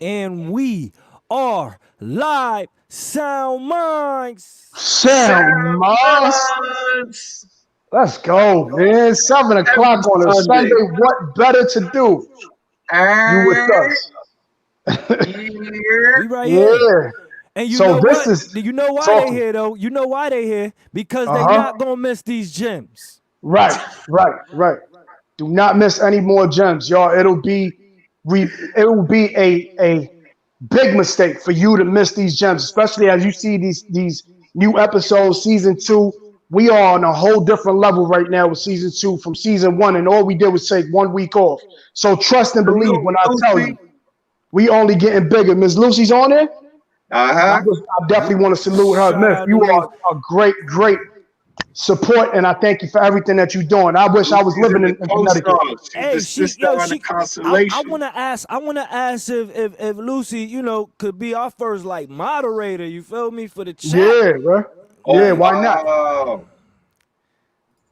And we are live Sound Minds. Sound Moss. SoundMinds Let's go, man. 7 o'clock every on a Sunday. Sunday. What better to do? You with And us. We here, right here. Yeah. And you So know this what? is You know why they talking. here though? You know why they here? Because they Uh-huh. not gonna miss these gems. Right, right. Do not miss any more gems, y'all. It'll be a big mistake for you to miss these gems, especially as you see these new episodes, season 2. We are on a whole different level right now with season 2 from season 1, and all we did was take 1 week off. So trust and believe salute when I tell Lucy. you, we only getting bigger. Miss Lucy's on there. Uh-huh. I definitely want to salute her. Shout Miss, out to you Lucy. are a great support, and I thank you for everything that you're doing. I wish I was Lucy's living in the in Connecticut. co-star. She's the Hey, sister on the I constellation. wanna ask if Lucy, could be our first like moderator, you feel me, for the chat. Yeah, bro. Oh, Yeah, Like, why not? wow.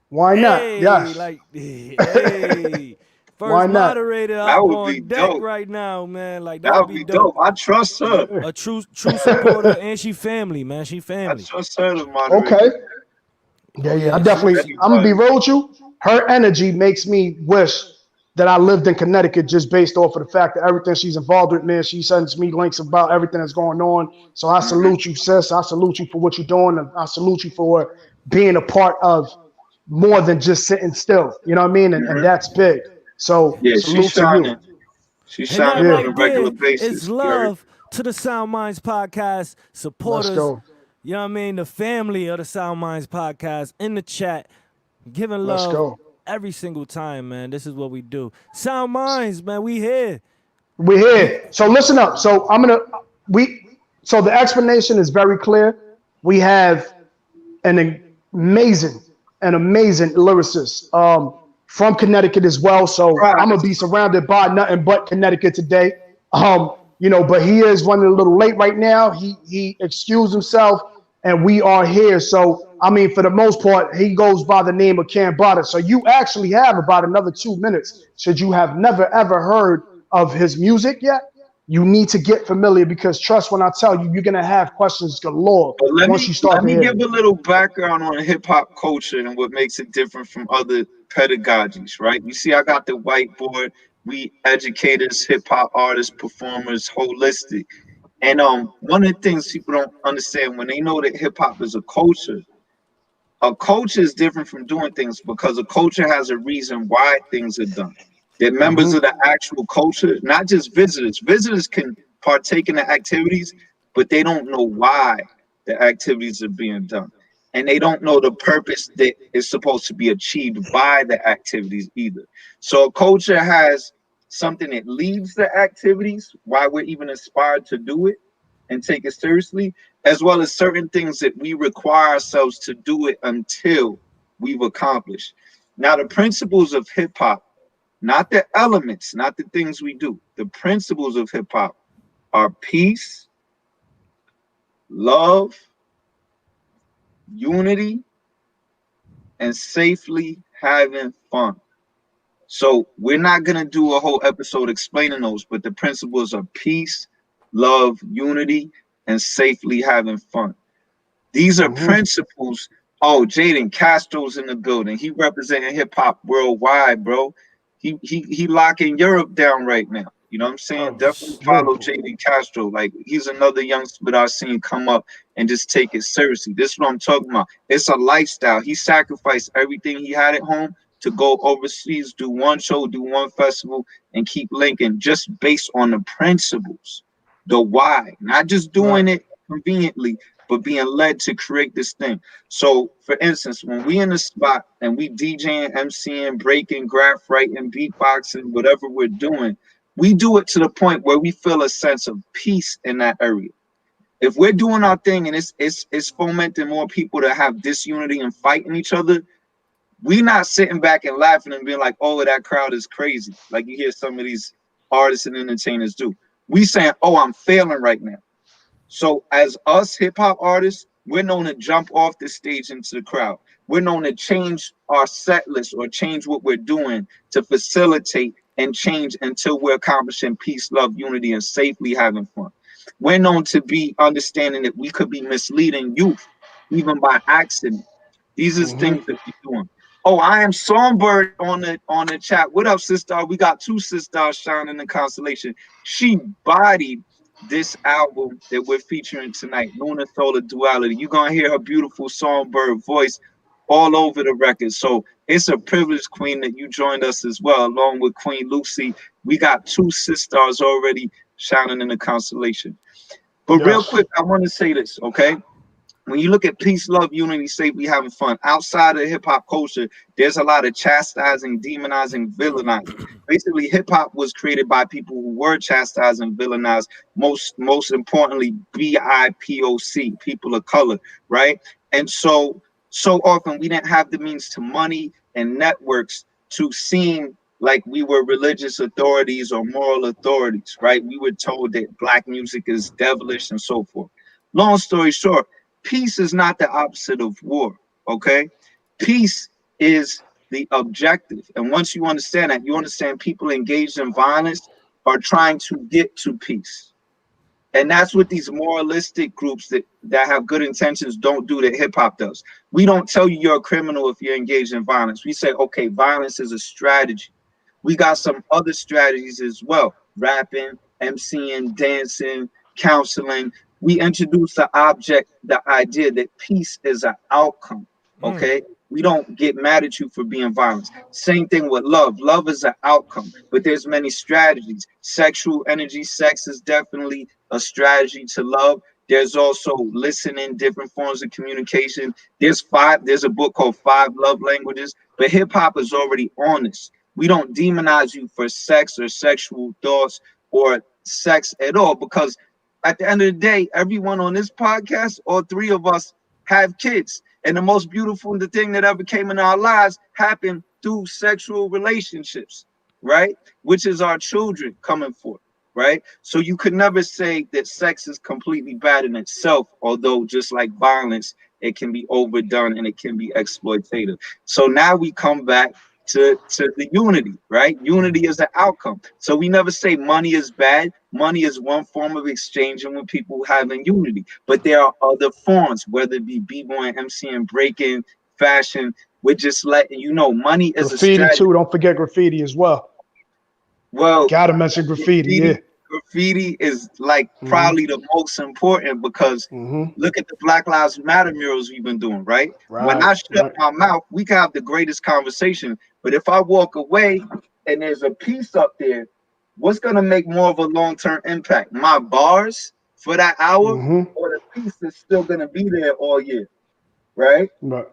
Why not? hey, Yes. like, hey, Why first not? moderator That up would be on deck dope. right now, man. Like That that'd would be be dope. dope. I trust her. Yeah. A true supporter, and she family, man. She I family. trust her to moderate Okay. this. Oh I yeah, definitely. Very I'm gonna be much. real with you. Her energy makes me wish that I lived in Connecticut just based off of the fact that everything she's involved with, man. She sends me links about everything that's going on. So I Hmm. salute you, sis. I salute you for what you're doing. And I salute you for being a part of more than just sitting still. You know what I mean? And Hmm. that's big. So Yeah, she's salute to you. shining. She's and that shining Yeah. on a right regular there is basis. You heard? love to the Sound Minds podcast Let's supporters. go. You know what I mean? The family of the Sound Minds podcast in the chat, giving Let's love go. every single time, man. This is what we do. Sound Minds, man. We here. We're We here. So listen up. So we so the explanation is very clear. We have an amazing, amazing lyricist from Connecticut as well. So I'm gonna Surprise. be surrounded by nothing but Connecticut today. But he is running a little late right now. He excused himself, and we are here. So I mean, for the most part, he goes by the name of Cambatta. So you actually have about another 2 minutes. Should you have never ever heard of his music yet, you need to get familiar because trust when I tell you, you're gonna have questions galore But let once me you let start to me hear give him. a little background on hip hop culture and what makes it different from other pedagogies, right? You see, I got the whiteboard. We educators, hip hop artists, performers, holistic. And one of the things people don't understand when they know that hip hop is a culture is different from doing things because a culture has a reason why things are done. They're members Hmm. of the actual culture, not just visitors. Visitors can partake in the activities, but they don't know why the activities are being done. And they don't know the purpose that is supposed to be achieved by the activities either. So a culture has something that leads the activities, why we're even inspired to do it and take it seriously, as well as certain things that we require ourselves to do it until we've accomplished. Now, the principles of hip hop, not the elements, not the things we do, the principles of hip hop are peace, love, unity, and safely having fun. So, we're not going to do a whole episode explaining those, but the principles are peace, love, unity, and safely having fun. These are Hmm. principles. Oh, Jaden Castro's in the building. He representing hip hop worldwide, bro. He locking Europe down right now. You know what I'm saying? Oh, Definitely follow beautiful. Jaden Castro. Like he's another youngster that I've seen come up and just take it seriously. This is what I'm talking about. It's a lifestyle. He sacrificed everything he had at home to go overseas, do one show, do one festival, and keep linking just based on the principles, the why, not just Right. doing it conveniently, but being led to create this thing. So, for instance, when we in the spot and we DJing, MCing, breaking, graph writing, beatboxing, whatever we're doing, we do it to the point where we feel a sense of peace in that area. If we're doing our thing and it's fomenting more people to have disunity and fighting each other, we not sitting back and laughing and being like, "Oh, that crowd is crazy," like you hear some of these artists and entertainers do. We saying, "Oh, I'm failing right now." So as us hip hop artists, we're known to jump off the stage into the crowd. We're known to change our set list or change what we're doing to facilitate and change until we're accomplishing peace, love, unity, and safely having fun. We're known to be understanding that we could be misleading youth, even by accident. These is Mm-hmm. things that we're doing. Oh, I am Songbird on the chat. What up, sister? We got two sisters shining in the constellation. She bodied this album that we're featuring tonight, Lunar Solar Duality. You're gonna hear her beautiful Songbird voice all over the record. So it's a privilege, Queen, that you joined us as well, along with Queen Lucy. We got two sisters already shining in the constellation. But real Yes. quick, I want to say this, okay? When you look at peace, love, unity, safely having fun, outside of hip hop culture, there's a lot of chastising, demonizing, villainizing. Basically, hip hop was created by people who were chastised and villainized. Most importantly, BIPOC, people of color, right? And so often we didn't have the means to money and networks to seem like we were religious authorities or moral authorities, right? We were told that black music is devilish and so forth. Long story short, peace is not the opposite of war, okay? Peace is the objective. And once you understand that, you understand people engaged in violence are trying to get to peace. And that's what these moralistic groups that have good intentions don't do that hip hop does. We don't tell you you're a criminal if you're engaged in violence. We say, okay, violence is a strategy. We got some other strategies as well: rapping, MCing, dancing, counseling. We introduce the idea that peace is an outcome. Mm. Okay. We don't get mad at you for being violent. Same thing with love. Love is an outcome, but there's many strategies. Sexual energy, sex is definitely a strategy to love. There's also listening, different forms of communication. There's a book called Five Love Languages, but hip hop is already on this. We don't demonize you for sex or sexual thoughts or sex at all, because at the end of the day, everyone on this podcast, all three of us have kids. And the most beautiful thing that ever came in our lives happened through sexual relationships, right? Which is our children coming forth, right? So you could never say that sex is completely bad in itself, although just like violence, it can be overdone and it can be exploitative. So now we come back to the unity, right? Unity is the outcome. So we never say money is bad. Money is one form of exchanging with people having unity. But there are other forms, whether it be b-boy, MC, and breaking, fashion. We're just letting you know money is a Graffiti strategy. too. Don't forget graffiti as well. Well, Gotta mention graffiti. Yeah. graffiti is like Mm-hmm. probably the most important, because Mm-hmm. look at the Black Lives Matter murals we've been doing, right? When Right. I shut Right. my mouth, we can have the greatest conversation. But if I walk away and there's a piece up there, what's gonna make more of a long-term impact? My bars for that hour, Mm-hmm. or the piece that's still gonna be there all year, right? Right.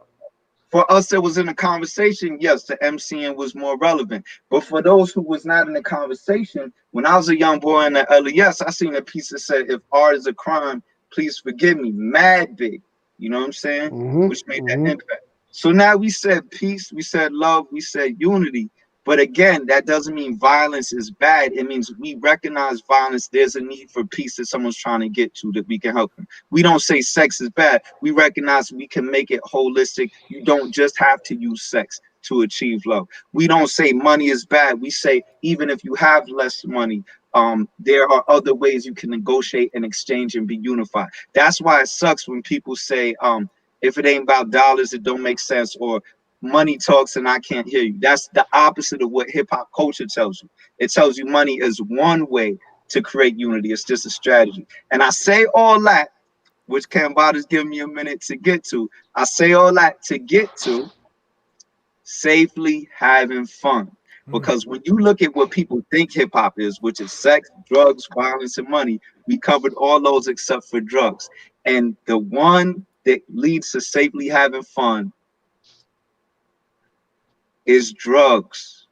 For us that was in the conversation, yes, the MCing was more relevant. But for those who was not in the conversation, when I was a young boy in the LES, I seen a piece that said, "If art is a crime, please forgive me." Mad big, you know what I'm saying? Mm-hmm. Which made that Mm-hmm. impact. So now we said peace, we said love, we said unity. But again, that doesn't mean violence is bad. It means we recognize violence. There's a need for peace that someone's trying to get to, that we can help them. We don't say sex is bad. We recognize we can make it holistic. You don't just have to use sex to achieve love. We don't say money is bad. We say even if you have less money, there are other ways you can negotiate and exchange and be unified. That's why it sucks when people say, if it ain't about dollars, it don't make sense, or money talks and I can't hear you. That's the opposite of what hip hop culture tells you. It tells you money is one way to create unity. It's just a strategy. And I say all that, which Cambatta's giving me a minute to get to. I say all that to get to safely having fun. Mm. Because when you look at what people think hip hop is, which is sex, drugs, violence, and money, we covered all those except for drugs. And the one that leads to safely having fun is drugs,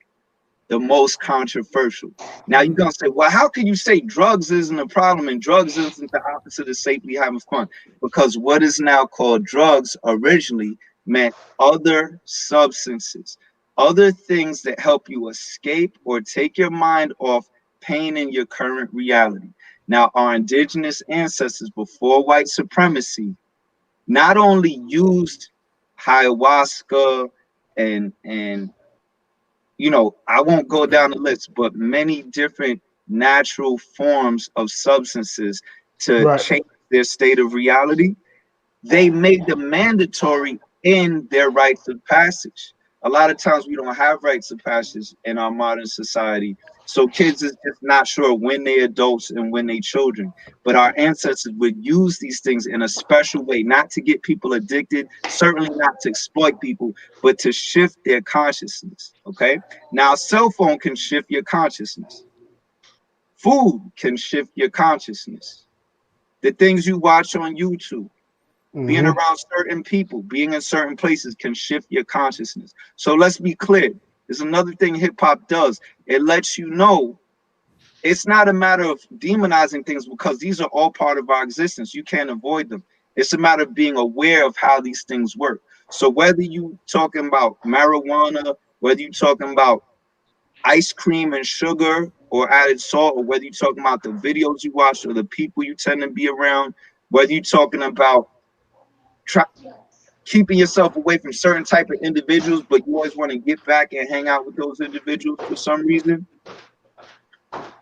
the most controversial. Now you're Mm. gonna say, well, how can you say drugs isn't a problem and drugs isn't the opposite of safely having fun? Because what is now called drugs originally meant other substances, other things that help you escape or take your mind off pain in your current reality. Now, our indigenous ancestors before white supremacy not only used ayahuasca and you know, I won't go down the list, but many different natural forms of substances to Right. change their state of reality, they made them mandatory in their rites of passage. A lot of times we don't have rites of passage in our modern society. So kids is just not sure when they adults and when they children. But our ancestors would use these things in a special way, not to get people addicted, certainly not to exploit people, but to shift their consciousness. Okay. Now, a cell phone can shift your consciousness. Food can shift your consciousness. The things you watch on YouTube, being Mm-hmm. around certain people, being in certain places can shift your consciousness. So let's be clear. There's another thing hip hop does. It lets you know it's not a matter of demonizing things because these are all part of our existence. You can't avoid them. It's a matter of being aware of how these things work. So whether you talking about marijuana, whether you talking about ice cream and sugar or added salt, or whether you're talking about the videos you watch or the people you tend to be around, whether you're talking about keeping yourself away from certain type of individuals, but you always want to get back and hang out with those individuals for some reason.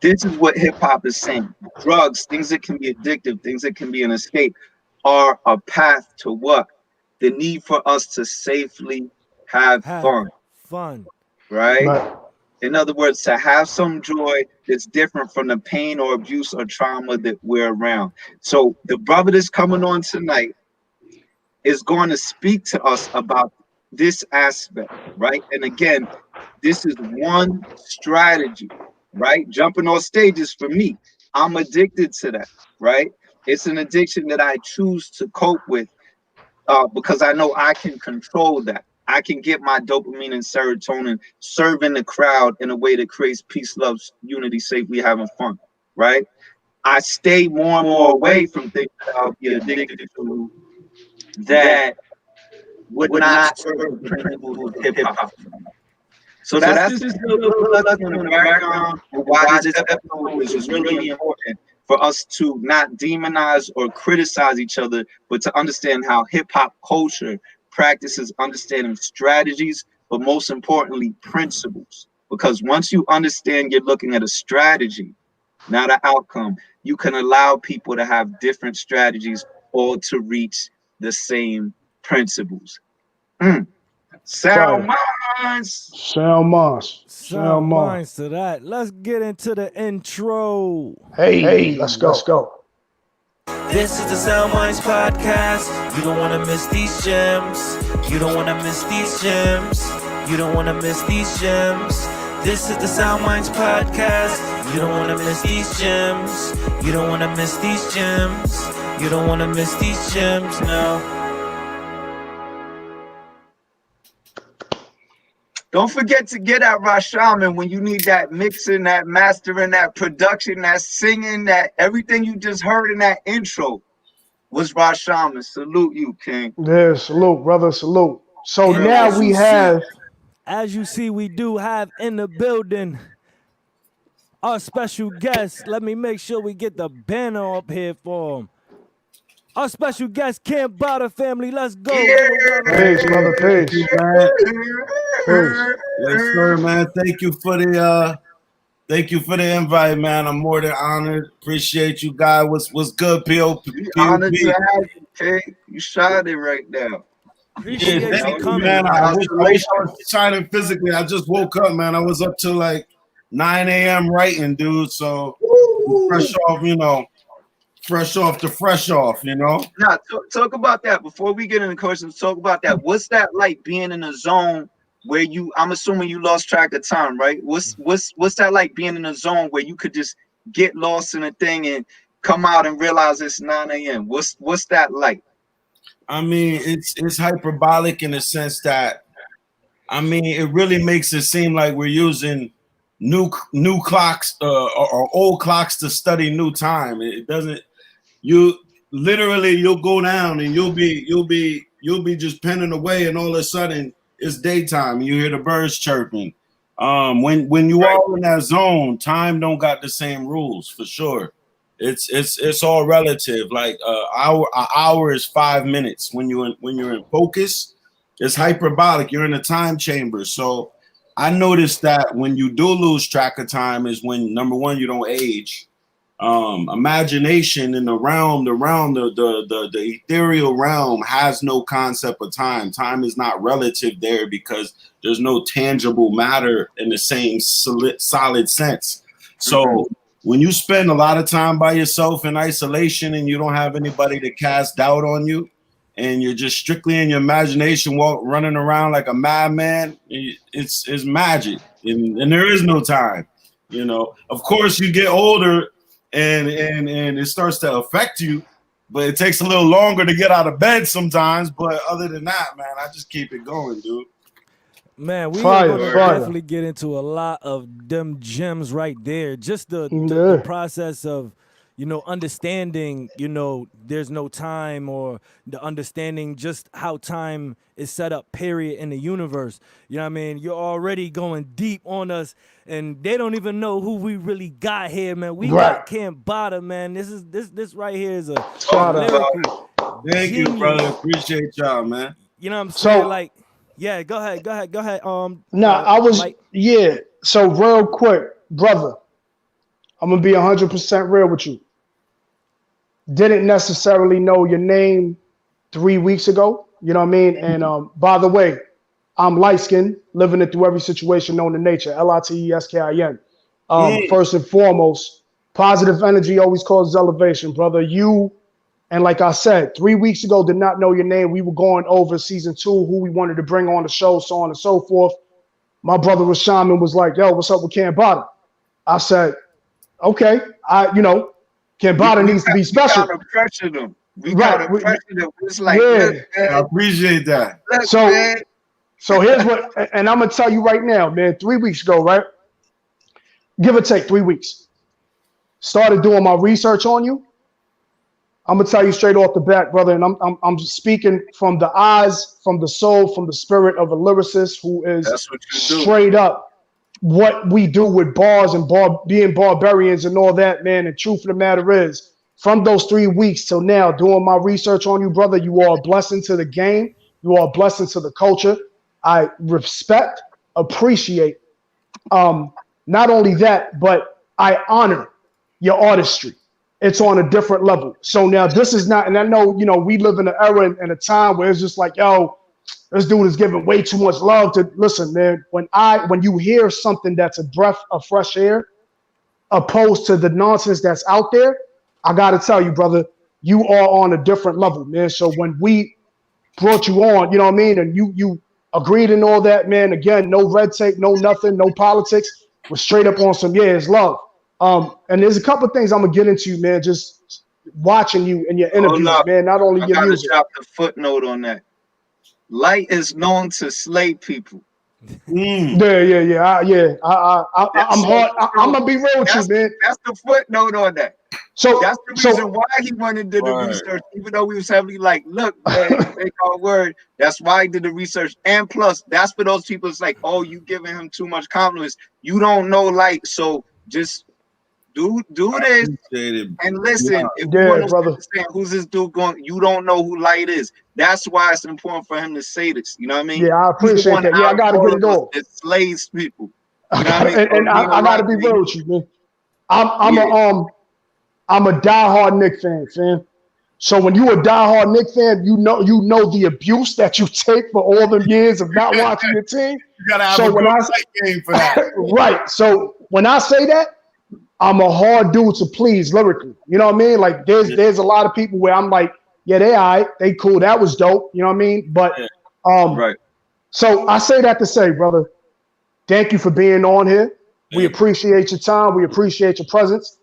This is what hip hop is saying. Drugs, things that can be addictive, things that can be an escape, are a path to what? The need for us to safely have Have fun, fun. right? Right. In other words, to have some joy that's different from the pain or abuse or trauma that we're around. So the brother that's coming on tonight is going to speak to us about this aspect, right? And again, this is one strategy, right? Jumping on stages for me, I'm addicted to that, right? It's an addiction that I choose to cope with because I know I can control that. I can get my dopamine and serotonin serving the crowd in a way that creates peace, love, unity, safely having fun, right? I stay more and more away from things that I'll be addicted to that would not serve the principles of hip hop. So that's just a little lesson in the background of why this episode is really important for us to not demonize or criticize each other, but to understand how hip hop culture practices understanding strategies, but most importantly, principles. Because once you understand you're looking at a strategy, not an outcome, you can allow people to have different strategies all to reach the same principles. Sound minds. SoundMinds. Sound SoundMinds. minds to that. Let's get into the intro. Hey, let's go. Let's go. This is the SoundMinds podcast. You don't want to miss these gems. You don't want to miss these gems. You don't want to miss these gems. This is the SoundMinds podcast. You don't want to miss these gems. You don't want to miss these gems. You don't want to miss these gems. No. Don't forget to get at Rashaman when you need that mixing, that mastering, that production, that singing, that everything you just heard in that intro was Rashaman. Salute you, King. Yeah, salute, brother, salute. So And now as we you have As you see, we do have in the building our special guest. Let me make sure we get the banner up here for him. Our special guest, Cambatta family. Let's go. peace, brother, peace. Peace. Yes, sir, man. Thank you for the invite, man. I'm more than honored. Appreciate you guys. What's good, POP? Honored to have you, King. You shot it right now. Appreciate Yeah, you thank you, coming. man. I wish I was shining physically. I just woke up, man. I was up till like 9 a.m. writing, dude. So fresh off, fresh off, Now, talk about that before we get into questions. Talk about that. What's that like being in a zone where I'm assuming you lost track of time, right? What's that like being in a zone where you could just get lost in a thing and come out and realize it's 9 a.m.? What's that like? I mean, it's hyperbolic in the sense that, I mean, it really makes it seem like we're using new clocks or old clocks to study new time. It doesn't. You'll go down and you'll be just penning away, and all of a sudden it's daytime. You hear the birds chirping. When you are in that zone, time don't got the same rules for sure. It's all relative. Like an hour is 5 minutes. When you're in focus, it's hyperbolic. You're in a time chamber. So I noticed that when you do lose track of time is when, number one, you don't age. Imagination in the realm, the ethereal realm has no concept of time. Time is not relative there because there's no tangible matter in the same solid sense. So when you spend a lot of time by yourself in isolation and you don't have anybody to cast doubt on you, and you're just strictly in your imagination, running around like a madman, it's magic, and there is no time. You know, of course, you get older. And it starts to affect you, but it takes a little longer to get out of bed sometimes. But other than that, man, I just keep it going, dude. Man, we are going to definitely get into a lot of them gems right there. Just the process of, you know, understanding, you know, there's no time, or the understanding just how time is set up, period, in the universe. You know what I mean? You're already going deep on us, and they don't even know who we really got here, man. We got Cambatta, man. This right here is a lyrical. Thank you, brother. Appreciate y'all, man. You know what I'm saying? Like, yeah, go ahead. So real quick, brother, I'm gonna be 100% real with you. Didn't necessarily know your name 3 weeks ago. You know what I mean? And by the way, I'm LiteSkin, living it through every situation known to nature. LiteSkin. First and foremost, positive energy always causes elevation, brother. You, and like I said, 3 weeks ago, did not know your name. We were going over season 2, who we wanted to bring on the show, so on and so forth. My brother Rashaman was like, yo, what's up with Cambatta? I said, okay, Cambatta needs to be special. We gotta pressure them. We gotta pressure them. It's like, I appreciate that. So here's what, and I'm gonna tell you right now, man. 3 weeks ago, right? Give or take 3 weeks. Started doing my research on you. I'm gonna tell you straight off the bat, brother, and I'm speaking from the eyes, from the soul, from the spirit of a lyricist who is straight up what we do with bars and being barbarians and all that, man. And truth of the matter is, from those 3 weeks till now, doing my research on you, brother, you are a blessing to the game. You are a blessing to the culture. I respect, appreciate, not only that, but I honor your artistry. It's on a different level. So now this is not, and I know, you know, we live in an era and a time where it's just like, yo, this dude is giving way too much love to. Listen, man, when you hear something that's a breath of fresh air opposed to the nonsense that's out there, I gotta tell you, brother, you are on a different level, man. So when we brought you on, you know what I mean, and you agreed and all that, man, again, no red tape, no nothing, no politics. We're straight up on some, it's love. And there's a couple of things I'm gonna get into, man, just watching you and your interviews, man, not only your music. I gotta drop the footnote on that. Light is known to slay people. I'm hard. I'm gonna be real with you, man. That's the footnote on that. So that's the reason why he wanted to do the research, even though we was heavily like, look, man, take our word. That's why he did the research. And plus, that's for those people. It's like, oh, you giving him too much compliments. You don't know Light, so just do this and listen. If you want to understand who's this dude going, you don't know who Light is. That's why it's important for him to say this. You know what I mean? Yeah, I appreciate that. Yeah, I gotta get it on. It slays people. You know what I mean? And I gotta be real with you, man. I'm a diehard Nick fan. So when you a diehard Nick fan, you know the abuse that you take for all the years of not watching your team. You gotta have a good game for that. Right. So when I say that, I'm a hard dude to please lyrically. You know what I mean? Like there's a lot of people where I'm like, yeah, they all right, they cool, that was dope. You know what I mean? But so I say that to say, brother, thank you for being on here. We appreciate your time. We appreciate your presence.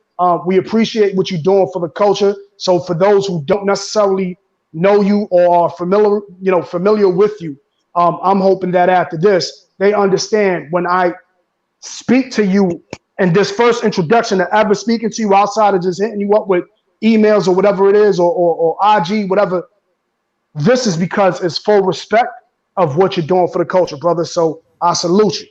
We appreciate what you're doing for the culture. So for those who don't necessarily know you or are familiar with you, I'm hoping that after this, they understand when I speak to you and this first introduction to ever speaking to you outside of just hitting you up with emails or whatever it is, or IG, whatever, this is because it's full respect of what you're doing for the culture, brother. So I salute you.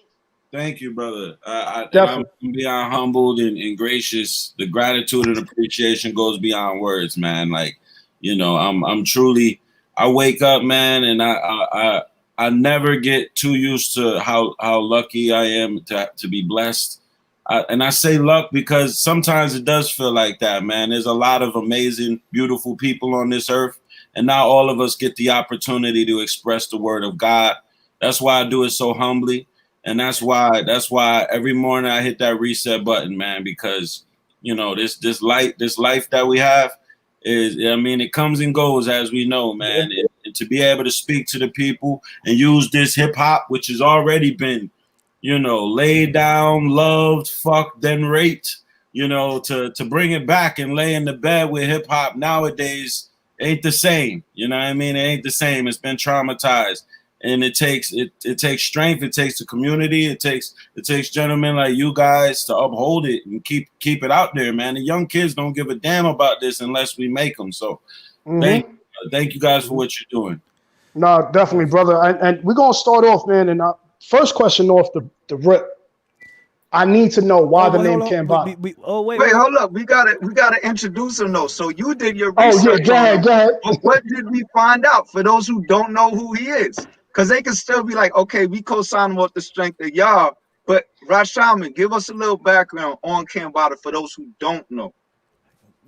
Thank you, brother. I'm beyond humbled and gracious. The gratitude and appreciation goes beyond words, man. Like, you know, I'm truly, I wake up, man, and I never get too used to how lucky I am to be blessed. And I say luck because sometimes it does feel like that, man. There's a lot of amazing, beautiful people on this earth, and not all of us get the opportunity to express the word of God. That's why I do it so humbly, and that's why every morning I hit that reset button, man. Because this life that we have is, I mean, it comes and goes, as we know, man. And to be able to speak to the people and use this hip hop, which has already been, laid down, loved, fucked, then raped, to bring it back and lay in the bed with hip hop nowadays ain't the same. You know what I mean? It ain't the same. It's been traumatized. And it takes strength. It takes the community. It takes gentlemen like you guys to uphold it and keep it out there, man. The young kids don't give a damn about this unless we make them. So thank you guys for what you're doing. No, definitely, brother. And we're gonna start off, man. And first question off the rip. I need to know why the name Cambatta. Wait, hold up. We gotta introduce him though. So you did your research. Oh yeah, go ahead. But what did we find out for those who don't know who he is? Because they can still be like, okay, we co-sign with the strength of y'all. But Rashaman, give us a little background on Cambatta for those who don't know.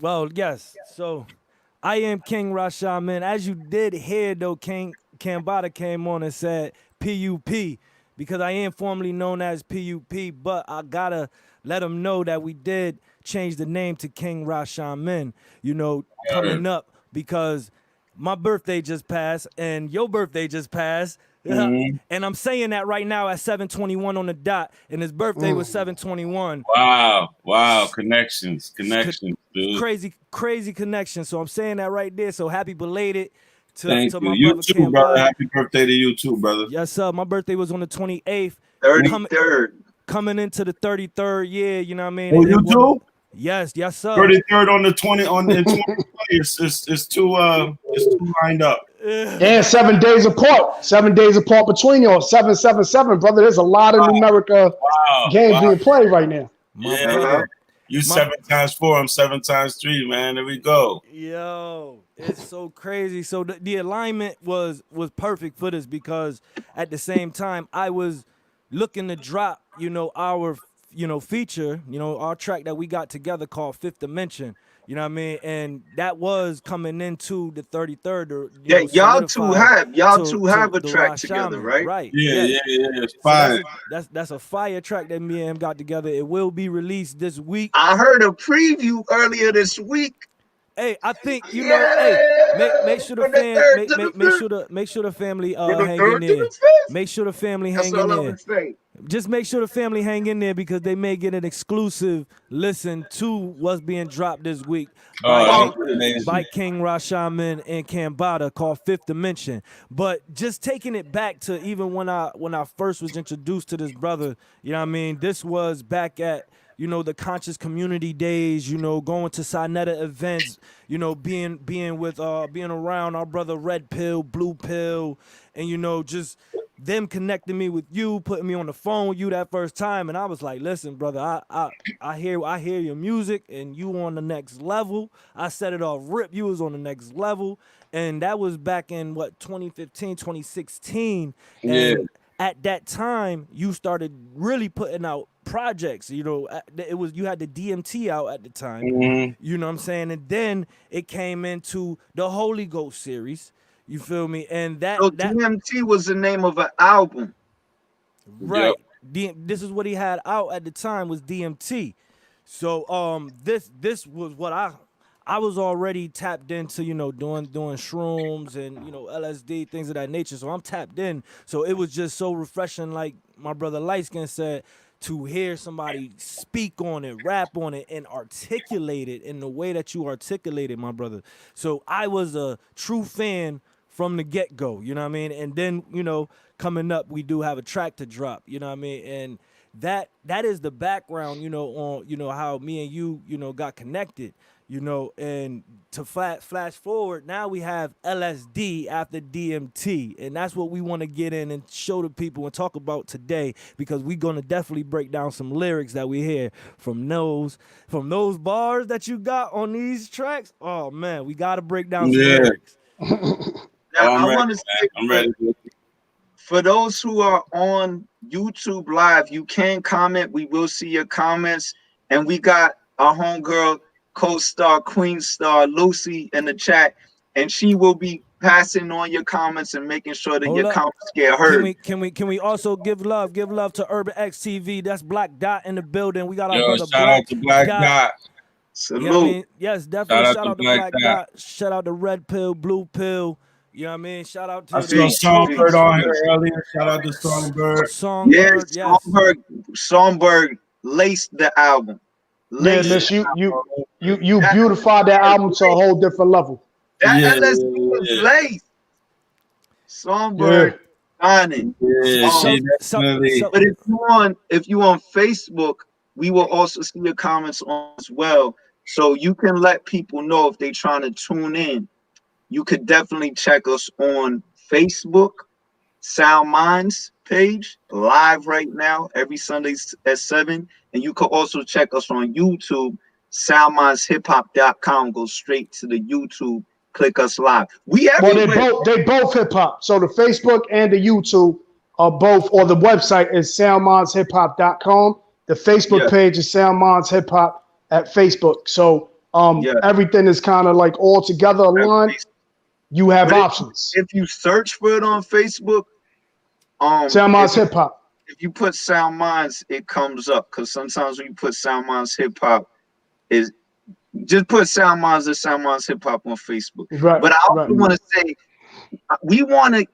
Well, yes. So I am King Rashaman. As you did hear, though, King Cambatta came on and said PUP, because I am formerly known as PUP, but I gotta let them know that we did change the name to King Rashaman, coming up, because my birthday just passed and your birthday just passed. And I'm saying that right now at 7:21 on the dot, and his birthday was 7:21. Wow, connections, dude. Crazy connection. So I'm saying that right there. So happy belated to my brother you too, Cambatta. brother. Happy birthday to you too, brother. Yes, sir. My birthday was on the 28th. 33rd. Coming into the 33rd year, you know what I mean? Oh, you too? Yes, sir. 33rd on the 2020. It's two lined up. And 7 days apart. 7 days apart between y'all. 777, brother. There's a lot of numeric games being played right now. Brother. You 7 times 4, I'm 7 times 3, man. There we go. Yo, it's so crazy. So the alignment was perfect for this, because at the same time I was looking to drop, our feature, our track that we got together called Fifth Dimension. You know what I mean? And that was coming into the 33rd. Y'all two have a track together, right? Right. Yeah. It's fire. So that's a fire track that me and him got together. It will be released this week. I heard a preview earlier this week. Hey, I think make sure the family hang in there. Make sure the family hang in there. Just make sure the family hang in there, because they may get an exclusive listen to what's being dropped this week by King Rashaman and Cambatta, called Fifth Dimension. But just taking it back to even when I first was introduced to this brother, you know what I mean? This was back at the conscious community days, going to Sinetta events, being around our brother Red Pill, Blue Pill, and just them connecting me with you, putting me on the phone with you that first time. And I was like, listen, brother, I hear your music, and you on the next level. I set it off rip. You was on the next level. And that was back in 2015, 2016. And at that time, you started really putting out projects. You had the DMT out at the time. You know what I'm saying? And then it came into the Holy Ghost series. You feel me? And that DMT was the name of an album. Right. Yep. This is what he had out at the time, was DMT. So this was what I was already tapped into, doing shrooms and, LSD, things of that nature. So I'm tapped in. So it was just so refreshing, like my brother LiteSkin said, to hear somebody speak on it, rap on it, and articulate it in the way that you articulated, my brother. So I was a true fan from the get-go, you know what I mean? And then, coming up, we do have a track to drop, you know what I mean? And that is the background, on, how me and you, got connected, and to flash forward, now we have LSD after DMT, and that's what we want to get in and show the people and talk about today, because we're going to definitely break down some lyrics that we hear from those bars that you got on these tracks. Oh man, we got to break down some lyrics. Now, I'm ready. For those who are on YouTube Live, you can comment. We will see your comments. And we got our homegirl, co-star, Queen Star, Lucy in the chat. And she will be passing on your comments and making sure that Hold your up. comments get heard. Can we also give love to Urban X TV? That's Black Dot in the building. We got our Yo, brother shout out to Black Dot. Salute. You know what I mean? Yes, definitely shout out to Black Dot. Dot. Shout out to Red Pill, Blue Pill. You know what I mean? Shout out to I saw Songbird on here earlier. Shout out to Songbird. Songbird, yes. Songbird laced the album. Yeah, miss, you beautified that album to a whole different level. That LSD was laced. Songbird shining. Yeah, she definitely. But if you on Facebook, we will also see your comments on as well. So you can let people know if they're trying to tune in. You could definitely check us on Facebook, SoundMinds page, live right now, every Sunday at 7. And you could also check us on YouTube, SoundMindsHipHop.com. Go straight to the YouTube, click us live. We everywhere. Well, they both hip hop. So the Facebook and the YouTube are both, or the website is SoundMindsHipHop.com. The Facebook page is SoundMinds Hip Hop at Facebook. So everything is kind of like all together aligned. You have options. If you search for it on Facebook, SoundMinds Hip Hop. If you put SoundMinds, it comes up, because sometimes when you put SoundMinds Hip Hop, is just put SoundMinds or SoundMinds Hip Hop on Facebook. Right. But I also want to say,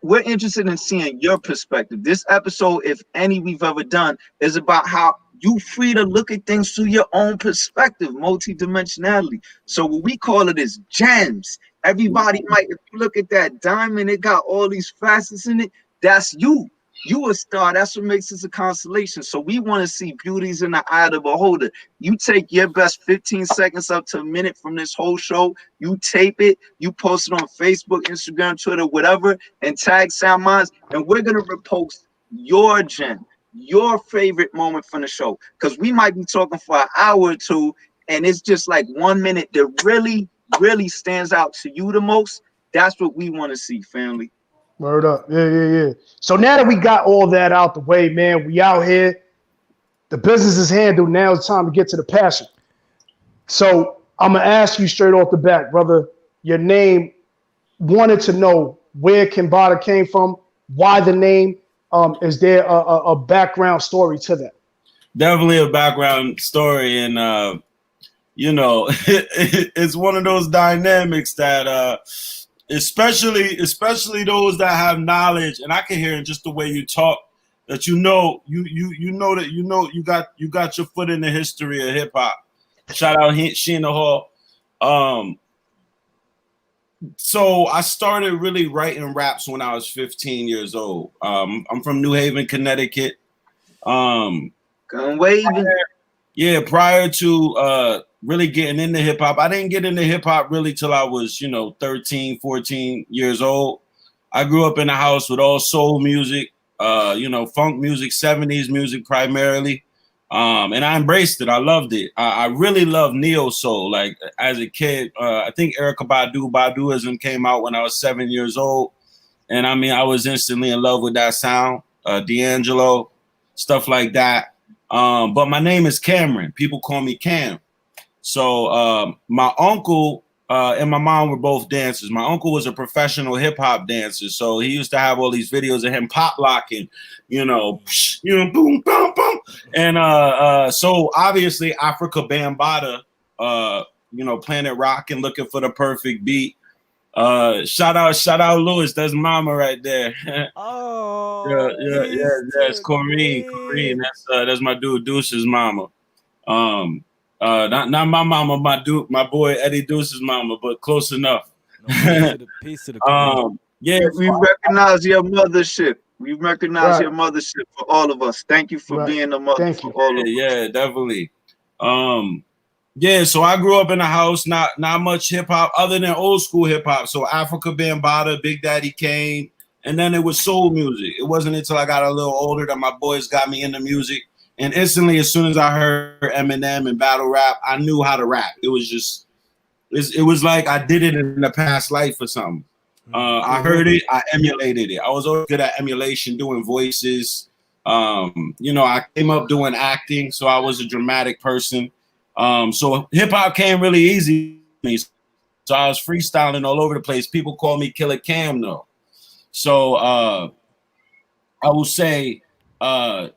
we're interested in seeing your perspective. This episode, if any we've ever done, is about how you free to look at things through your own perspective, multidimensionality. So what we call it is gems. Everybody might, if you look at that diamond, it got all these facets in it. That's you. You a star. That's what makes us a constellation. So we want to see beauties in the eye of the beholder. You take your best 15 seconds up to a minute from this whole show. You tape it. You post it on Facebook, Instagram, Twitter, whatever, and tag SoundMinds. And we're going to repost your gem, your favorite moment from the show. Because we might be talking for an hour or two, and it's just like 1 minute that really stands out to you the most. That's what we want to see, family. Word up. Yeah. So now that we got all that out the way, man, we out here. The business is handled. Now it's time to get to the passion. So I'm going to ask you straight off the bat, brother, your name, wanted to know where Cambatta came from, why the name. Is there a background story to that? Definitely a background story. And, it's one of those dynamics that especially those that have knowledge, and I can hear in just the way you talk that you got your foot in the history of hip hop. Shout out Sheena Hall. So I started really writing raps when I was 15 years old. I'm from New Haven, Connecticut. Prior to really getting into hip hop, I didn't get into hip hop really till I was, 13, 14 years old. I grew up in a house with all soul music, funk music, 70s music primarily. And I embraced it. I loved it. I really loved neo soul. Like as a kid, I think Erykah Baduism came out when I was 7 years old. And I mean, I was instantly in love with that sound, D'Angelo, stuff like that. But my name is Cameron. People call me Cam. So my uncle and my mom were both dancers. My uncle was a professional hip hop dancer. So he used to have all these videos of him pop locking, boom, boom, boom. And so obviously Africa Bambaataa, Planet Rock and looking for the perfect beat. Shout out Lewis. That's mama right there. Oh, yeah. That's Corrine. That's my dude Deuce's mama. Not my mama, my boy Eddie Deuce's mama, but close enough. Piece of the we recognize your mothership. We recognize your mothership for all of us. Thank you for being a mother for all of us. Yeah, definitely. So I grew up in a house, not much hip hop other than old school hip hop. So Africa Bambaataa, Big Daddy Kane, and then it was soul music. It wasn't until I got a little older that my boys got me into music. And instantly, as soon as I heard Eminem and battle rap, I knew how to rap. It was like I did it in a past life or something. I heard it, I emulated it. I was always good at emulation, doing voices. You know, I came up doing acting, so I was a dramatic person. So hip hop came really easy to me. So I was freestyling all over the place. People call me Killer Cam though. So I will say I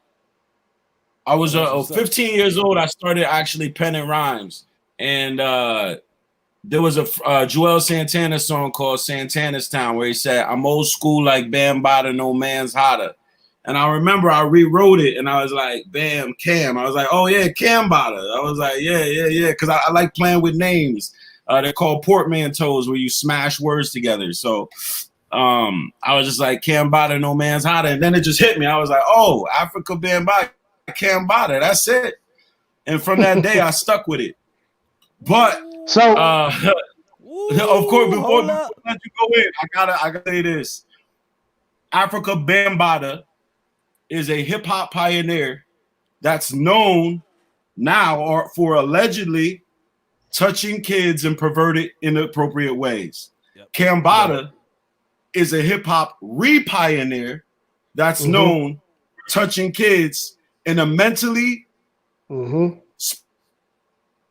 was 15 years old. I started actually penning rhymes, and there was a Joel Santana song called Santana's Town where he said, "I'm old school like Bambaataa, no man's hotter." And I remember I rewrote it, and I was like, "Bam, Cam." I was like, "Oh yeah, Cambatta." I was like, "Yeah," because I like playing with names. They're called portmanteaus where you smash words together. So I was just like, Cambatta, no man's hotter. And then it just hit me. I was like, oh, Africa Bambaataa, Cambatta, that's it. And from that day, I stuck with it. But of course, before I let you go in, I gotta say this. Africa Bambaataa is a hip hop pioneer that's known now for allegedly touching kids in perverted, inappropriate ways. Yep. Cambatta is a hip hop re-pioneer that's known for touching kids in a mentally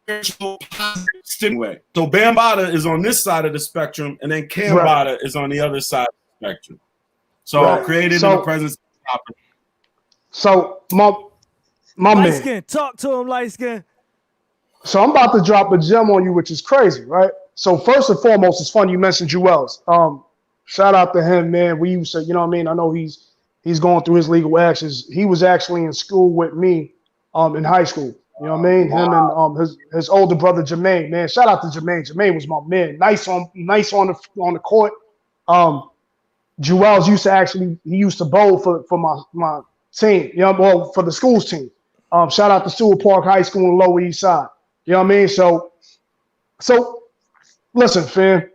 spiritual, positive way. So Bambaataa is on this side of the spectrum, and then Cambatta is on the other side of the spectrum. So created in the presence of the topic. So my LiteSkin, man, talk to him, LiteSkin. So I'm about to drop a gem on you, which is crazy, right? So first and foremost, it's funny you mentioned Joel's. Shout out to him, man. We used to, you know what I mean? I know he's going through his legal actions. He was actually in school with me in high school. You know what I mean? Him and his older brother Jermaine, man. Shout out to Jermaine. Jermaine was my man. Nice on the court. Joel's used to bowl for my team, you know, well, for the school's team. Shout out to Sewell Park High School on the Lower East Side. You know what I mean? So listen, fam.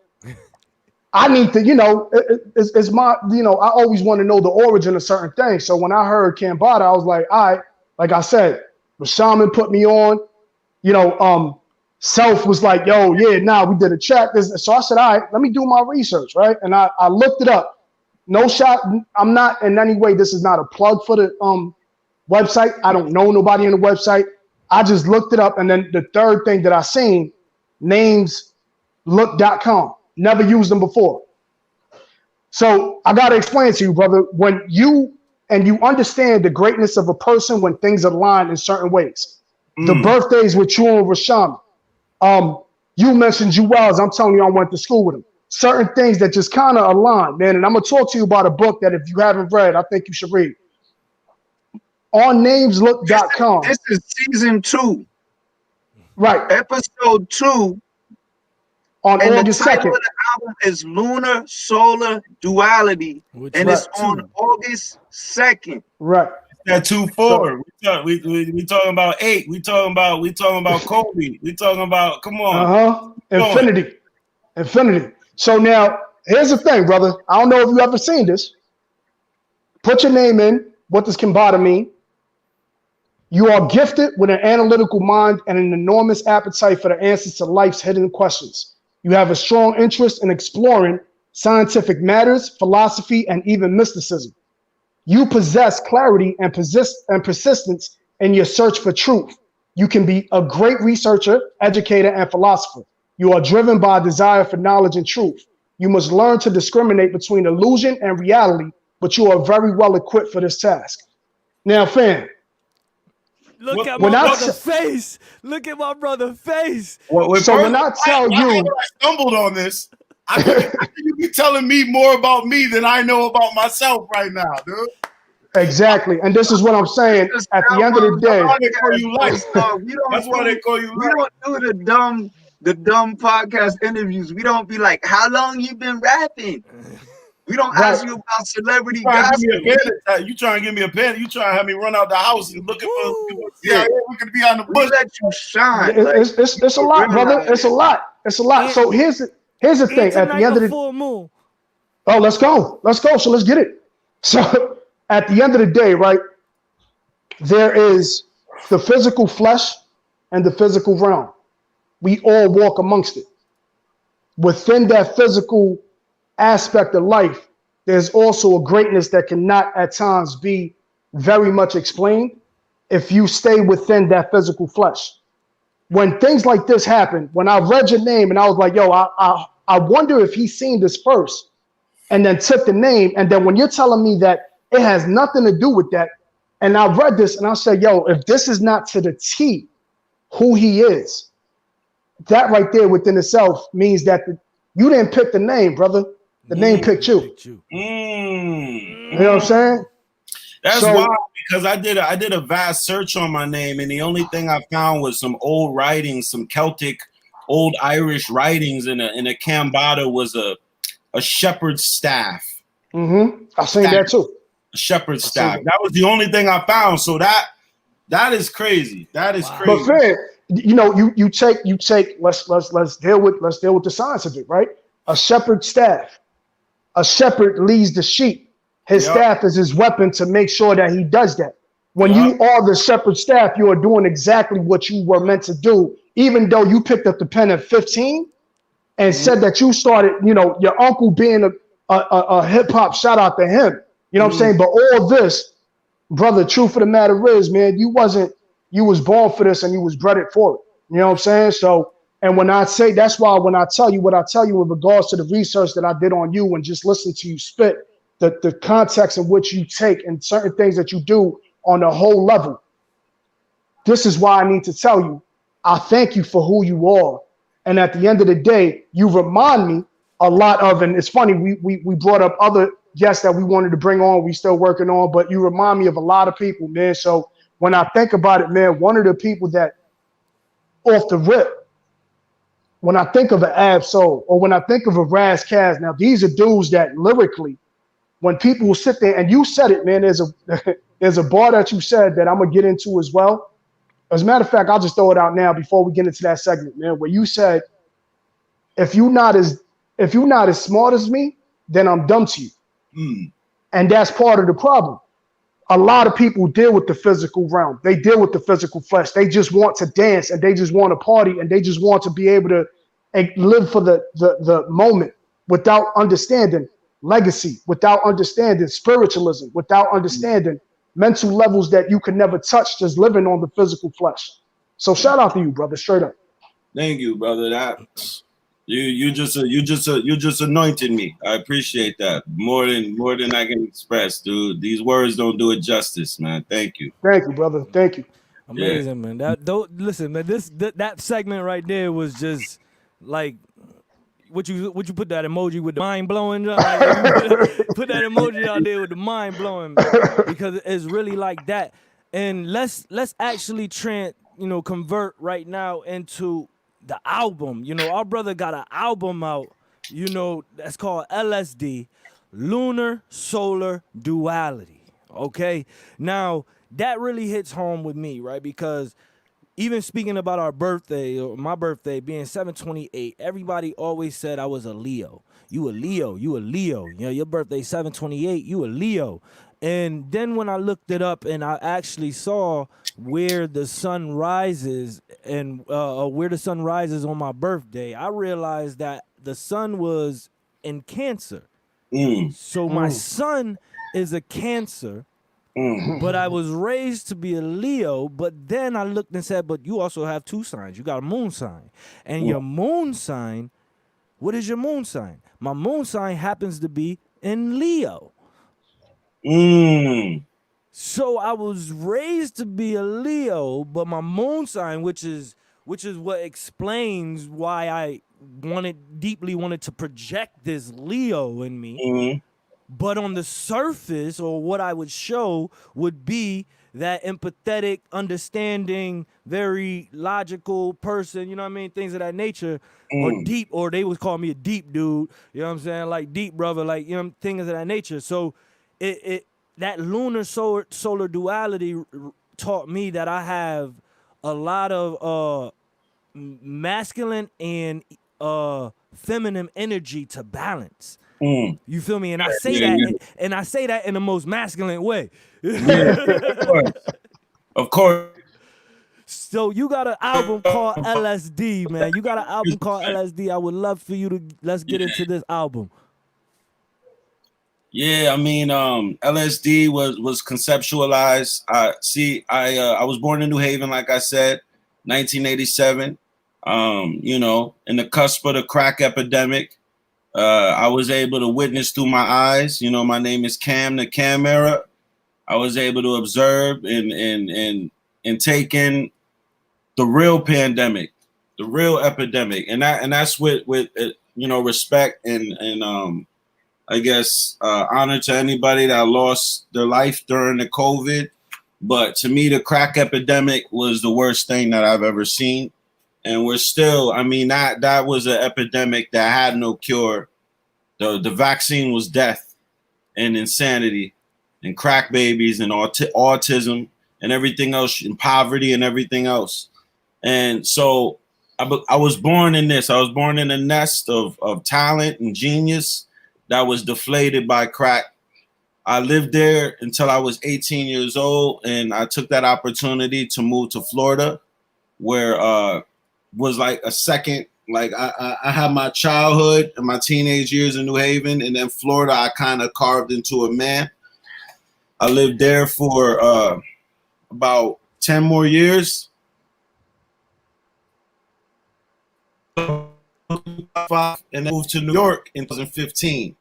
I need to, you know, it's my, you know, I always want to know the origin of certain things. So when I heard Cambatta, I was like, all right, like I said, Rashaman put me on, you know, Self was like, yo, yeah, we did a track. So I said, all right, let me do my research, right? And I looked it up. No shot. I'm not in any way, this is not a plug for the website. I don't know nobody on the website. I just looked it up. And then the third thing that I seen, nameslook.com. Never used them before. So I got to explain to you, brother, when you understand the greatness of a person when things align in certain ways. The birthdays with you and Rashaman. You mentioned Joel's. I'm telling you, I went to school with him. Certain things that just kind of align, man. And I'm going to talk to you about a book that if you haven't read, I think you should read. On nameslook.com. This is season 2. Right. Episode 2. On and August the title 2nd. of the album is Lunar, Solar, Duality. And it's on August 2nd. Right. That 2-4. We talking about 8. We talking about Kobe. We talking about, come on. Infinity. So now here's the thing, brother. I don't know if you ever seen this. Put your name in. What does Cambatta mean? You are gifted with an analytical mind and an enormous appetite for the answers to life's hidden questions. You have a strong interest in exploring scientific matters, philosophy, and even mysticism. You possess clarity and persistence in your search for truth. You can be a great researcher, educator, and philosopher. You are driven by a desire for knowledge and truth. You must learn to discriminate between illusion and reality, but you are very well equipped for this task. Now, fam. Look at my brother's face. Look at my brother's face. So when I tell you, I stumbled on this. I think you be telling me more about me than I know about myself right now, dude. Exactly, and this is what I'm saying. At the end of the day, that's why they call you. We don't do the dumb podcast interviews. We don't be like, "How long you been rapping?" We don't ask you about celebrity gossip. You trying to give me a pen? You trying to have me run out the house and looking for? Yeah, we could be on the bush. Let you shine. It's a lot, brother. It's a lot. So here's the thing. At the end of the full moon. Oh, let's go. So let's get it. So at the end of the day, right? There is the physical flesh and the physical realm. We all walk amongst it. Within that physical aspect of life, there's also a greatness that cannot at times be very much explained if you stay within that physical flesh. When things like this happen, when I read your name and I was like, yo, I wonder if he's seen this first and then took the name. And then when you're telling me that it has nothing to do with that, and I read this and I said, yo, if this is not to the T who he is, that right there within itself means that you didn't pick the name, brother. The name picked you. You know what I'm saying? That's wild, because I did a vast search on my name, and the only thing I found was some old writings, some Celtic, old Irish writings, in a Cambatta was a shepherd's staff. I've seen that too. A shepherd's staff. That was the only thing I found. So that is crazy. That is crazy. But Fred, you know, you take. Let's deal with the science of it, right? A shepherd's staff. A shepherd leads the sheep. His staff is his weapon to make sure that he does that. When you are the shepherd's staff, you are doing exactly what you were meant to do, even though you picked up the pen at 15 and said that you started, you know, your uncle being a hip hop, shout out to him. You know what I'm saying? But all this, brother, truth of the matter is, man, you was born for this and you was bred for it. You know what I'm saying? So, and when I say, that's why when I tell you what I tell you in regards to the research that I did on you and just listen to you spit, the context in which you take and certain things that you do on a whole level. This is why I need to tell you, I thank you for who you are. And at the end of the day, you remind me a lot of, and it's funny, we brought up other guests that we wanted to bring on, we still working on, but you remind me of a lot of people, man. So when I think about it, man, one of the people that off the rip, when I think of an Ab Soul or when I think of a Raz Kaz, now these are dudes that lyrically, when people will sit there, and you said it, man, there's a bar that you said that I'm gonna get into as well. As a matter of fact, I'll just throw it out now before we get into that segment, man, where you said, if you're not as smart as me, then I'm dumb to you. And that's part of the problem. A lot of people deal with the physical realm. They deal with the physical flesh. They just want to dance and they just want to party and they just want to be able to live for the moment without understanding legacy, without understanding spiritualism, without understanding mental levels that you could never touch just living on the physical flesh. So shout out to you, brother, straight up. Thank you, brother. That you just anointed me. I appreciate that more than I can express, dude. These words don't do it justice, man. Thank you. Thank you, brother. Thank you. Amazing, man. Listen, man. That segment right there was just like. Would you put that emoji with the mind blowing? Like, put that emoji out there with the mind blowing, because it's really like that. And let's actually convert right now into the album. You know, our brother got an album out, you know, that's called LSD, Lunar Solar Duality. Okay, now that really hits home with me, right? Because even speaking about our birthday, or my birthday being 7/28, everybody always said I was a Leo. You a Leo, you a Leo. You know, your birthday 7/28, you a Leo. And then when I looked it up and I actually saw where the sun rises and where the sun rises on my birthday, I realized that the sun was in Cancer. So my son is a Cancer. But I was raised to be a Leo, but then I looked and said, but you also have two signs. You got a moon sign. And your moon sign, what is your moon sign? My moon sign happens to be in Leo. So I was raised to be a Leo, but my moon sign, which is what explains why I deeply wanted to project this Leo in me. But on the surface, or what I would show, would be that empathetic, understanding, very logical person, you know what I mean? Things of that nature, or deep, or they would call me a deep dude, you know what I'm saying? Like deep brother, like, you know, things of that nature. So that lunar solar duality taught me that I have a lot of masculine and feminine energy to balance. You feel me? And I say that in the most masculine way. Of course. So you got an album called LSD, man. You got an album called LSD. I would love for you to let's get into this album. Yeah, I mean, LSD was conceptualized. I was born in New Haven, like I said, 1987. You know, in the cusp of the crack epidemic. I was able to witness through my eyes. You know, my name is Cam, the Cam era. I was able to observe and take in the real pandemic, the real epidemic, and that's with you know, respect and I guess honor to anybody that lost their life during the COVID. But to me, the crack epidemic was the worst thing that I've ever seen. And we're still, I mean, that was an epidemic that had no cure. The vaccine was death and insanity and crack babies and autism and everything else, and poverty and everything else. And so I was born in this. I was born in a nest of talent and genius that was deflated by crack. I lived there until I was 18 years old, and I took that opportunity to move to Florida, where was like a second, like I had my childhood and my teenage years in New Haven, and then Florida I kind of carved into a man. I lived there for about 10 more years. And then moved to New York in 2015.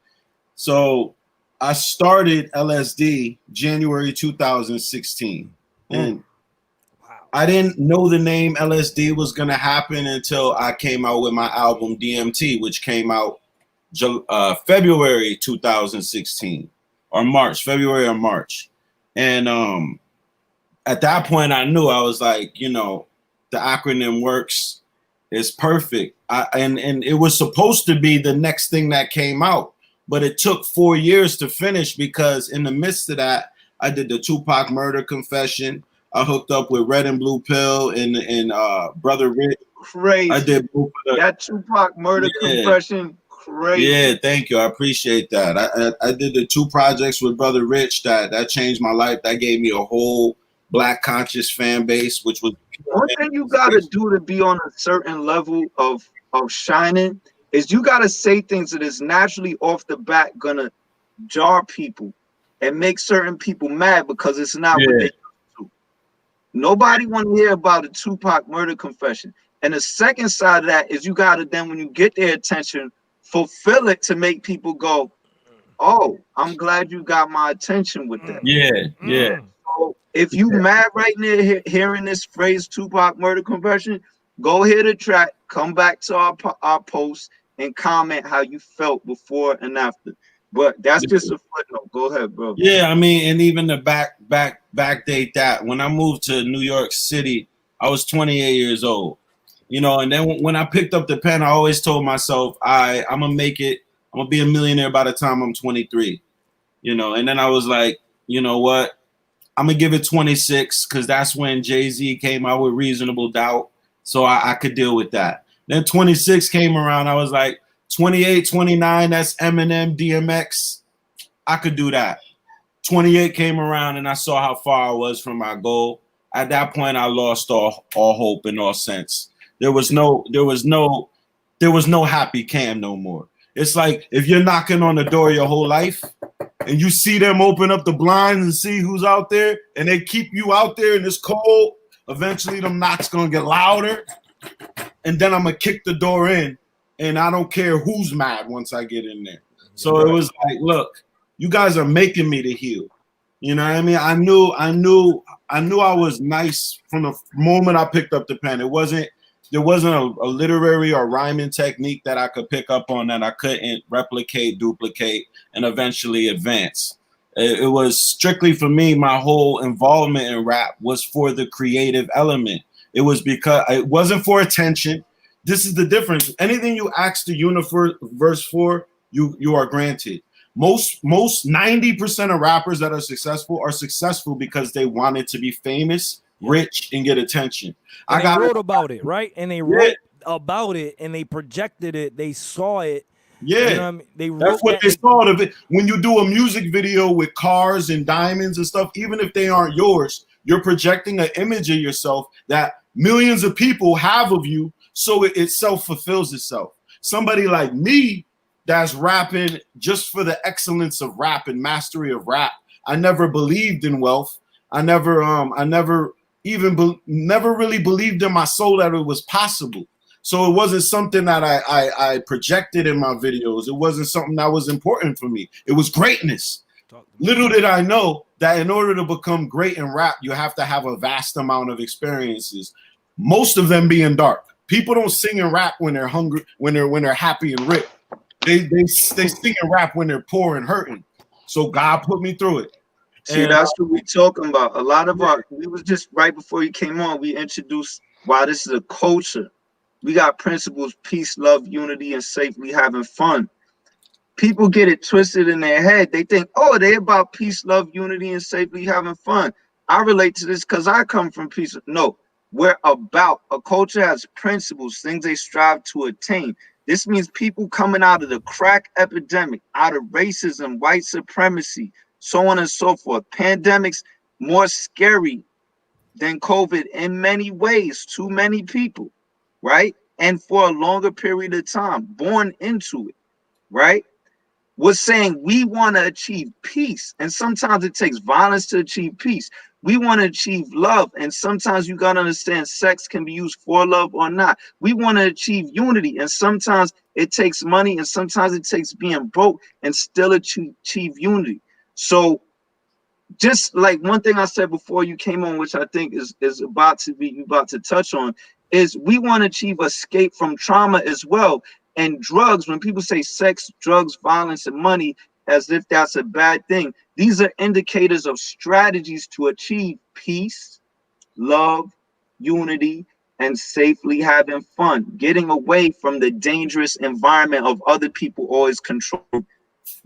So I started LSD January 2016. And I didn't know the name LSD was going to happen until I came out with my album DMT, which came out February 2016 or March, February or March. And at that point, I knew, I was like, you know, the acronym works. It's perfect. And it was supposed to be the next thing that came out, but it took 4 years to finish, because in the midst of that, I did the Tupac murder confession. I hooked up with Red and Blue Pill and Brother Rich. Crazy. I did that Tupac murder confession. Crazy. Yeah, thank you. I appreciate that. I did the 2 projects with Brother Rich that changed my life. That gave me a whole Black conscious fan base, which was one thing you gotta do to be on a certain level of shining is you gotta say things that is naturally off the bat gonna jar people and make certain people mad, because it's not what they do. Nobody want to hear about a Tupac murder confession. And the second side of that is you gotta then, when you get their attention, fulfill it to make people go, oh, I'm glad you got my attention with that. Yeah. So if you mad right now hearing this phrase Tupac murder confession, go hear the track, come back to our post and comment how you felt before and after. But that's just a footnote. Go ahead, bro. Yeah, I mean, and even the backdate that when I moved to New York City, I was 28 years old. You know, and then when I picked up the pen, I always told myself, I'm gonna make it. I'm gonna be a millionaire by the time I'm 23. You know, and then I was like, you know what? I'm gonna give it 26, because that's when Jay-Z came out with Reasonable Doubt, so I could deal with that. Then 26 came around, I was like, 28, 29, that's Eminem, DMX, I could do that. 28 came around, and I saw how far I was from my goal. At that point, I lost all hope and all sense. There was no happy Cam no more. It's like if you're knocking on the door your whole life, and you see them open up the blinds and see who's out there, and they keep you out there in this cold, eventually them knocks gonna get louder, and then I'm gonna kick the door in, and I don't care who's mad once I get in there. So it was like, look, you guys are making me to heal. You know what I mean? I knew I was nice from the moment I picked up the pen. There wasn't a literary or rhyming technique that I could pick up on that I couldn't replicate, duplicate, and eventually advance. It was strictly for me, my whole involvement in rap was for the creative element. It was because it wasn't for attention. This is the difference. Anything you ask the universe for, you are granted. Most 90% of rappers that are successful because they wanted to be famous, rich, and get attention. And they wrote about it, right? And they wrote about it, and they projected it. They saw it. Yeah, you know what I mean? That's what they thought of it. When you do a music video with cars and diamonds and stuff, even if they aren't yours, you're projecting an image of yourself that millions of people have of you, so it self-fulfills itself. Somebody like me that's rapping just for the excellence of rap and mastery of rap. I never believed in wealth. I never really believed in my soul that it was possible. So it wasn't something that I projected in my videos. It wasn't something that was important for me. It was greatness. Little did I know that in order to become great in rap, you have to have a vast amount of experiences, most of them being dark. People don't sing and rap when they're hungry, when they're happy and rich. They sing and rap when they're poor and hurting. So God put me through it. See, that's what we're talking about. A lot of we was just right before you came on, we introduced why this is a culture. We got principles, peace, love, unity, and safely having fun. People get it twisted in their head. They think, oh, they about peace, love, unity, and safely having fun. I relate to this because I come from peace. No, we're about a culture has principles, things they strive to attain. This means people coming out of the crack epidemic, out of racism, white supremacy, so on and so forth. Pandemics more scary than COVID in many ways to many people, right? And for a longer period of time, born into it, right? Was saying we want to achieve peace, and sometimes it takes violence to achieve peace. We want to achieve love, and sometimes you got to understand sex can be used for love or not. We want to achieve unity, and sometimes it takes money, and sometimes it takes being broke and still achieve unity. So just like one thing I said before you came on, which I think is about to touch on, is we want to achieve escape from trauma as well. And drugs, when people say sex, drugs, violence, and money, as if that's a bad thing, these are indicators of strategies to achieve peace, love, unity, and safely having fun, getting away from the dangerous environment of other people always control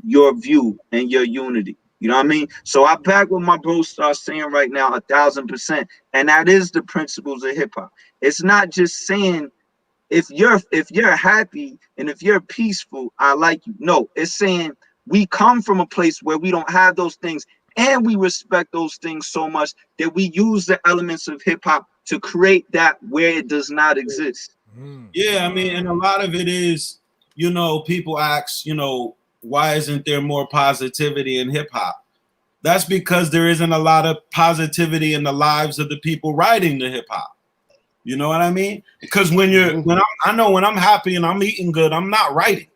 your view and your unity. You know what I mean? So I back what my bro starts saying right now 1,000%. And that is the principles of hip hop. It's not just saying if you're happy and if you're peaceful, I like you. No, it's saying we come from a place where we don't have those things and we respect those things so much that we use the elements of hip hop to create that where it does not exist. Yeah, I mean, and a lot of it is, people ask, why isn't there more positivity in hip hop? That's because there isn't a lot of positivity in the lives of the people writing the hip hop. You know what I mean? Because when I'm happy and I'm eating good, I'm not writing.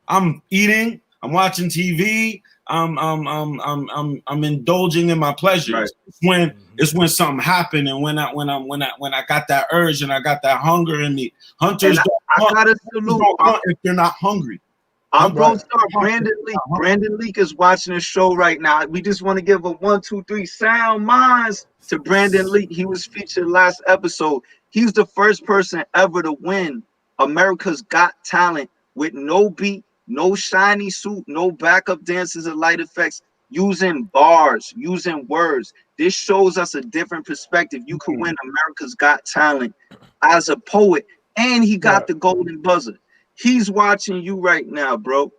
I'm eating, I'm watching TV, I'm indulging in my pleasures. Right. It's when something happened and when I got that urge and I got that hunger in me. Hunters don't hunt if they're not hungry. Our bro star Brandon Leak. Brandon Leak is watching the show right now. We just want to give a 1, 2, 3 SoundMinds to Brandon Leak. He was featured last episode. He's the first person ever to win America's Got Talent with no beat, no shiny suit, no backup dancers or light effects, using bars, using words. This shows us a different perspective. You could win America's Got Talent as a poet, and he got the golden buzzer. He's watching you right now, bro.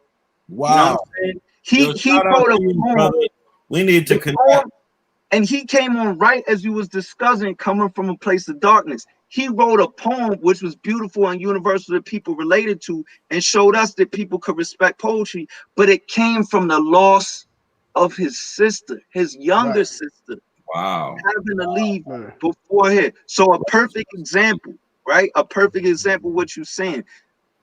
Wow. You know what I'm saying? He wrote a poem. We need to connect. And he came on right as we was discussing coming from a place of darkness. He wrote a poem which was beautiful and universal that people related to and showed us that people could respect poetry, but it came from the loss of his sister, his younger sister. Wow. Having to leave before him. So a perfect example, right? A perfect example of what you're saying.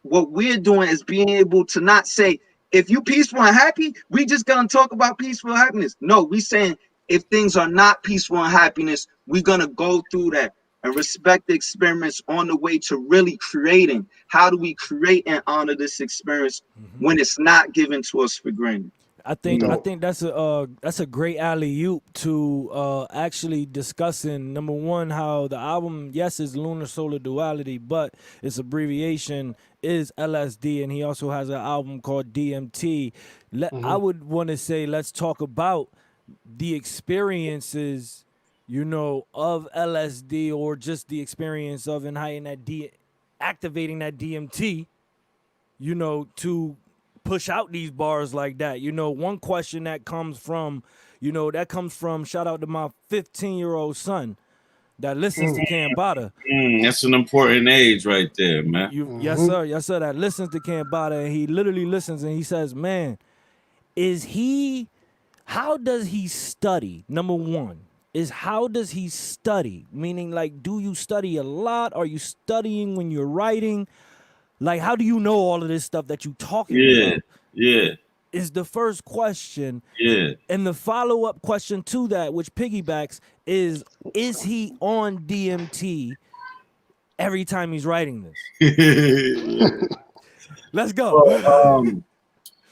What we're doing is being able to not say, if you peaceful and happy, we just gonna talk about peaceful happiness. No, we saying if things are not peaceful and happiness, we're gonna go through that and respect the experiments on the way to really creating. How do we create and honor this experience when it's not given to us for granted? I think that's a great alley-oop to actually discussing, number one, how the album, yes, is Lunar Solar Duality, but its abbreviation is LSD, and he also has an album called DMT. I would want to say let's talk about the experiences, of LSD, or just the experience of activating that DMT, to push out these bars like that. One question that comes from, shout out to my 15-year-old son. that listens to Cambatta. That's an important age right there, man. Yes, sir, that listens to Cambatta, and he literally listens and he says, man, how does he study? Number one is, how does he study? Meaning, like, do you study a lot? Are you studying when you're writing? Like, how do you know all of this stuff that you talking about? Yeah. Is the first question. Yeah. And the follow-up question to that, which piggybacks, is he on DMT every time he's writing this? Let's go.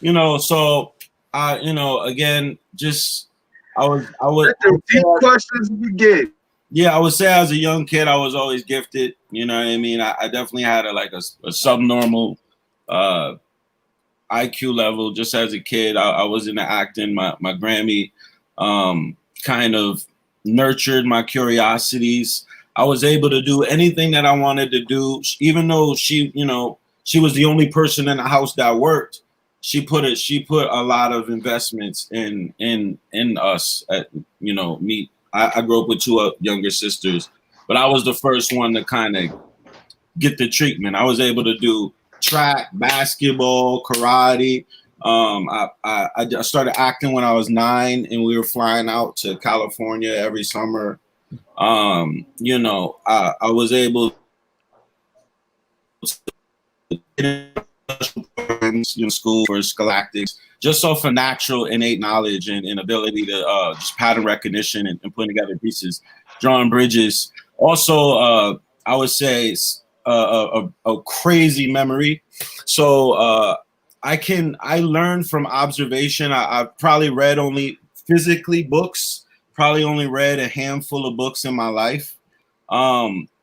You know, so again, just I was the deep questions we get. Yeah, I would say as a young kid, I was always gifted. You know what I mean? I definitely had a subnormal IQ level just as a kid. I was into acting. My Grammy kind of nurtured my curiosities. I was able to do anything that I wanted to do, even though she was the only person in the house that worked. She put a lot of investments in us. Me. I grew up with two younger sisters, but I was the first one to kind of get the treatment. I was able to do track, basketball, karate. I started acting when I was 9, and we were flying out to California every summer. I was able to get in school for scholastics, just off of natural innate knowledge and ability to just pattern recognition and putting together pieces, drawing bridges. Also, I would say a crazy memory. So I learned from observation. I've probably read only physically books, probably only read a handful of books in my life.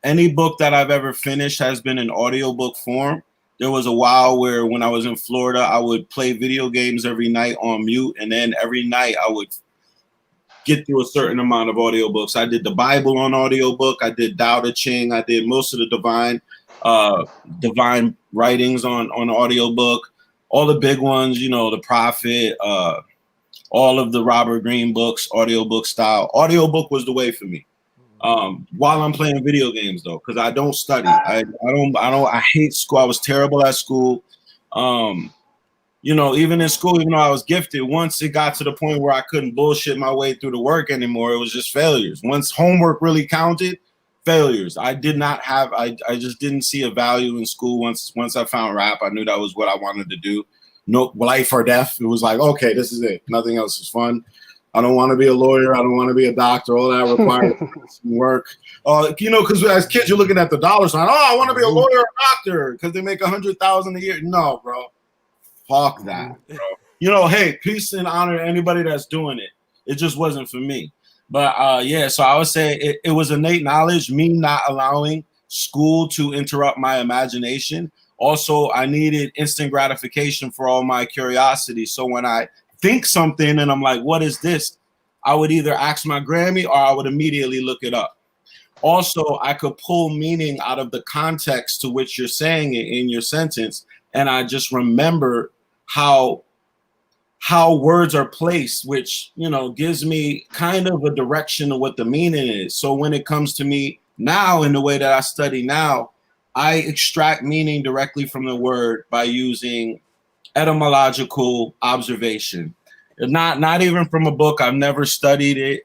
Any book that I've ever finished has been in audiobook form. There was a while where when I was in Florida, I would play video games every night on mute. And then every night I would get through a certain amount of audiobooks. I did the Bible on audiobook. I did Tao Te Ching. I did most of the divine writings on audiobook. All the big ones, The Prophet, all of the Robert Greene books, audiobook style. Audiobook was the way for me. While I'm playing video games though, because I don't study. I hate school. I was terrible at school. Even in school, even though I was gifted, once it got to the point where I couldn't bullshit my way through the work anymore, it was just failures. Once homework really counted, failures. I just didn't see a value in school. Once I found rap, I knew that was what I wanted to do. No life or death. It was like, okay, this is it. Nothing else is fun. I don't want to be a lawyer. I don't want to be a doctor. All that requires some work. Because as kids, you're looking at the dollar sign. Oh, I want to be a lawyer or a doctor because they make $100,000 a year. No, bro. Fuck that, bro. Hey, peace and honor to anybody that's doing it. It just wasn't for me. But so I would say it was innate knowledge, me not allowing school to interrupt my imagination. Also, I needed instant gratification for all my curiosity. So when I think something and I'm like, what is this? I would either ask my Grammy or I would immediately look it up. Also, I could pull meaning out of the context to which you're saying it in your sentence. And I just remember how words are placed, which, gives me kind of a direction of what the meaning is. So when it comes to me now, in the way that I study now, I extract meaning directly from the word by using etymological observation. Not even from a book. I've never studied it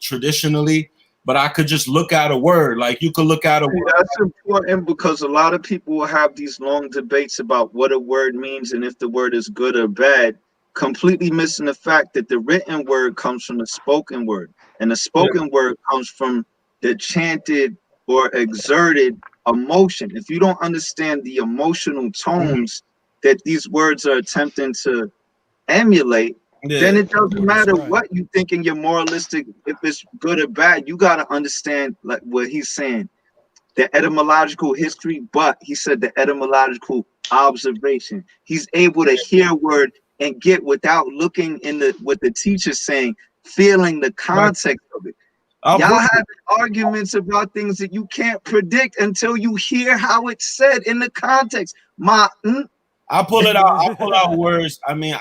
traditionally, but I could just look at a word. Like you could look at a word. That's important because a lot of people will have these long debates about what a word means and if the word is good or bad, completely missing the fact that the written word comes from the spoken word, and the spoken word comes from the chanted or exerted emotion. If you don't understand the emotional tones that these words are attempting to emulate, then it doesn't matter what you think in your moralistic, if it's good or bad. You got to understand like what he's saying, the etymological history, but he said the etymological observation. He's able to hear a word and get, without looking in what the teacher's saying, feeling the context of it. Y'all have arguments about things that you can't predict until you hear how it's said in the context. I pull it out. I pull out words. I mean,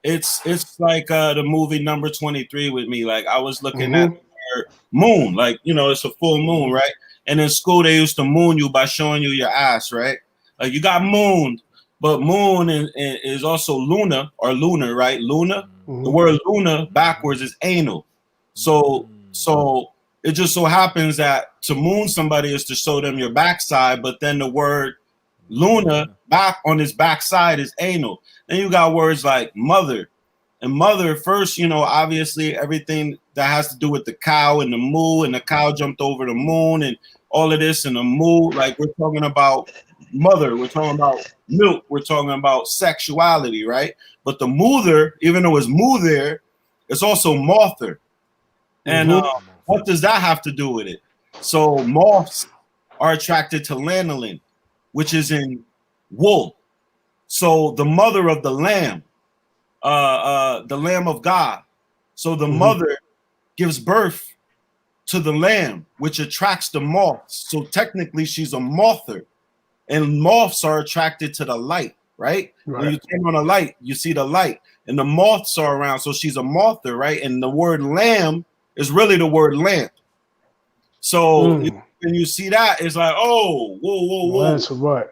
It's like the movie Number 23 with me. Like I was looking at the moon, like, you know, it's a full moon, right? And in school, they used to moon you by showing you your ass, right? Like, you got mooned, but moon is also Luna or lunar, right? Luna. The word Luna backwards is anal. So it just so happens that to moon somebody is to show them your backside, but then the word Luna back on his backside is anal. Then you got words like mother. And mother, first, you know, obviously everything that has to do with the cow and the moo, and the cow jumped over the moon and all of this, and the moo, like, we're talking about mother, we're talking about milk, we're talking about sexuality, right? But the mother, even though it's moo there, it's also mother. And what does that have to do with it? So moths are attracted to lanolin, which is in wool. So the mother of the lamb of God. So the mother gives birth to the lamb, which attracts the moths. So technically she's a mother, and moths are attracted to the light, right? When you turn on a light, you see the light, and the moths are around. So she's a mother, right? And the word lamb is really the word lamp. So when you see that, it's like, oh, whoa. That's right.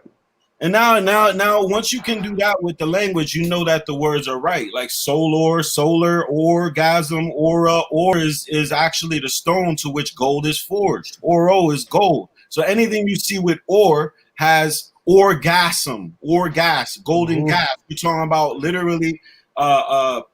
And now, once you can do that with the language, you know that the words are right. Like solar, orgasm, aura. Or is actually the stone to which gold is forged. Oro is gold. So anything you see with or has orgasm, golden gas. You're talking about literally the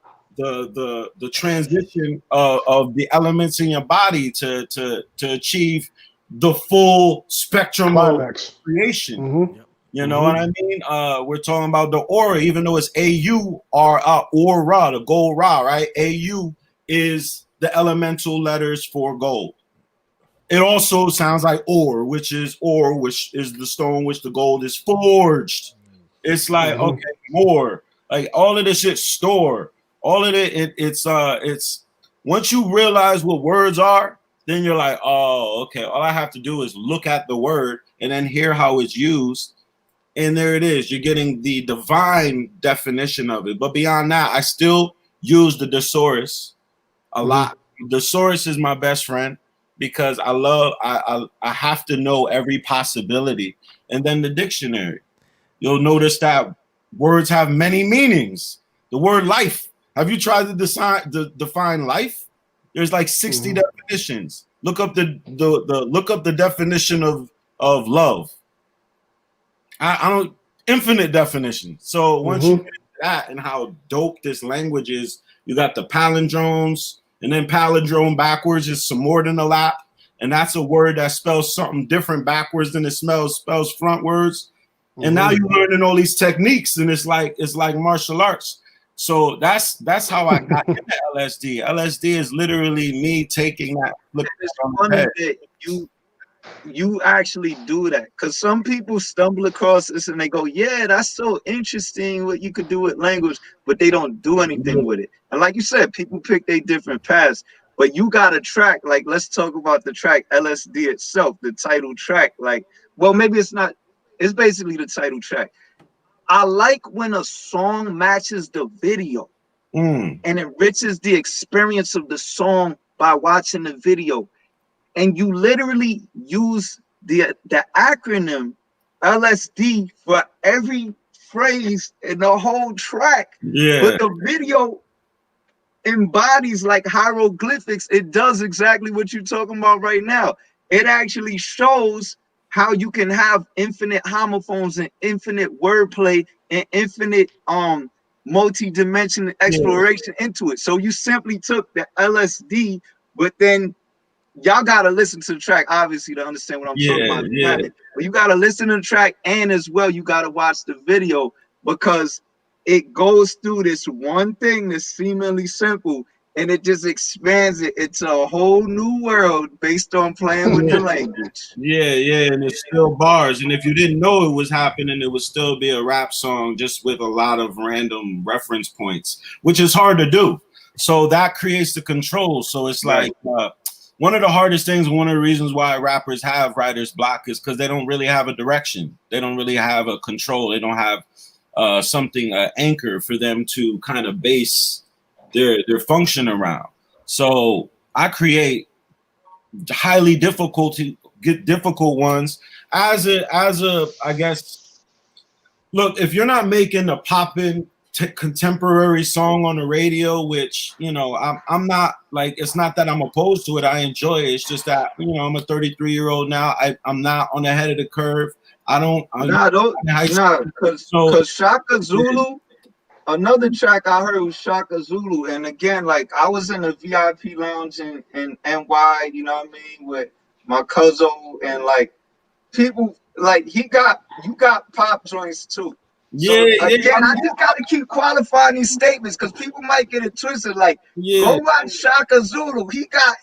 transition of the elements in your body to achieve the full spectrum climax of creation. You know what I mean? We're talking about the aura, even though it's A-U-R, aura, the gold ra, right? A-U is the elemental letters for gold. It also sounds like ore, which is the stone which the gold is forged. It's like, okay, more. Like, all of this shit store. All of it, it's once you realize what words are, then you're like, oh, okay, all I have to do is look at the word and then hear how it's used. And there it is. You're getting the divine definition of it. But beyond that, I still use the thesaurus a lot. The thesaurus is my best friend because I have to know every possibility. And then the dictionary. You'll notice that words have many meanings. The word life. Have you tried to define life? There's like 60 definitions. Look up the definition of love. I don't infinite definition. So once you get into that and how dope this language is, you got the palindromes, and then palindrome backwards is some more than a lap, and that's a word that spells something different backwards than it spells frontwards. And now you're learning all these techniques, and it's like martial arts. So that's how I got into LSD. LSD is literally me taking that. It's funny that you actually do that, because some people stumble across this and they go, yeah, that's so interesting what you could do with language, but they don't do anything with it. And like you said, people pick their different paths, but you got a track. Like, let's talk about the track LSD itself, the title track. Like, well, maybe it's not, it's basically the title track. I like when a song matches the video and enriches the experience of the song by watching the video. And you literally use the acronym LSD for every phrase in the whole track. Yeah. But the video embodies like hieroglyphics. It does exactly what you're talking about right now. It actually shows how you can have infinite homophones and infinite wordplay and infinite multi-dimensional exploration into it. So you simply took the LSD, but then y'all gotta listen to the track, obviously, to understand what I'm talking about. But you gotta listen to the track, and as well, you gotta watch the video, because it goes through this one thing that's seemingly simple, and it just expands it into a whole new world based on playing with the language. Yeah, and it's still bars. And if you didn't know it was happening, it would still be a rap song just with a lot of random reference points, which is hard to do. So that creates the control. So it's like one of the hardest things, one of the reasons why rappers have writer's block is because they don't really have a direction. They don't really have a control. They don't have something, an anchor for them to kind of base their function around. So I create highly difficult ones as a I guess. Look, if you're not making a poppin' contemporary song on the radio, which, you know, I'm not, like, it's not that I'm opposed to it. I enjoy it. It's just that, you know, I'm a 33-year-old now. I'm not on the head of the curve. Cause Shaka Zulu, another track I heard was Shaka Zulu, and again, like I was in the VIP lounge in NY, you know what I mean, with my cousin, and like people, like you got pop joints too. So again, I just gotta keep qualifying these statements because people might get it twisted. Like, go watch Shaka Zulu. He got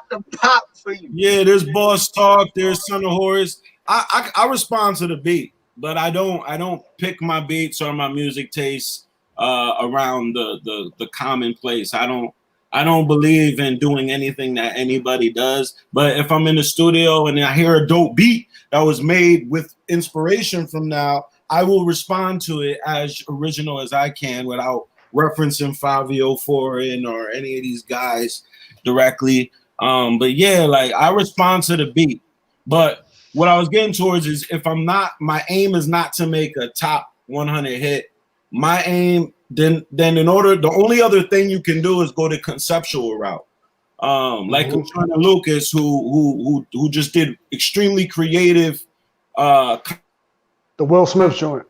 the pop for you. Yeah, there's Boss Talk. There's Son of Horus. I respond to the beat, but I don't pick my beats or my music tastes around the commonplace. I don't believe in doing anything that anybody does. But if I'm in the studio and I hear a dope beat that was made with inspiration from now, I will respond to it as original as I can without referencing Fabio Foreign or any of these guys directly. But yeah, like I respond to the beat. But what I was getting towards is if I'm not, my aim is not to make a top 100 hit. My aim, then the only other thing you can do is go the conceptual route. Like Concerna Lucas, who just did extremely creative the Will Smith joint.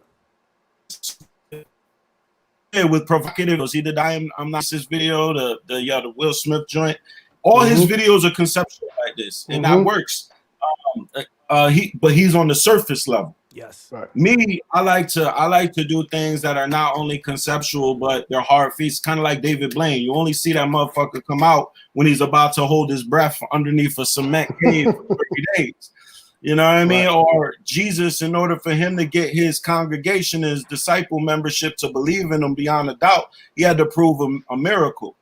Yeah, with provocative. He did I'm Not This video, the Will Smith joint. All his videos are conceptual like this, and that works. But he's on the surface level. Yes. Right. Me, I like to do things that are not only conceptual, but they're hard feats. Kind of like David Blaine. You only see that motherfucker come out when he's about to hold his breath underneath a cement cave for 30 days. You know what I mean? Right. Or Jesus, in order for him to get his congregation, his disciple membership to believe in him beyond a doubt, he had to prove a miracle.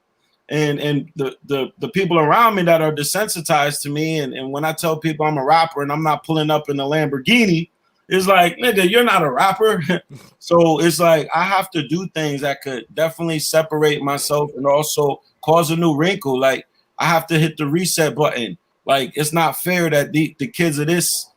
And the people around me that are desensitized to me, and when I tell people I'm a rapper and I'm not pulling up in a Lamborghini, it's like, nigga, you're not a rapper. So it's like I have to do things that could definitely separate myself and also cause a new wrinkle. Like I have to hit the reset button. Like it's not fair that the kids of this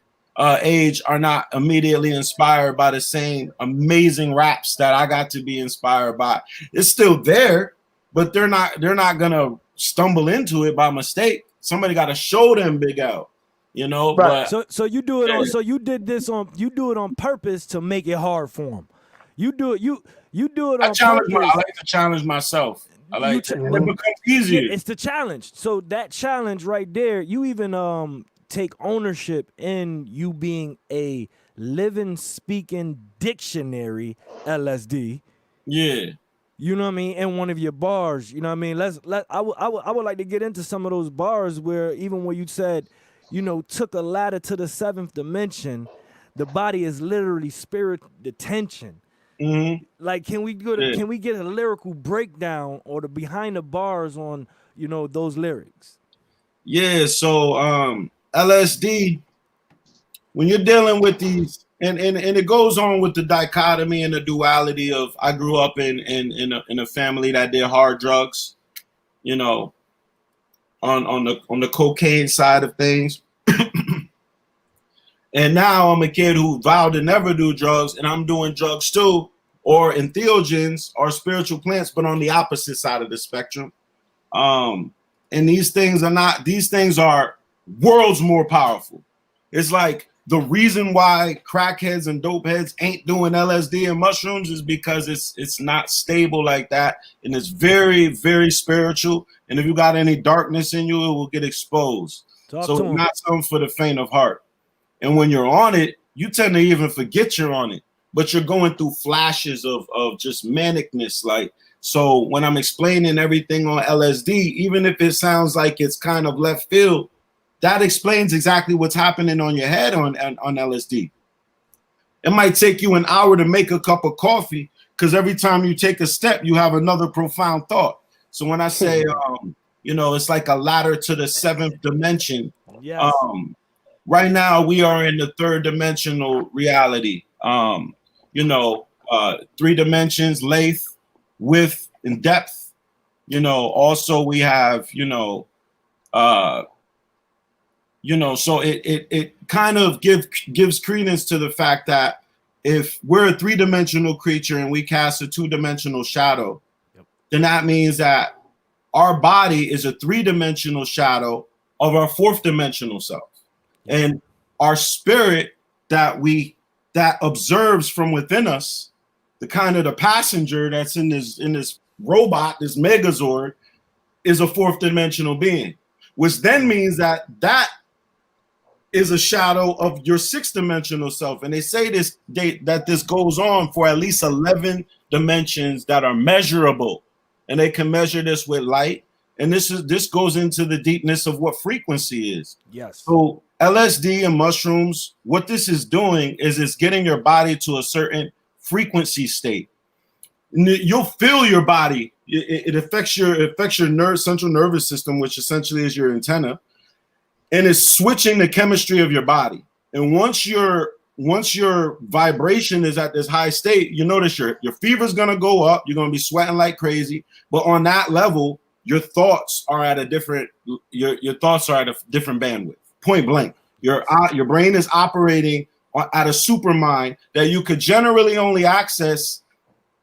age are not immediately inspired by the same amazing raps that I got to be inspired by. It's still there, but they're not gonna stumble into it by mistake. Somebody got to show them Big L, you know. Right. But So you do it on. So you did this on. You do it on purpose to make it hard for them. You do it. You do it on purpose. I like to challenge myself. I like it becomes easier. Yeah, it's the challenge. So that challenge right there, you even take ownership in you being a living, speaking dictionary, LSD. Yeah. You know what I mean? In one of your bars, you know what I mean? I would like to get into some of those bars where even when you said, you know, took a ladder to the 7th dimension, the body is literally spirit detention. Like, can we can we get a lyrical breakdown or the behind the bars on, you know, those lyrics? Yeah, so LSD, when you're dealing with these, and it goes on with the dichotomy and the duality of I grew up in a family that did hard drugs, you know, on the cocaine side of things. And now I'm a kid who vowed to never do drugs, and I'm doing drugs too, or entheogens or spiritual plants, but on the opposite side of the spectrum. And these things are worlds more powerful. It's like the reason why crackheads and dope heads ain't doing LSD and mushrooms is because it's not stable like that, and it's very, very spiritual. And if you got any darkness in you, it will get exposed. So it's not something for the faint of heart. And when you're on it, you tend to even forget you're on it, but you're going through flashes of just manicness. Like, so when I'm explaining everything on LSD, even if it sounds like it's kind of left field, that explains exactly what's happening on your head on LSD. It might take you an hour to make a cup of coffee because every time you take a step, you have another profound thought. So when I say, you know, it's like a ladder to the 7th dimension. Yes. Right now, we are in the 3rd dimensional reality. You know, 3 dimensions, length, width, and depth. You know, also we have, you know, you know, so it kind of gives credence to the fact that if we're a 3-dimensional creature and we cast a 2-dimensional shadow, then that means that our body is a 3-dimensional shadow of our 4th-dimensional self. And our spirit that observes from within us, the kind of the passenger that's in this robot, this Megazord, is a 4th-dimensional being, which then means that is a shadow of your 6th-dimensional self. And they say that this goes on for at least 11 dimensions that are measurable, and they can measure this with light. And this goes into the deepness of what frequency is. Yes. So LSD and mushrooms, what this is doing is it's getting your body to a certain frequency state. You'll feel your body. It affects your central nervous system, which essentially is your antenna, and it's switching the chemistry of your body. And once your vibration is at this high state, you notice your fever's gonna go up. You're gonna be sweating like crazy. But on that level, your thoughts are at a different bandwidth. Point blank, your brain is operating at a supermind that you could generally only access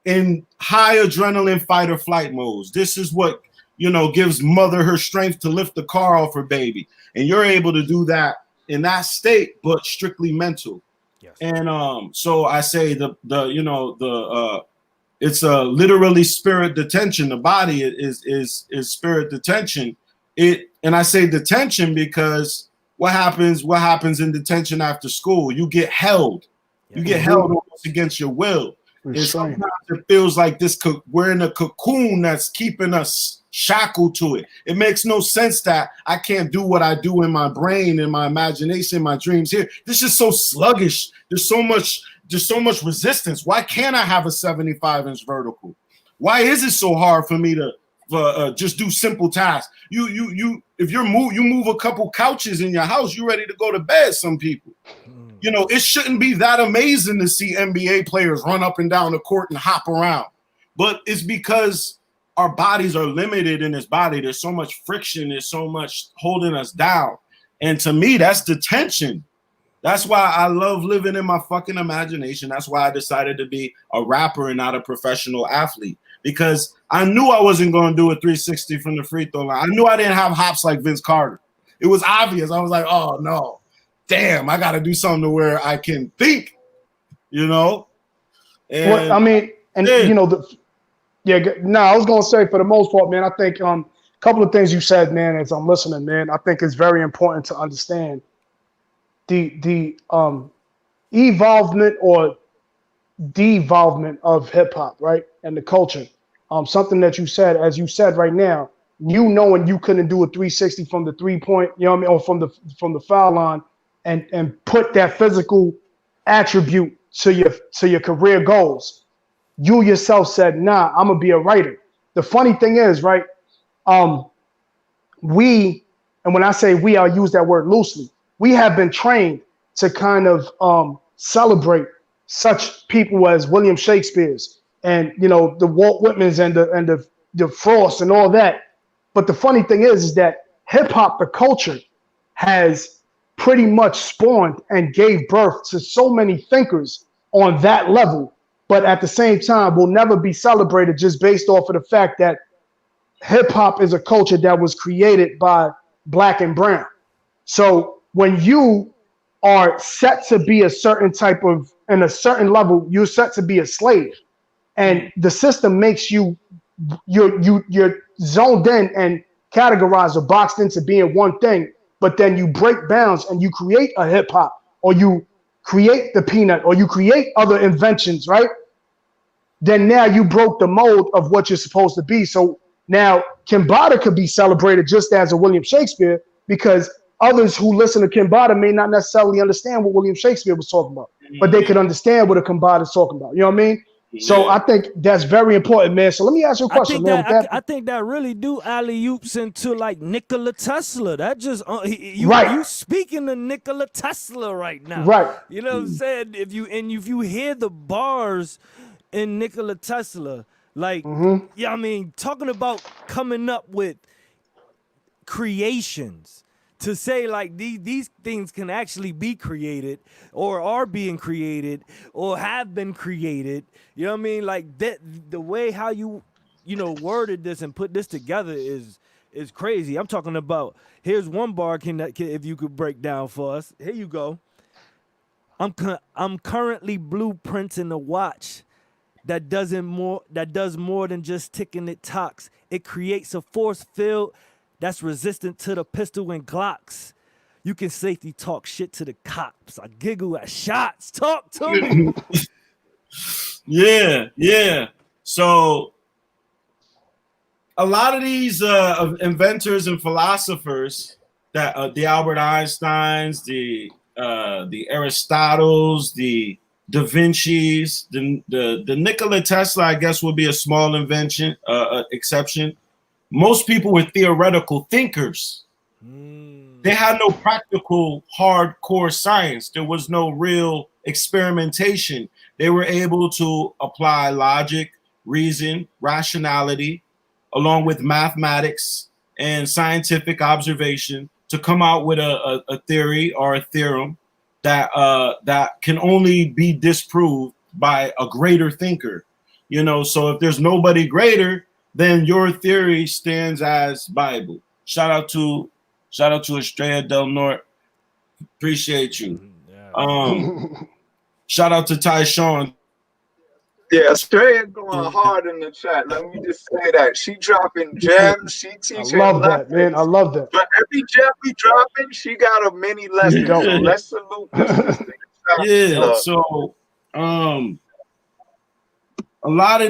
in high adrenaline fight or flight modes. This is what, you know, gives mother her strength to lift the car off her baby, and you're able to do that in that state, but strictly mental. Yes. And so I say it's a literally spirit detention. The body is spirit detention. And I say detention because what happens in detention after school? You get held. You get held almost against your will. And sometimes it feels like we're in a cocoon that's keeping us shackled to it. It makes no sense that I can't do what I do in my brain, in my imagination, my dreams here. This is so sluggish. There's so much resistance. Why can't I have a 75-inch vertical? Why is it so hard for me to just do simple tasks? If you move a couple couches in your house, you're ready to go to bed. Some people. You know, it shouldn't be that amazing to see NBA players run up and down the court and hop around. But it's because our bodies are limited in this body. There's so much friction. There's so much holding us down. And to me, that's detention. That's why I love living in my fucking imagination. That's why I decided to be a rapper and not a professional athlete. Because I knew I wasn't going to do a 360 from the free throw line. I knew I didn't have hops like Vince Carter. It was obvious. I was like, oh, no. Damn, I got to do something to where I can think, you know? And well, I mean, and you know, I was going to say for the most part, man, I think a couple of things you said, man, as I'm listening, man, I think it's very important to understand the evolvement or devolvement of hip hop, right? And the culture. Something that you said, as you said right now, you knowing you couldn't do a 360 from the 3-point, you know what I mean, or from the foul line, and put that physical attribute to your career goals. You yourself said, nah, I'm gonna be a writer. The funny thing is, right? And when I say we, I'll use that word loosely. We have been trained to kind of celebrate such people as William Shakespeare's and, you know, the Walt Whitmans and the Frost and all that. But the funny thing is that hip hop, the culture, has pretty much spawned and gave birth to so many thinkers on that level, but at the same time will never be celebrated just based off of the fact that hip hop is a culture that was created by Black and brown. So when you are set to be a certain type of, in a certain level, you're set to be a slave, and the system makes you're zoned in and categorized or boxed into being one thing. But then you break bounds and you create a hip hop, or you create the peanut, or you create other inventions, right? Then now you broke the mold of what you're supposed to be. So now Cambatta could be celebrated just as a William Shakespeare, because others who listen to Cambatta may not necessarily understand what William Shakespeare was talking about, but they could understand what a Cambatta is talking about. You know what I mean? So I think that's very important, man. So let me ask you a question, man. I think that really do alley-oops into like Nikola Tesla. That just right. You speaking to Nikola Tesla right now, right? You know what I'm saying? If you hear the bars in Nikola Tesla, like yeah, I mean, talking about coming up with creations to say like these things can actually be created or are being created or have been created. You know what I mean? Like that, the way how you worded this and put this together is crazy. I'm talking about, here's one bar if you could break down for us. Here you go. I'm currently blueprinting a watch that does more than just ticking it tocks. It creates a force field that's resistant to the pistol and Glocks. You can safely talk shit to the cops. I giggle at shots. Talk to me. Yeah. So a lot of these inventors and philosophers, that the Albert Einsteins, the Aristotles, the Da Vinci's, the Nikola Tesla, I guess, would be a small exception. Most people were theoretical thinkers. They had no practical, hardcore science. There was no real experimentation. They were able to apply logic, reason, rationality, along with mathematics and scientific observation to come out with a theory or a theorem that can only be disproved by a greater thinker. So if there's nobody greater, then your theory stands as Bible. Shout out to Estrella Del Norte. Appreciate you. Shout out to Tyshawn. Yeah, Estrella going hard in the chat. Let me just say that. She dropping gems. She teaching. I love that, man. I love that. But every gem we dropping, she got a mini lesson. So let's salute this. Yeah. So a lot of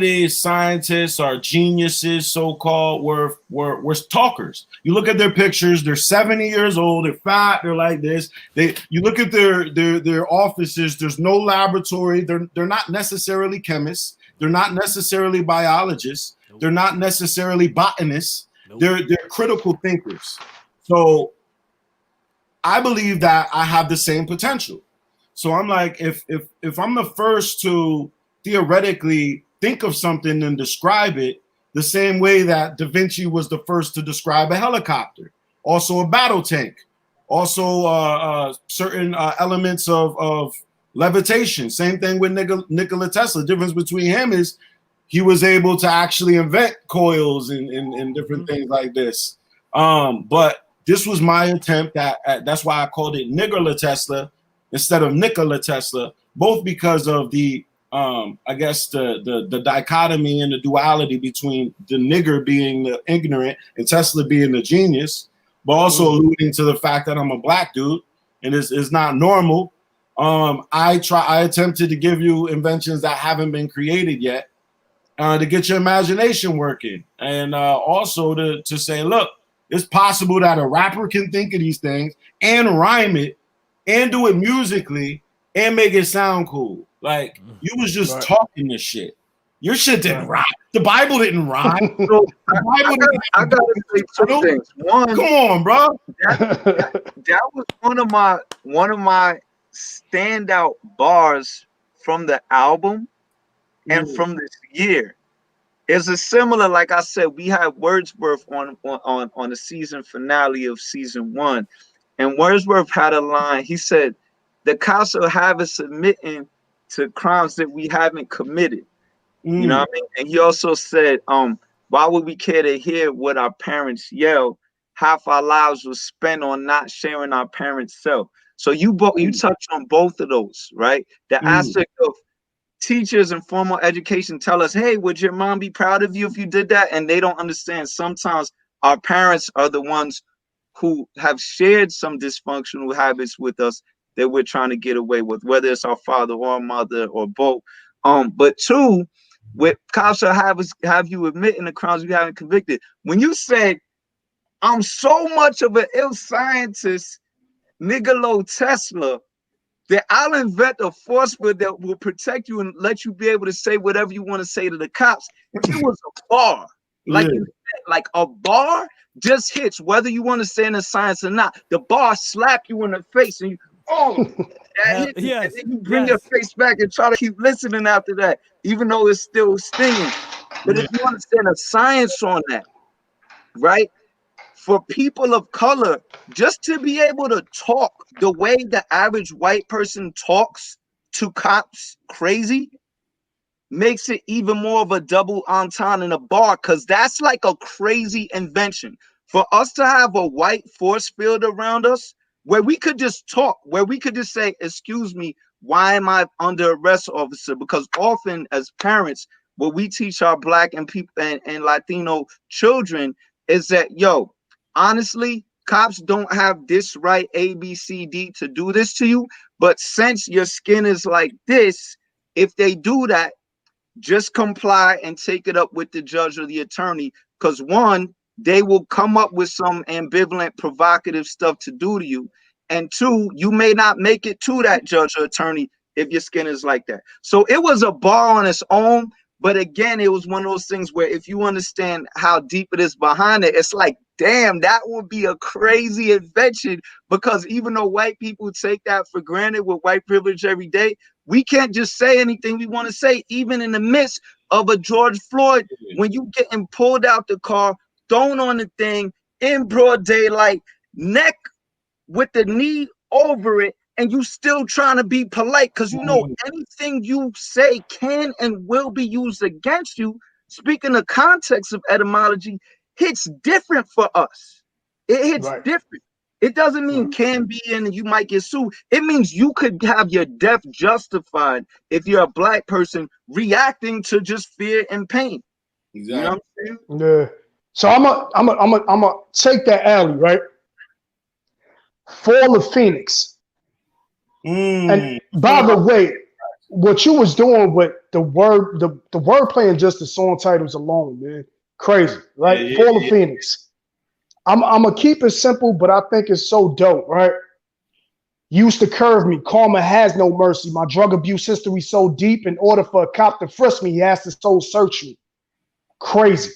these scientists are geniuses, so-called, were talkers. You look at their pictures, they're 70 years old, they're fat, they're like this. You look at their offices, there's no laboratory, they're not necessarily chemists, they're not necessarily biologists, they're not necessarily botanists, they're critical thinkers. So I believe that I have the same potential. So I'm like, if I'm the first to theoretically think of something and describe it the same way that Da Vinci was the first to describe a helicopter, also a battle tank, also certain elements of levitation. Same thing with Nikola Tesla. The difference between him is he was able to actually invent coils and different things like this. But this was my attempt that's why I called it Nikola Tesla instead of Nikola Tesla, both because of the I guess the dichotomy and the duality between the nigger being the ignorant and Tesla being the genius, but also alluding to the fact that I'm a black dude and it's not normal. I attempted to give you inventions that haven't been created yet to get your imagination working, and also to say, look, it's possible that a rapper can think of these things and rhyme it and do it musically and make it sound cool. Like, you was just talking this shit. Your shit didn't rhyme. The Bible didn't rhyme. I gotta say two things. One, come on, bro. That was one of my standout bars from the album and from this year. It's a similar, like I said, we had Wordsworth on the season finale of season 1, and Wordsworth had a line. He said, "The cops will have us admitting to crimes that we haven't committed." You know what I mean? And he also said, why would we care to hear what our parents yell? Half our lives was spent on not sharing our parents' self. So you touch on both of those, right? The aspect of teachers and formal education tell us, hey, would your mom be proud of you if you did that? And they don't understand sometimes our parents are the ones who have shared some dysfunctional habits with us that we're trying to get away with, whether it's our father or our mother or both. But two, with cops will have you admitting the crimes we haven't convicted. When you said, I'm so much of an ill scientist, Nikola Tesla, that I'll invent a force field that will protect you and let you be able to say whatever you want to say to the cops. It was a bar. Like you said, like a bar just hits, whether you want to say in the science or not. The bar slap you in the face and you, that hit you. And then you bring your face back and try to keep listening after that, even though it's still stinging. But if you understand the science on that, right? for people of color just to be able to talk the way the average white person talks to cops crazy makes it even more of a double entendre in a bar, because that's like a crazy invention. For us to have a white force field around us where we could just talk, where we could just say, excuse me, why am I under arrest, officer? Because often as parents, what we teach our Black and people and Latino children is that, yo, honestly, cops don't have this right A, B, C, D to do this to you. But since your skin is like this, if they do that, just comply and take it up with the judge or the attorney. Because one, they will come up with some ambivalent, provocative stuff to do to you. And two, you may not make it to that judge or attorney if your skin is like that. So it was a bar on its own. But again, it was one of those things where if you understand how deep it is behind it, it's like, damn, that would be a crazy invention. Because even though white people take that for granted with white privilege every day, we can't just say anything we want to say, even in the midst of a George Floyd, when you getting pulled out the car, thrown on the thing in broad daylight, neck with the knee over it, and you still trying to be polite because you know anything you say can and will be used against you. Speaking of context of etymology, hits different for us. It hits different. It doesn't mean can be and you might get sued. It means you could have your death justified if you're a Black person reacting to just fear and pain. Exactly. You know what I'm saying? Yeah. So I'm a take that alley, right? Fall of Phoenix. And by the way, what you was doing with the wordplay and just the song titles alone, man, crazy, right? Fall of Phoenix. I'm gonna keep it simple, but I think it's so dope, right? Used to curve me, karma has no mercy. My drug abuse history so deep. In order for a cop to frisk me, he has to soul search me. Crazy.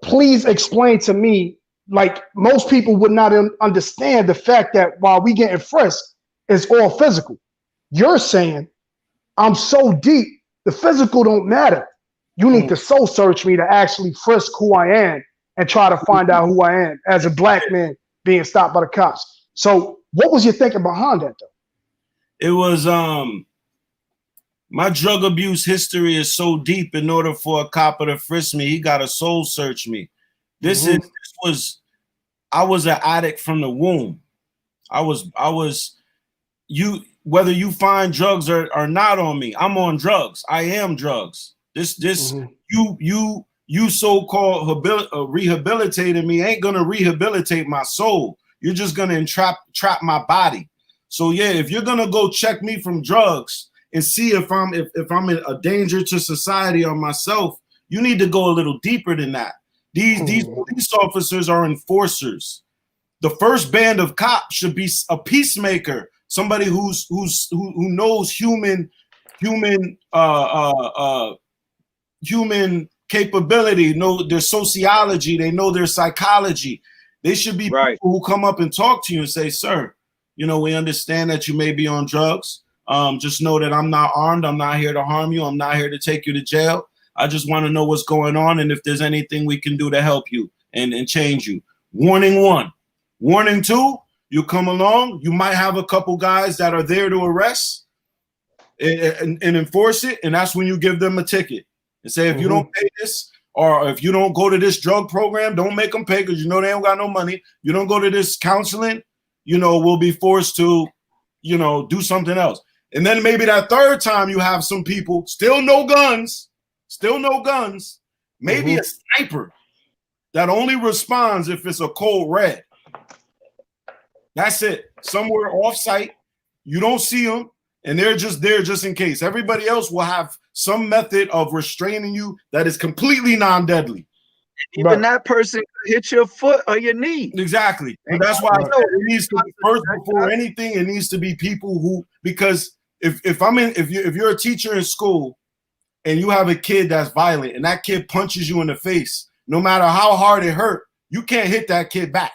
Please explain to me, like most people would not understand the fact that while we getting frisked, it's all physical. You're saying I'm so deep, the physical don't matter. You need to soul search me to actually frisk who I am and try to find out who I am as a Black man being stopped by the cops. So what was your thinking behind that though? It was my drug abuse history is so deep. In order for a cop to frisk me, he got to soul search me. I was an addict from the womb. Whether you find drugs or not on me, I'm on drugs. I am drugs. You so-called rehabilitating me ain't gonna rehabilitate my soul. You're just gonna trap my body. So yeah, if you're gonna go check me from drugs and see if I'm a danger to society or myself, you need to go a little deeper than that. These police officers are enforcers. The first band of cops should be a peacemaker, somebody who knows human capability, know their sociology, they know their psychology. They should be people who come up and talk to you and say, sir, you know, we understand that you may be on drugs. Just know that I'm not armed. I'm not here to harm you. I'm not here to take you to jail. I just want to know what's going on and if there's anything we can do to help you and change you. Warning 1. Warning 2, you come along, you might have a couple guys that are there to arrest and enforce it, and that's when you give them a ticket and say, if you don't pay this, or if you don't go to this drug program, don't make them pay because you know they don't got no money. You don't go to this counseling, you know, we'll be forced to, you know, do something else. And then maybe that third time you have some people, still no guns, maybe a sniper that only responds if it's a cold red. That's it. Somewhere off site, you don't see them, and they're just there just in case. Everybody else will have some method of restraining you that is completely non-deadly. Even that person could hit your foot or your knee. Exactly. And that's why I know it needs to be first before anything. It needs to be people who, because if you're a teacher in school and you have a kid that's violent and that kid punches you in the face, no matter how hard it hurt, you can't hit that kid back.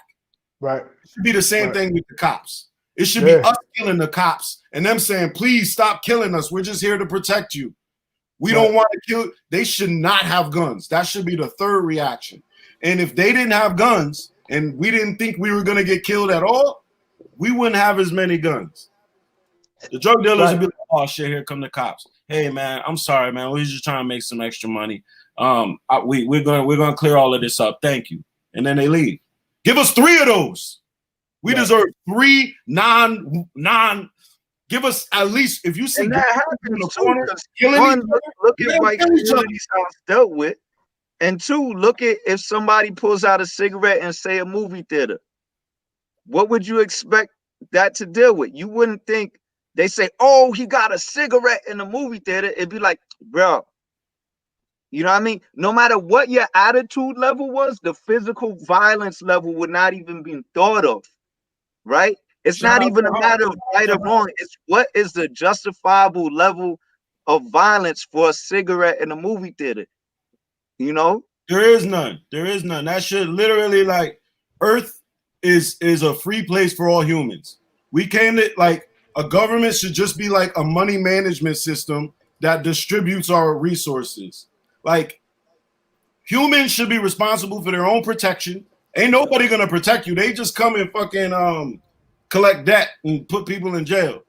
Right. It should be the same thing with the cops. It should be us killing the cops and them saying, please stop killing us. We're just here to protect you. We don't want to kill. They should not have guns. That should be the third reaction. And if they didn't have guns and we didn't think we were going to get killed at all, we wouldn't have as many guns. The drug dealers would be like, oh shit, here come the cops. Hey man, I'm sorry, man. We're just trying to make some extra money. We're gonna clear all of this up. Thank you. And then they leave. Give us 3 of those. We deserve 3 non. Give us at least, if you see that happens the too, corner, look at white communities how it's dealt with, and 2, look at if somebody pulls out a cigarette and say a movie theater. What would you expect that to deal with? You wouldn't think they say, "Oh, he got a cigarette in the movie theater." It'd be like, bro, you know what I mean? No matter what your attitude level was, the physical violence level would not even be thought of, right? It's not even a matter of right or wrong. It's what is the justifiable level of violence for a cigarette in a movie theater? You know? There is none. There is none. That shit literally, like, Earth is a free place for all humans. We came to, like, a government should just be like a money management system that distributes our resources. Like, humans should be responsible for their own protection. Ain't nobody gonna protect you. They just come and fucking collect debt and put people in jail.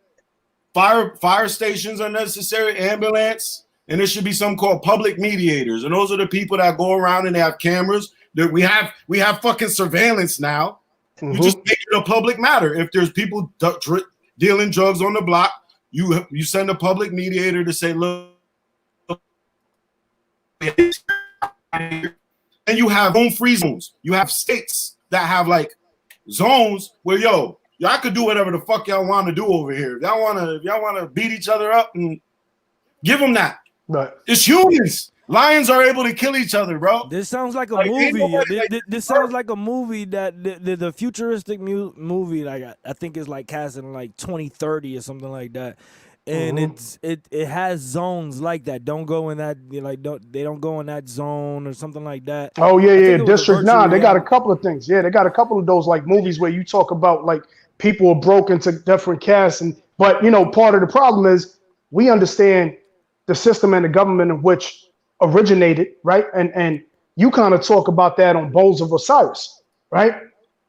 Fire stations are necessary, ambulance, and there should be some called public mediators. And those are the people that go around and they have cameras. That we have fucking surveillance now. You just make it a public matter. If there's people dealing drugs on the block, you send a public mediator to say, look, and you have home free zones. You have states that have like zones where y'all could do whatever the fuck y'all want to do over here. If y'all wanna beat each other up, and give them that. Right. It's humans. Lions are able to kill each other, bro. This sounds like a movie. This sounds like a movie that the futuristic movie, like I think is like cast in like 2030 or something like that. And it has zones like that. Don't go in that, they don't go in that zone or something like that. Oh yeah. District 9. They got a couple of things. Yeah, they got a couple of those like movies where you talk about like people are broken to different casts, but part of the problem is we understand the system and the government in which originated, right? And you kind of talk about that on Bowls of Osiris, right?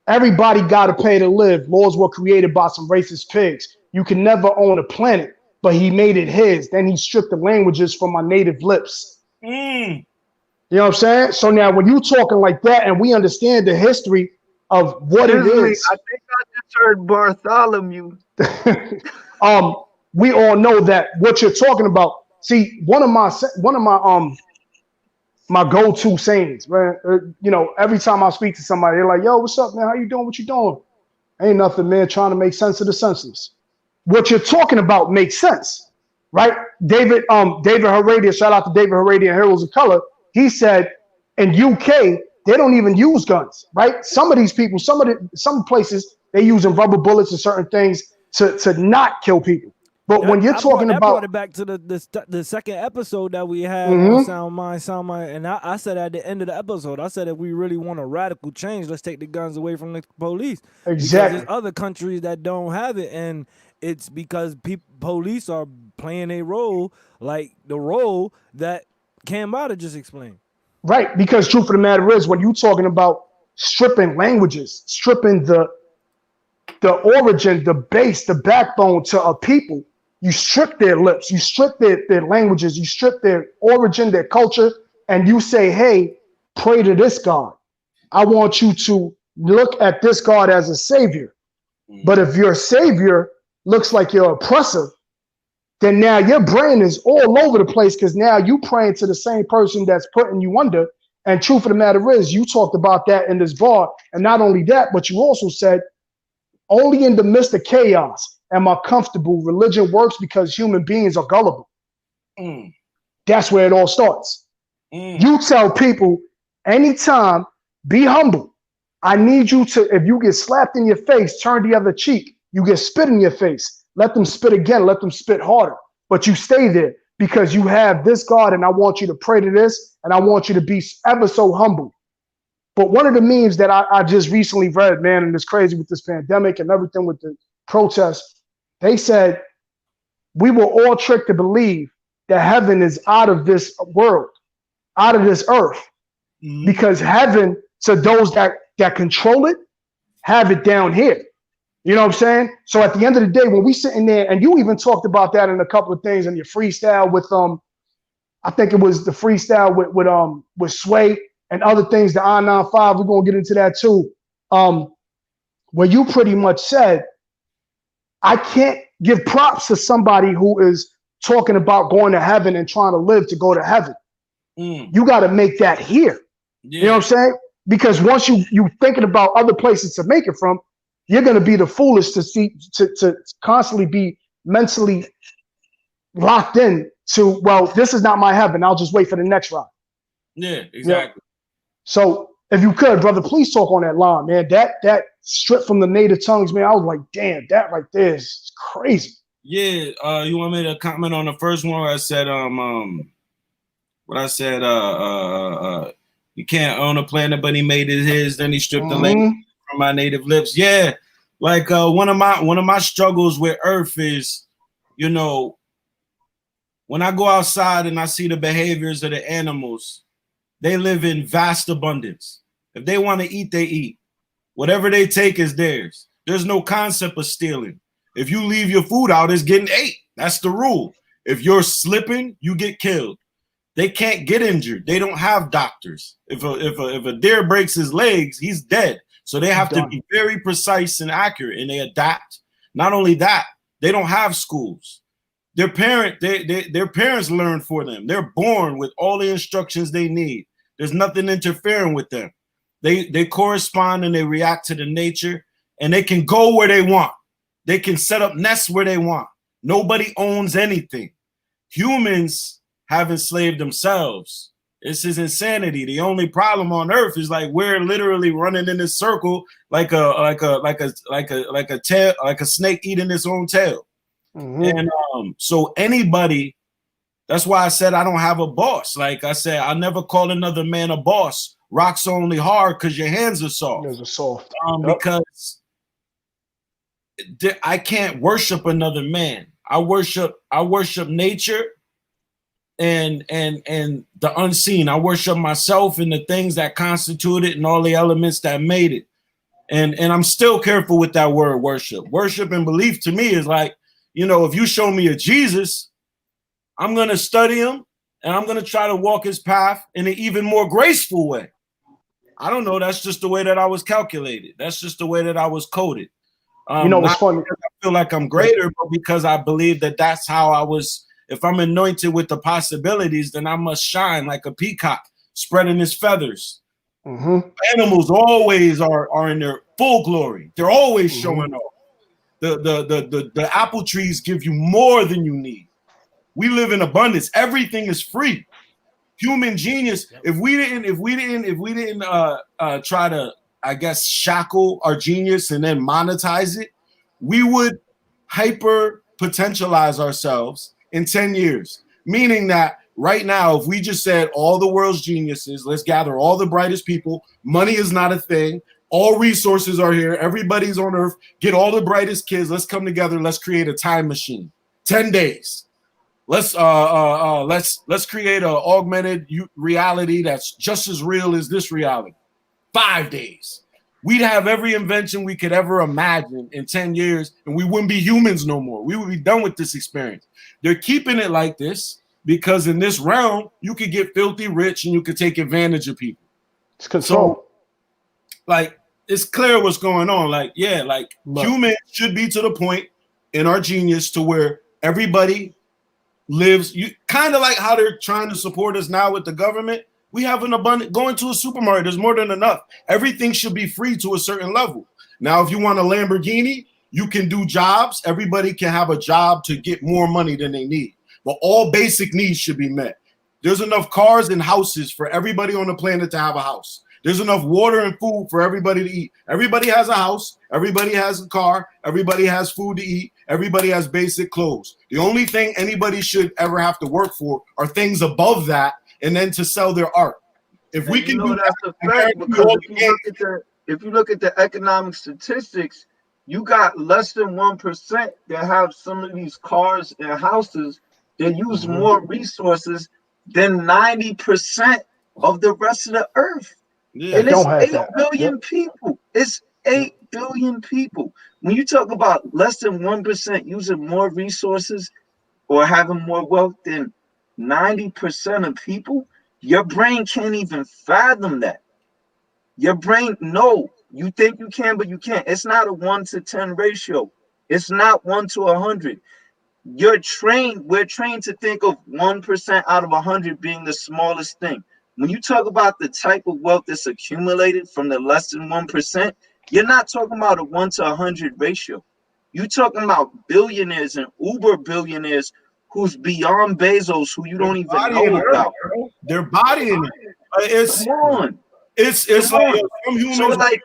Everybody got to pay to live. Laws were created by some racist pigs. You can never own a planet, but he made it his. Then he stripped the languages from my native lips. You know what I'm saying? So now when you talking like that and we understand the history of what it is. I think I just heard Bartholomew. We all know that what you're talking about. See, one of my go-to sayings, man. Every time I speak to somebody, they're like, "Yo, what's up, man? How you doing? What you doing?" Ain't nothing, man. Trying to make sense of the senseless. What you're talking about makes sense, right? David Heredia, shout out to David Heredia, Heroes of Color. He said in UK they don't even use guns, right? Some of these people, some places they using rubber bullets and certain things to not kill people. But when you're talking about, brought it back to the second episode that we had on SoundMinds, and I said at the end of the episode, I said if we really want a radical change, let's take the guns away from the police. Exactly. Because there's other countries that don't have it, and it's because police are playing a role like the role that Cambatta just explained. Right, because truth of the matter is, when you're talking about stripping languages, stripping the origin, the base, the backbone to a people, you strip their lips, you strip their languages, you strip their origin, their culture, and you say, hey, pray to this God. I want you to look at this God as a savior. But if your savior looks like your oppressor, then now your brain is all over the place because now you praying to the same person that's putting you under. And truth of the matter is, you talked about that in this bar. And not only that, but you also said, only in the midst of chaos am I comfortable. Religion works because human beings are gullible. That's where it all starts. You tell people anytime, be humble. I need you to, if you get slapped in your face, turn the other cheek. You get spit in your face. Let them spit again. Let them spit harder. But you stay there because you have this God and I want you to pray to this and I want you to be ever so humble. But one of the memes that I just recently read, man, and it's crazy with this pandemic and everything with the protests, they said we were all tricked to believe that heaven is out of this world, out of this earth, because heaven to those that control it have it down here. You know what I'm saying? So at the end of the day, when we sitting there, and you even talked about that in a couple of things in your freestyle with I think it was the freestyle with Sway and other things, the I-95, we're gonna get into that too. Where you pretty much said, I can't give props to somebody who is talking about going to heaven and trying to live to go to heaven. You got to make that here. Yeah. You know what I'm saying? Because once you thinking about other places to make it from, you're going to be the foolish to constantly be mentally locked in to, well, this is not my heaven. I'll just wait for the next ride. Yeah, exactly. So if you could, brother, please talk on that line, man. That strip from the native tongues, man. I was like, damn, that right there is crazy. Yeah. You want me to comment on the first one where I said, what I said, you can't own a planet, but he made it his. Then he stripped the language from my native lips. Yeah, like one of my struggles with Earth is, you know, when I go outside and I see the behaviors of the animals, they live in vast abundance. If they want to eat, they eat. Whatever they take is theirs. There's no concept of stealing. If you leave your food out, it's getting ate. That's the rule. If you're slipping, you get killed. They can't get injured. They don't have doctors. If a deer breaks his legs, he's dead. So they have to be very precise and accurate, and they adapt. Not only that, they don't have schools. Their parents learn for them. They're born with all the instructions they need. There's nothing interfering with them. They correspond and they react to the nature, and they can go where they want. They can set up nests where they want. Nobody owns anything. Humans have enslaved themselves. This is insanity. The only problem on Earth is like we're literally running in this circle like a snake eating its own tail. And so anybody, that's why I said I don't have a boss. Like I said, I never call another man a boss. Rocks are only hard because your hands are soft. Hands are soft. Because I can't worship another man. I worship nature and the unseen. I worship myself and the things that constitute it and all the elements that made it. And I'm still careful with that word worship. Worship and belief to me is like, you know, if you show me a Jesus, I'm going to study him and I'm going to try to walk his path in an even more graceful way. I don't know. That's just the way that I was calculated. That's just the way that I was coded. You know what's funny? I feel like I'm greater, but because I believe that that's how I was. If I'm anointed with the possibilities, then I must shine like a peacock spreading his feathers. Animals always are in their full glory. They're always showing off. The apple trees give you more than you need. We live in abundance. Everything is free. Human genius. If we didn't try to, I guess, shackle our genius and then monetize it, we would hyper potentialize ourselves in 10 years. Meaning that right now, if we just said all the world's geniuses, let's gather all the brightest people, money is not a thing, all resources are here, everybody's on Earth, get all the brightest kids, let's come together, let's create a time machine. 10 days. Let's create an augmented reality that's just as real as this reality. 5 days. We'd have every invention we could ever imagine in 10 years, and we wouldn't be humans no more. We would be done with this experience. They're keeping it like this because in this realm, you could get filthy rich and you could take advantage of people. It's control. So, like, it's clear what's going on. Like, yeah, like humans should be to the point in our genius to where everybody lives, you kind of like how they're trying to support us now with the government. We have an abundant, going to a supermarket, there's more than enough. Everything should be free to a certain level. Now, if you want a Lamborghini, you can do jobs. Everybody can have a job to get more money than they need. But all basic needs should be met. There's enough cars and houses for everybody on the planet to have a house. There's enough water and food for everybody to eat. Everybody has a house. Everybody has a car. Everybody has food to eat. Everybody has basic clothes. The only thing anybody should ever have to work for are things above that, and then to sell their art. If we can do that's that, a fact, because if you look at the economic statistics, you got less than 1% that have some of these cars and houses that use more resources than 90% of the rest of the earth. Yeah. And don't it's have 8 that. billion Yep. people. It's 8 billion people. When you talk about less than 1% using more resources or having more wealth than 90% of people, your brain can't even fathom that. Your brain, no, you think you can, but you can't. It's not a 1 to 10 ratio. It's not 1 to 100. We're trained to think of 1% out of 100 being the smallest thing. When you talk about the type of wealth that's accumulated from the less than 1%, you're not talking about a 1 to 100 ratio. You're talking about billionaires and uber billionaires who's beyond Bezos, who you Their don't even body in know it, about. bro. Their body in it. Come on. It's Come like on. So like,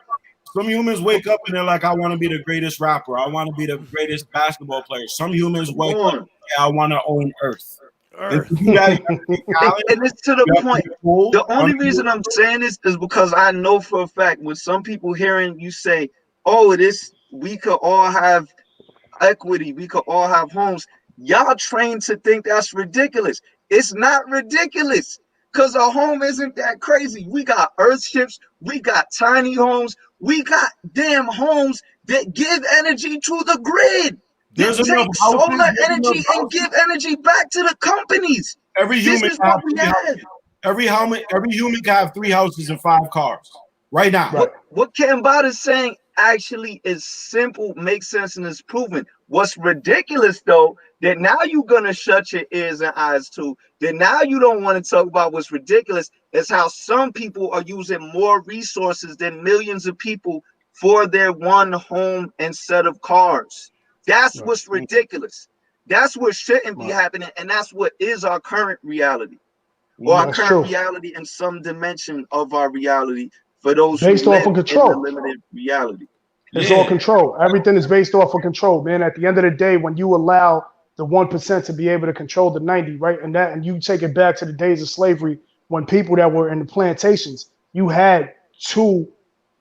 some humans wake up and they're like, I want to be the greatest rapper. I want to be the greatest basketball player. Some humans come wake up on. and say, I want to own Earth. And Earth. to do that, you have to be talented, And it's to the you have to point. be cool. The only reason I'm saying this is because I know for a fact when some people hearing you say, "Oh, we could all have equity, we could all have homes," y'all trained to think that's ridiculous. It's not ridiculous because a home isn't that crazy. We got earthships, we got tiny homes, we got damn homes that give energy to the grid. That There's enough take houses. solar There's enough energy and houses. give energy back to the companies. Every This human is can have what we 3 have. houses. Every human can have 3 houses and 5 cars right now. Right. What Cambatta is saying actually is simple, makes sense, and is proven. What's ridiculous though, that now you're gonna shut your ears and eyes to, that now you don't want to talk about what's ridiculous, is how some people are using more resources than millions of people for their one home instead of cars. That's Right. what's ridiculous. That's what shouldn't be Right. happening, and that's what is our current reality, or our That's current true. reality in some dimension of our reality for those who Based off live of in the control. limited reality. It's Yeah. all control. Everything is based off of control, man. At the end of the day, when you allow the 1% to be able to control the 90, right? And you take it back to the days of slavery when people that were in the plantations, you had 2,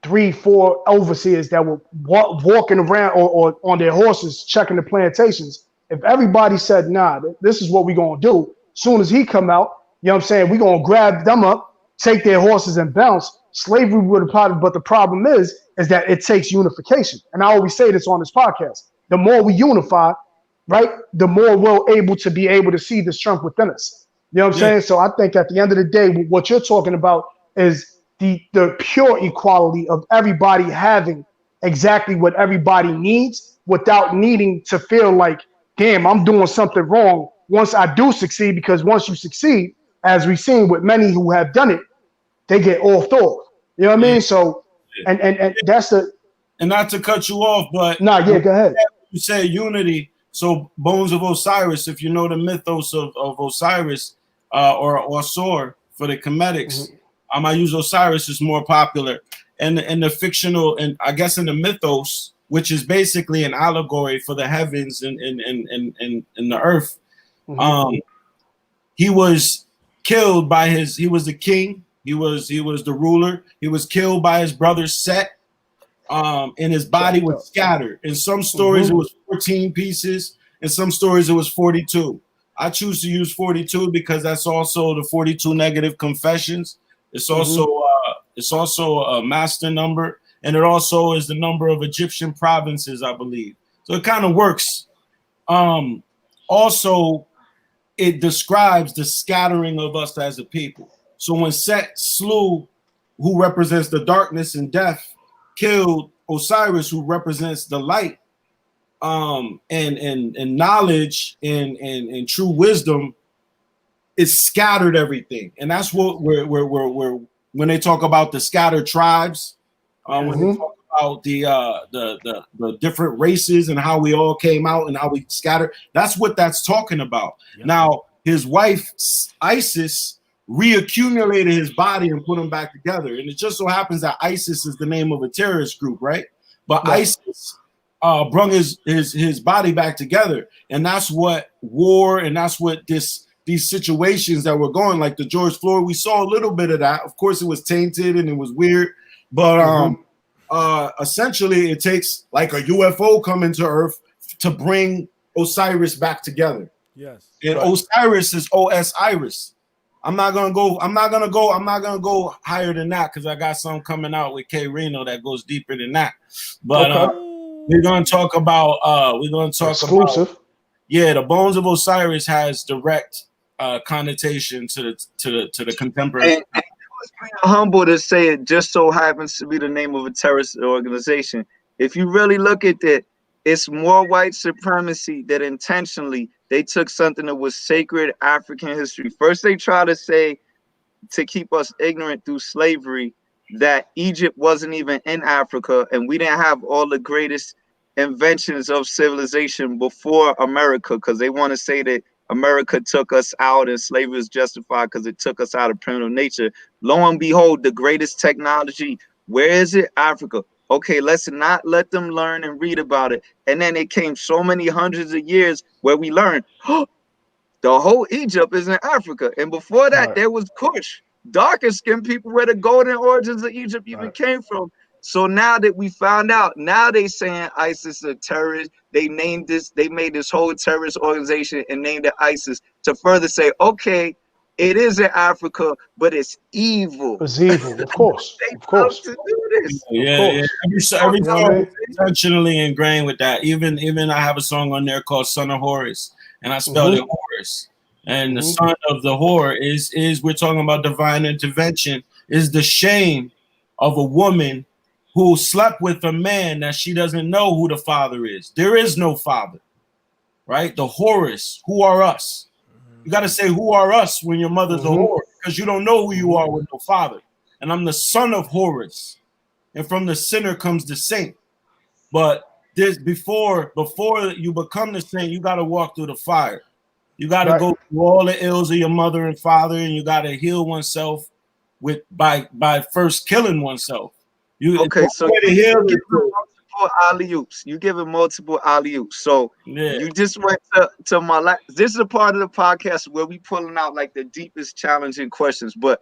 3, 4 overseers that were walking around or on their horses checking the plantations. If everybody said, nah, this is what we're going to do, soon as he come out, you know what I'm saying, we're going to grab them up, take their horses and bounce. Slavery would have probably, but the problem is that it takes unification. And I always say this on this podcast. The more we unify, right, the more we're able to see the strength within us. You know what I'm Yeah. saying? So I think at the end of the day, what you're talking about is the pure equality of everybody having exactly what everybody needs without needing to feel like, damn, I'm doing something wrong once I do succeed, because once you succeed, as we've seen with many who have done it, they get offed off. You know what I Yeah. mean? So, and that's the, And not to cut you off, but yeah, go ahead. you said unity. So Bones of Osiris, if you know the mythos of Osiris or Osor for the comedics, I use Osiris is more popular. And the fictional, and I guess in the mythos, which is basically an allegory for the heavens and the earth, he was killed by he was the king, he was the ruler, he was killed by his brother Set. And his body was scattered. In some stories, it was 14 pieces. In some stories, it was 42. I choose to use 42 because that's also the 42 negative confessions. It's also a master number, and it also is the number of Egyptian provinces, I believe. So it kind of works. Also, it describes the scattering of us as a people. So when Set slew, who represents the darkness and death, killed Osiris, who represents the light, and knowledge and true wisdom, it scattered everything. And that's what we're when they talk about the scattered tribes, when they talk about the different races and how we all came out and how we scattered, that's what that's talking about. Yep. Now, his wife Isis reaccumulated his body and put him back together. And it just so happens that ISIS is the name of a terrorist group, right? But ISIS brung his body back together. And that's what war, and that's what these situations that were going, like the George Floyd, we saw a little bit of that. Of course, it was tainted and it was weird. But essentially, it takes like a UFO coming to Earth to bring Osiris back together. Yes. And Osiris is Osiris. I'm not gonna go higher than that because I got some coming out with K Reno that goes deeper than that. But we're gonna talk about exclusive. The Bones of Osiris has direct connotation to the contemporary. And it was kind of humble to say it just so happens to be the name of a terrorist organization. If you really look at it, it's more white supremacy that intentionally they took something that was sacred African history. First, they try to say, to keep us ignorant through slavery, that Egypt wasn't even in Africa and we didn't have all the greatest inventions of civilization before America, because they want to say that America took us out and slavery is justified because it took us out of primitive nature. Lo and behold, the greatest technology, where is it? Africa. Okay, let's not let them learn and read about it. And then it came so many hundreds of years where we learned, oh, the whole Egypt is in Africa. And before that, there was Kush, darker skinned people where the golden origins of Egypt even came from. So now that we found out, now they saying ISIS is a terrorist. They named this, they made this whole terrorist organization and named it ISIS to further say, okay, it is in Africa, but it's evil. It's evil, of course. Of course. To do this. Yeah. Every song is intentionally ingrained with that. Even I have a song on there called Son of Horus, and I spelled it Horus. And the son of the whore is we're talking about divine intervention, is the shame of a woman who slept with a man that she doesn't know who the father is. There is no father, right? The Horus, who are us? You got to say, who are us when your mother's a whore? Because you don't know who you are with no father. And I'm the son of Horus. And from the sinner comes the saint. But this before you become the saint, you got to walk through the fire. You got to go through all the ills of your mother and father, and you got to heal oneself by first killing oneself. So you give multiple alley-oops. You give multiple alley-oops. So you just went to my last. This is a part of the podcast where we pulling out like the deepest challenging questions, but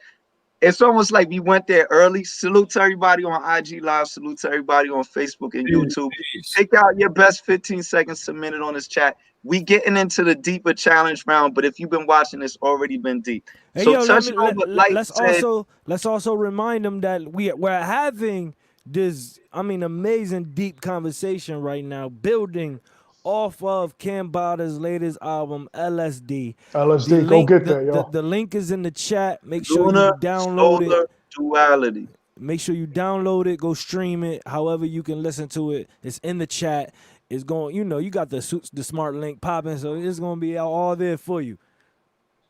it's almost like we went there early. Salute to everybody on IG Live. Salute to everybody on Facebook and YouTube. Take out your best 15 seconds a minute on this chat. We getting into the deeper challenge round, but if you've been watching, it's already been deep. Hey, so let's also remind them that we're having this, amazing deep conversation right now, building off of Cambatta's latest album, LSD. LSD, go get that, y'all. The link is in the chat. Make sure Lunar, you download it. Duality. Make sure you download it, go stream it, however you can listen to it. It's in the chat. It's going, you got the smart link popping, so it's going to be all there for you.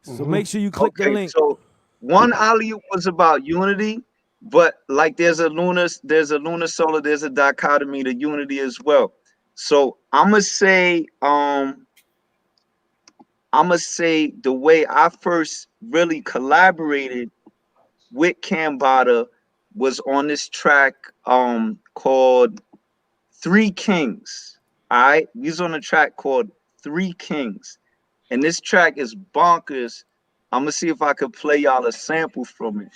So make sure you click the link. So one alley-oop was about unity, but like there's a lunar solar, there's a dichotomy to unity as well. So I'm gonna say the way I first really collaborated with Cambatta was on this track called Three Kings. All right, he's on a track called Three Kings, and this track is bonkers. I'm gonna see if I could play y'all a sample from it.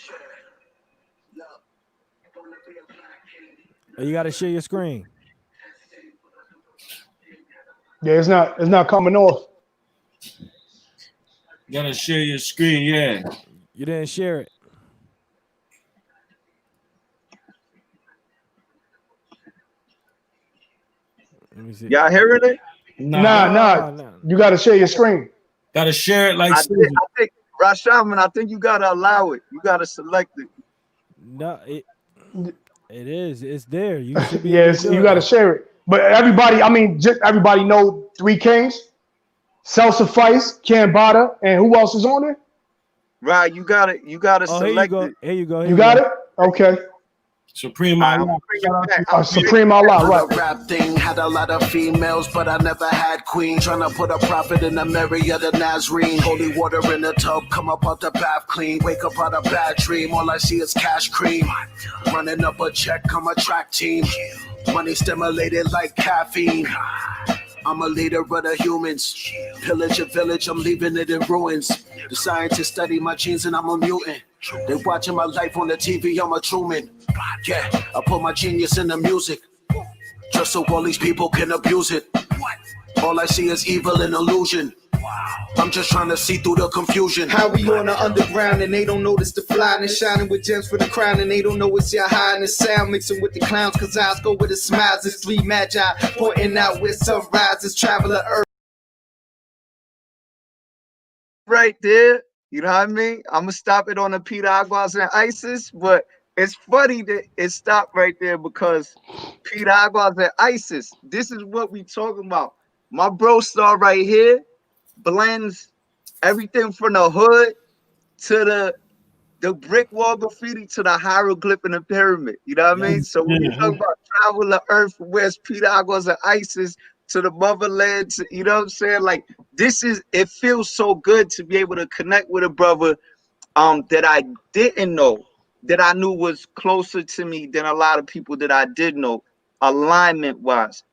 You got to share your screen. Yeah, it's not coming off. You gotta share your screen, yeah. You didn't share it. Let me see. Y'all hearing it? Nah. You gotta share your screen. Gotta share it like I think Rashaman, I think you gotta allow it. You gotta select it. No, it is. It's there. You should be you gotta share it. But everybody, just everybody know Three Kings, Self-Suffice, Cambatta, and who else is on it? Right, you gotta select it. Here you go. You got it? Okay. Supreme Allah. Supreme Allah, right. Rap thing had a lot of females, but I never had queen. Trying to put a prophet in the Mary of the Nazarene. Holy water in the tub, come up out the bath clean. Wake up out a bad dream, all I see is cash cream. Running up a check, I'm a track team. Money stimulated like caffeine. I'm a leader of the humans. Pillage a village, I'm leaving it in ruins. The scientists study my genes and I'm a mutant. They watching my life on the TV, I'm a Truman. Yeah, I put my genius in the music, just so all these people can abuse it. All I see is evil and illusion. I'm just trying to see through the confusion. How we on the underground and they don't notice the flyness, shining with gems for the crown and they don't know it's your high and the sound mixing with the clowns, cause eyes go with the smiles. It's three magi pointing out where sunrises, traveler earth. Right there, you know what I mean? I'm gonna stop it on the Peter Aguas and ISIS, but it's funny that it stopped right there because Peter Aguas and ISIS, this is what we talking about. My bro star right here blends everything from the hood to the brick wall graffiti to the hieroglyph and the pyramid. You know what I mean? So when you talk about travel the earth from where's Peter Aguas and ISIS to the motherland, to, you know what I'm saying? Like this is, it feels so good to be able to connect with a brother that I didn't know, that I knew was closer to me than a lot of people that I did know, alignment wise.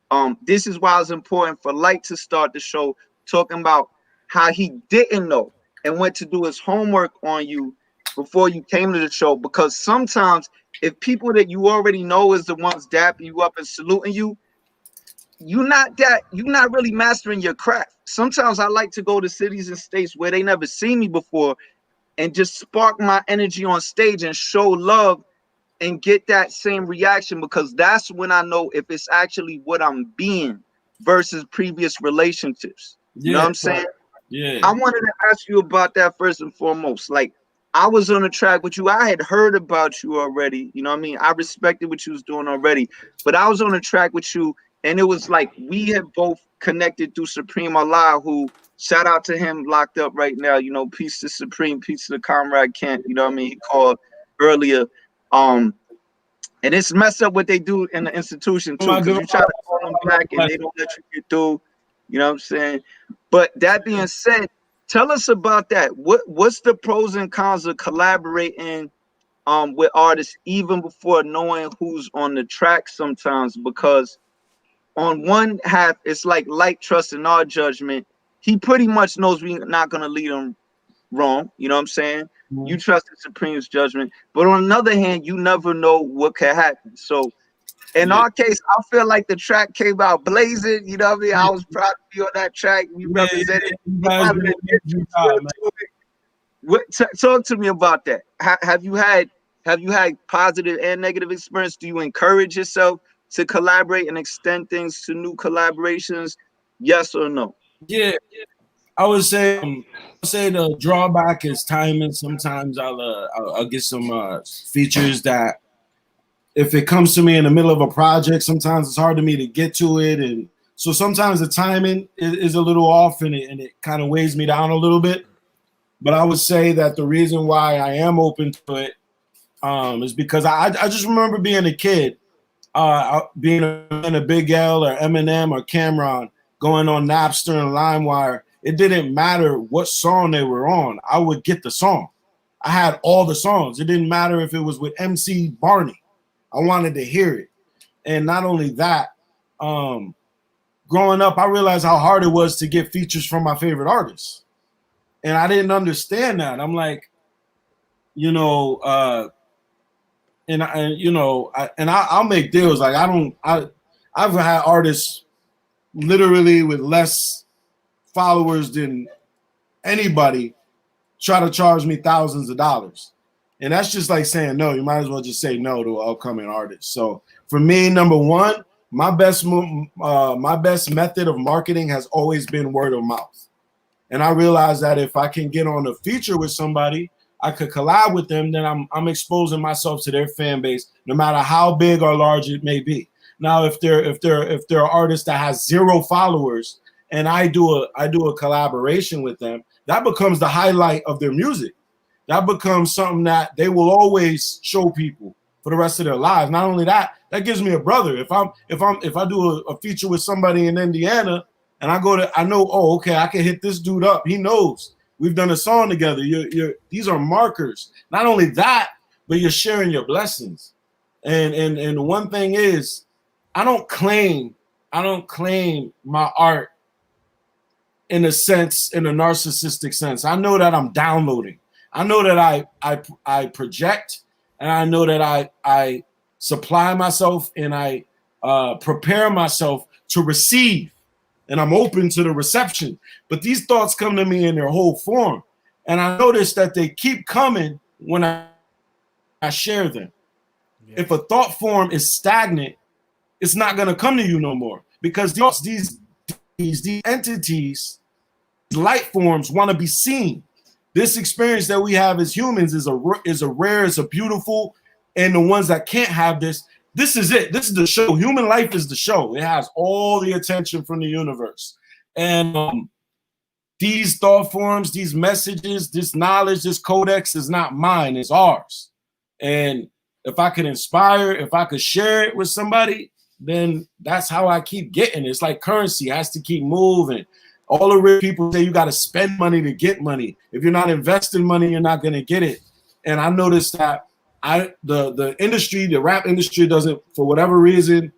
This is why it's important for Light to start the show talking about how he didn't know and went to do his homework on you before you came to the show. Because sometimes if people that you already know is the ones dapping you up and saluting you, you're not really mastering your craft. Sometimes I like to go to cities and states where they never seen me before and just spark my energy on stage and show love and get that same reaction, because that's when I know if it's actually what I'm being versus previous relationships. You know what I'm saying? Yeah. I wanted to ask you about that first and foremost. Like, I was on a track with you. I had heard about you already. You know what I mean? I respected what you was doing already. But I was on a track with you, and it was like we had both connected through Supreme Allah, who, shout out to him, locked up right now. You know, peace to Supreme, peace to the Comrade Kent. You know what I mean? He called earlier. And it's messed up what they do in the institution too, because you try to call them back and they don't let you get through. You know what I'm saying? But that being said, tell us about that. What's the pros and cons of collaborating with artists even before knowing who's on the track sometimes? Because on one half, it's like Light trust in our judgment. He pretty much knows we're not gonna lead him wrong. You know what I'm saying? Mm-hmm. You trust the Supreme's judgment. But on another hand, you never know what could happen. So in our case, I feel like the track came out blazing. You know what I mean? I was proud to be on that track. We represented. Talk to me about that. Have you had positive and negative experience? Do you encourage yourself to collaborate and extend things to new collaborations? Yes or no? Yeah, I would say the drawback is timing. Sometimes I'll get some features that, if it comes to me in the middle of a project, sometimes it's hard for me to get to it, and so sometimes the timing is a little off, and it kind of weighs me down a little bit. But I would say that the reason why I am open to it is because I just remember being a kid, being in a Big L or Eminem or Cameron, going on Napster and LimeWire. It didn't matter what song they were on. I would get the song. I had all the songs. It didn't matter if it was with MC Barney. I wanted to hear it. And not only that, growing up, I realized how hard it was to get features from my favorite artists. And I didn't understand that. I'm like, I'll make deals. Like I've had artists literally with less followers than anybody try to charge me thousands of dollars. And that's just like saying no. You might as well just say no to an upcoming artist. So for me, number one, my best method of marketing has always been word of mouth. And I realized that if I can get on a feature with somebody, I could collab with them, then I'm exposing myself to their fan base, no matter how big or large it may be. Now, if they're an artist that has 0 followers and I do a collaboration with them, that becomes the highlight of their music. That becomes something that they will always show people for the rest of their lives. Not only that, that gives me a brother. If I do a feature with somebody in Indiana and I know, oh, okay, I can hit this dude up. He knows we've done a song together. These are markers. Not only that, but you're sharing your blessings. And the one thing is, I don't claim my art in a narcissistic sense. I know that I'm downloading. I know that I project, and I know that I supply myself, and I prepare myself to receive. and I'm open to the reception. But these thoughts come to me in their whole form. And I notice that they keep coming when I share them. Yeah. If a thought form is stagnant, it's not going to come to you no more, because these entities, light forms, want to be seen. This experience that we have as humans is a rare, it's a beautiful, and the ones that can't have this is it. This is the show. Human life is the show. It has all the attention from the universe. And these thought forms, these messages, this knowledge, this codex is not mine, it's ours. And if I could inspire, if I could share it with somebody, then that's how I keep getting it. It's like currency, it has to keep moving. All the rich people say you got to spend money to get money. If you're not investing money, you're not going to get it. And I noticed that the industry, the rap industry doesn't, for whatever reason,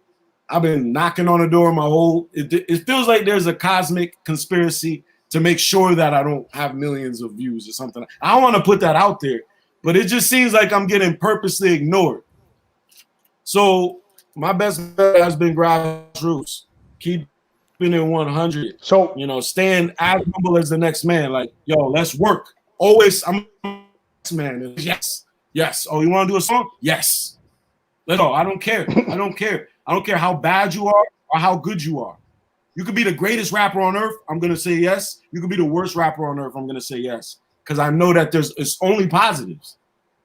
I've been knocking on the door my whole, it feels like there's a cosmic conspiracy to make sure that I don't have millions of views or something. I don't want to put that out there, but it just seems like I'm getting purposely ignored. So my best bet has been grassroots. Keep it 100. So, you know, stand as humble as the next man. Like, yo, let's work. Always, I'm next man. Yes. Yes. Oh, you want to do a song? Yes. Let's go. I don't care. I don't care. I don't care how bad you are or how good you are. You could be the greatest rapper on earth. I'm going to say yes. You could be the worst rapper on earth. I'm going to say yes. Because I know that it's only positives.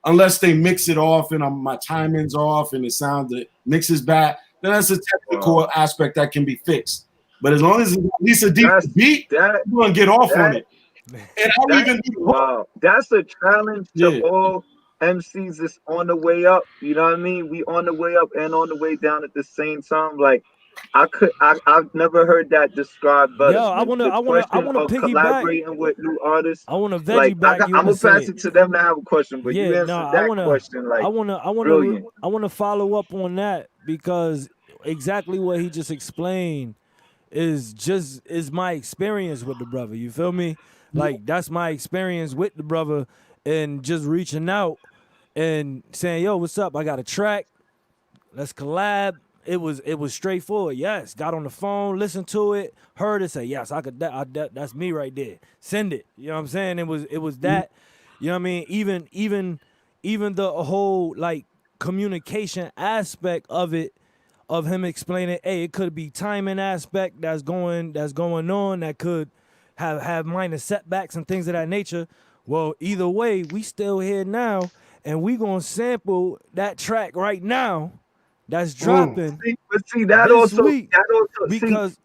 Unless they mix it off and my timing's off and the mix is bad, then that's a technical aspect that can be fixed. But as long as it's at least a deep beat, you're going to get off on it. And that's a challenge to all MCs that's on the way up. You know what I mean? We on the way up and on the way down at the same time. Like, I've never heard that described better. Yo, I want to piggyback. Collaborating with new artists. I want to veggie back. I'm gonna pass it to them to have a question, but you answered that question. Like, I want to follow up on that, because exactly what he just explained is my experience with the brother. You feel me? Like, that's my experience with the brother, and just reaching out and saying, "Yo, what's up? I got a track. Let's collab." It was straightforward. Yes, got on the phone, listened to it, heard it, say yes, I could. That's me right there. Send it. You know what I'm saying? It was that. You know what I mean? Even the whole like communication aspect of it, of him explaining, hey, it could be timing aspect that's going on that could have minor setbacks and things of that nature. Well, either way, we still here now, and we gonna sample that track right now. That's dropping. But see, that also because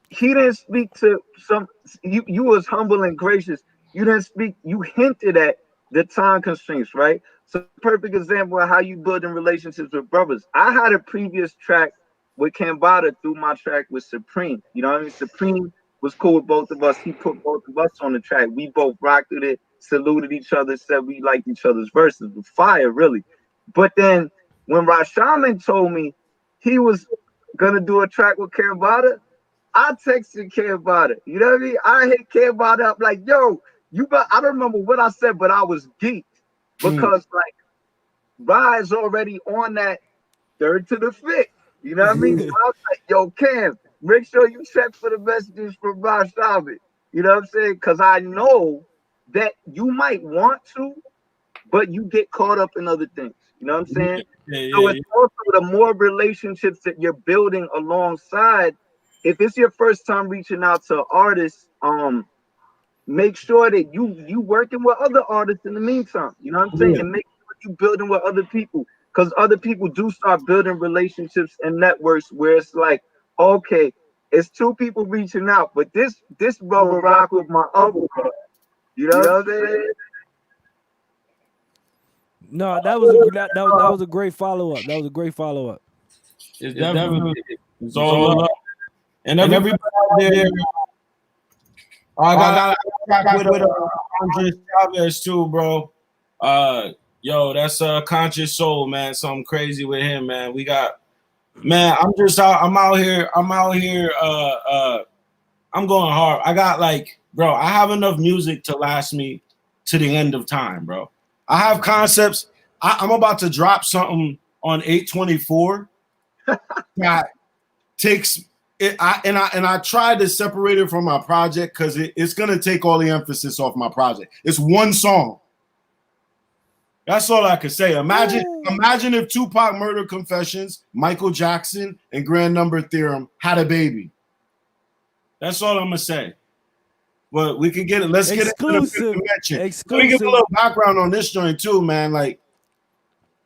he didn't speak to some. You was humble and gracious. You didn't speak. You hinted at the time constraints, right? So, perfect example of how you build in relationships with brothers. I had a previous track with Cambatta through my track with Supreme. You know what I mean? Supreme was cool with both of us. He put both of us on the track. We both rocked with it, saluted each other, said we liked each other's verses. With fire, really. But then, when Rashaman told me he was gonna do a track with Cambatta, I texted Cambatta. You know what I mean? I hit Cambatta up like, yo, I don't remember what I said, but I was geeked because like Rye's already on that third to the fifth. You know what I mean? So I was like, yo, Cam, make sure you check for the messages from Rashaman. You know what I'm saying? Because I know that you might want to, but you get caught up in other things. You know what I'm saying? So it's also the more relationships that you're building alongside. If it's your first time reaching out to artists, make sure that you working with other artists in the meantime. You know what I'm saying? And make sure you building with other people, because other people do start building relationships and networks where it's like, okay, it's two people reaching out, but this brother rock with my other brother. You know what I'm saying? No, that was a great follow-up. That was a great follow-up. It's definitely it's all up. And everybody there. I got with Andre Chavez too, bro. Yo, that's a conscious soul, man. Something crazy with him, man. We got, man. I'm out here. I'm going hard. I got like, bro. I have enough music to last me to the end of time, bro. I have concepts. I'm about to drop something on 8/24 that takes I tried to separate it from my project because it's gonna take all the emphasis off my project. It's one song. That's all I could say. Imagine if Tupac Murder Confessions, Michael Jackson, and Grand Number Theorem had a baby. That's all I'm gonna say. But we can get it. Let's get into the fifth dimension. Let me give a little background on this joint too, man. Like,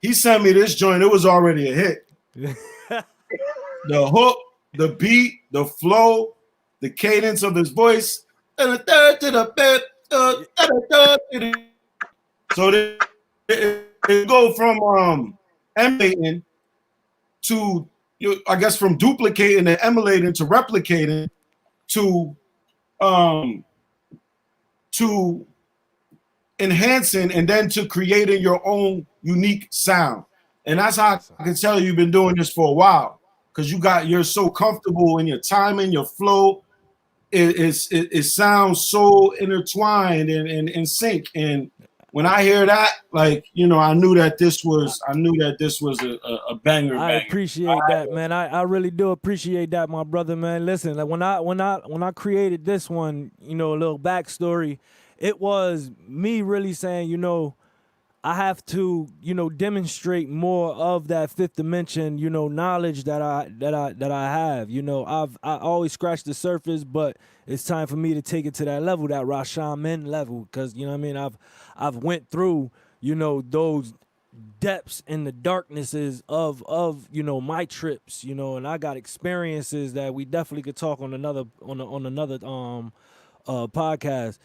he sent me this joint. It was already a hit. The hook, the beat, the flow, the cadence of his voice. So it go from emulating to, I guess, from duplicating and emulating to replicating to enhancing and then to creating your own unique sound. And that's how I can tell you've been doing this for a while, because you're so comfortable in your timing, your flow. It sounds so intertwined and in sync. And when I hear that, like, I knew that this was a banger. I appreciate that, man. I really do appreciate that, my brother, man. Listen, like when I created this one, a little backstory, it was me really saying, I have to, demonstrate more of that fifth dimension, knowledge that I have. I always scratched the surface, but it's time for me to take it to that level, that Rashaman level, because I've went through, those depths and the darknesses of my trips, and I got experiences that we definitely could talk on another podcast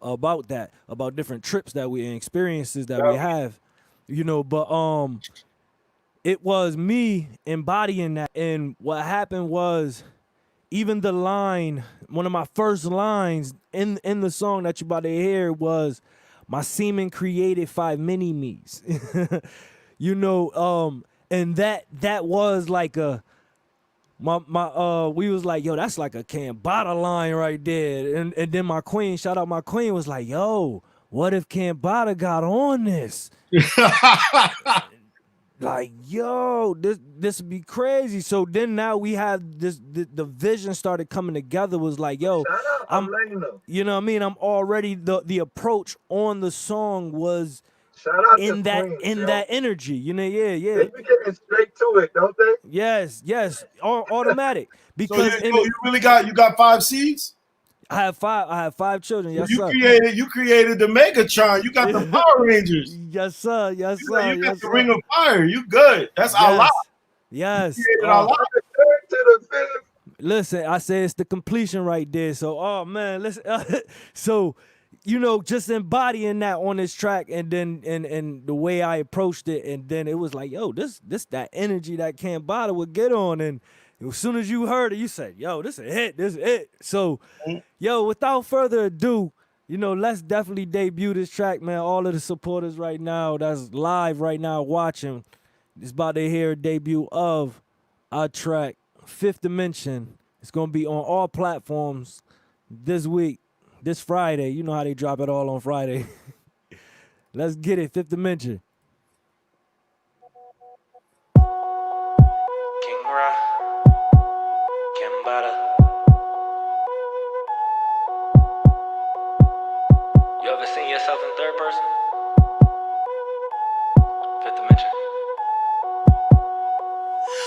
about different trips that we and experiences that we have, but it was me embodying that. And what happened was, even the line, one of my first lines in the song that you about to hear was, "My semen created 5 mini-me's." And that was like we was like, yo, that's like a Cambatta line right there. And then my queen, shout out my queen, was like, yo, what if Cambatta got on this? Like, yo, this would be crazy. So then now we have this, the vision started coming together, was like, yo, I'm you know what I mean? I'm already, the approach on the song was in that energy, yeah. They be getting straight to it, don't they? Yes, automatic. Because so you got 5 seeds? I have 5 children. Yes, sir. You created the Megatron. You got the Power Rangers. Yes, sir. Yes, sir. You got the Ring of Fire. You good? That's Allah. Yes. Listen, I say it's the completion right there. So, oh man, listen. So, just embodying that on this track, and then and the way I approached it, and then it was like, yo, this that energy that Cambatta would get on, and as soon as you heard it, you said, yo, this is a hit, this is it. So, yo, without further ado, let's definitely debut this track, man. All of the supporters right now that's live right now watching is about to hear a debut of our track, Fifth Dimension. It's gonna be on all platforms this week. This Friday, you know how they drop it all on Friday. Let's get it, Fifth Dimension. King Ra, Cambatta. You ever seen yourself in third person? Fifth Dimension.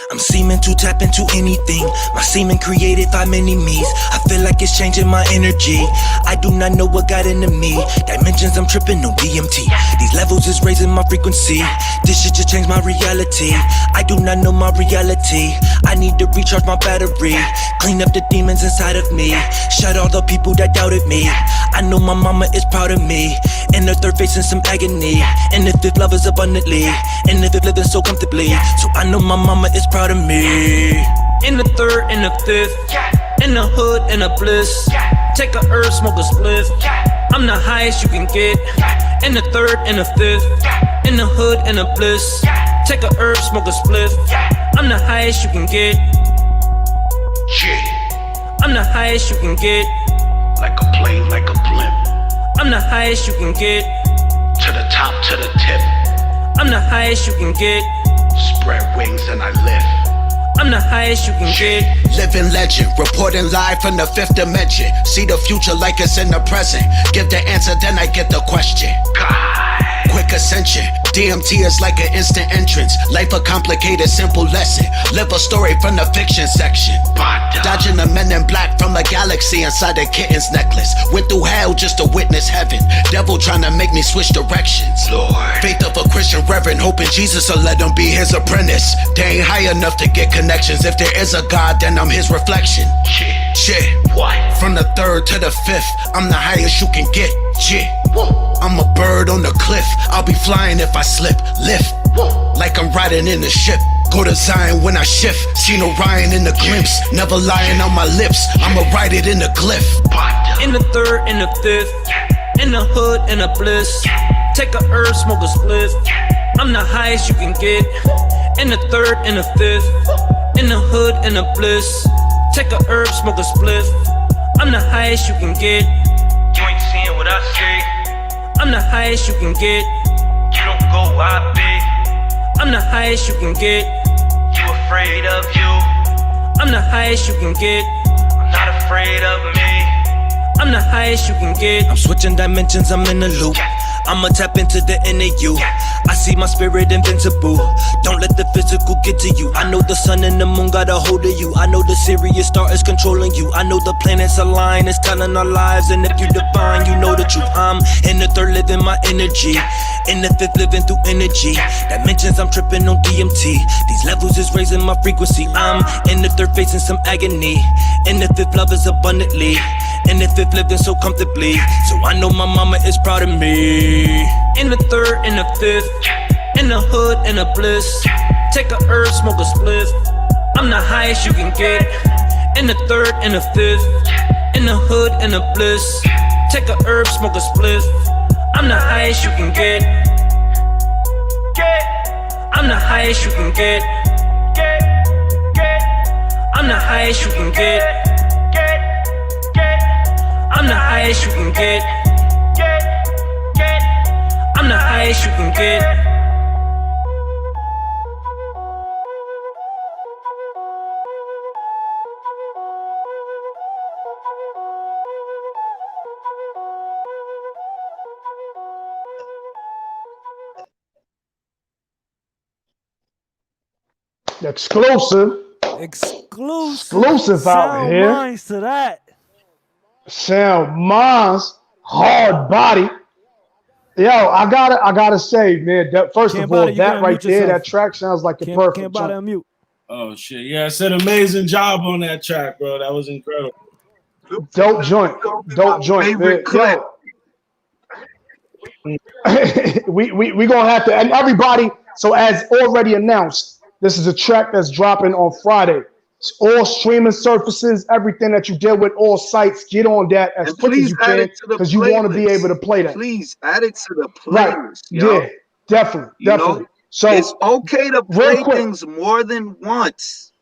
I'm seeming to tap into anything. My semen created 5 mini-me's. I feel like it's changing my energy. I do not know what got into me. Dimensions, I'm tripping on DMT. These levels is raising my frequency. This shit just changed my reality. I do not know my reality. I need to recharge my battery. Clean up the demons inside of me. Shut all the people that doubted me. I know my mama is proud of me. In the third facing some agony. And the fifth love is abundantly. And the fifth living so comfortably. So I know my mama is proud of me. In the third, in the fifth, in the hood, in the bliss. Take a herb, smoke a spliff. I'm the highest you can get. In the third, in the fifth, in the hood, in the bliss. Take a herb, smoke a spliff. I'm the highest you can get. I'm the highest you can get. Like a plane, like a blimp. I'm the highest you can get. To the top, to the tip. I'm the highest you can get. Spread wings and I lift. I'm the highest you can get. Living legend, reporting live from the fifth dimension. See the future like it's in the present. Give the answer, then I get the question. Quick ascension, DMT is like an instant entrance. Life a complicated, simple lesson. Live a story from the fiction section. Dodging the men in black from the galaxy inside a kitten's necklace. Went through hell just to witness heaven. Devil trying to make me switch directions. Lord. Faith of a Christian reverend, hoping Jesus will let him be his apprentice. They ain't high enough to get connections. If there is a God, then I'm his reflection. Shit. What? From the third to the fifth, I'm the highest you can get. Shit. I'm a bird on the cliff. I'll be flying if I slip. Lift. Like I'm riding in the ship. Go to Zion when I shift. Seen Orion in the glimpse. Never lying on my lips. I'ma write it in the glyph. In the third, in the fifth, in the hood, in the bliss. Take a herb, smoke a spliff. I'm the highest you can get. In the third, in the fifth, in the hood, in the bliss. Take a herb, smoke a spliff. I'm the highest you can get. You ain't seeing what I see. I'm the highest you can get. You don't go where I be. I'm the highest you can get. You afraid of you. I'm the highest you can get. I'm not afraid of me. I'm the highest you can get. I'm switching dimensions, I'm in a loop. I'ma tap into the inner you. I see my spirit invincible. Don't let the physical get to you. I know the sun and the moon got a hold of you. I know the Sirius star is controlling you. I know the planets align, it's counting our lives. And if you define, you know the truth. I'm in the third living my energy. In the fifth living through energy. Dimensions I'm tripping on DMT. These levels is raising my frequency. I'm in the third facing some agony. In the fifth love is abundantly. In the fifth living so comfortably. So I know my mama is proud of me. In the third, in the fifth, in the hood, in the bliss. Take a herb, smoke a spliff. I'm the highest you can get. In the third, in the fifth, in the hood, in the bliss. Take a herb, smoke a spliff. I'm the highest you can get. I'm the highest you can get. I'm the highest you can get. I'm the highest you can get. I'm the highest you can get. Exclusive out here. SoundMinds to that. SoundMinds, hard body. Yo, I gotta say, man. First of all, that right there, that track sounds like a perfect Cambatta unmute. Oh shit! Yeah, I said amazing job on that track, bro. That was incredible. Dope joint, man. Yo. we gonna have to, and everybody. So as already announced, this is a track that's dropping on Friday. It's all streaming surfaces, everything that you deal with, all sites. Get on that as quick as you can because you want to be able to play that. Please add it to the playlist. Right? Yeah, definitely. You know, so it's okay to play things more than once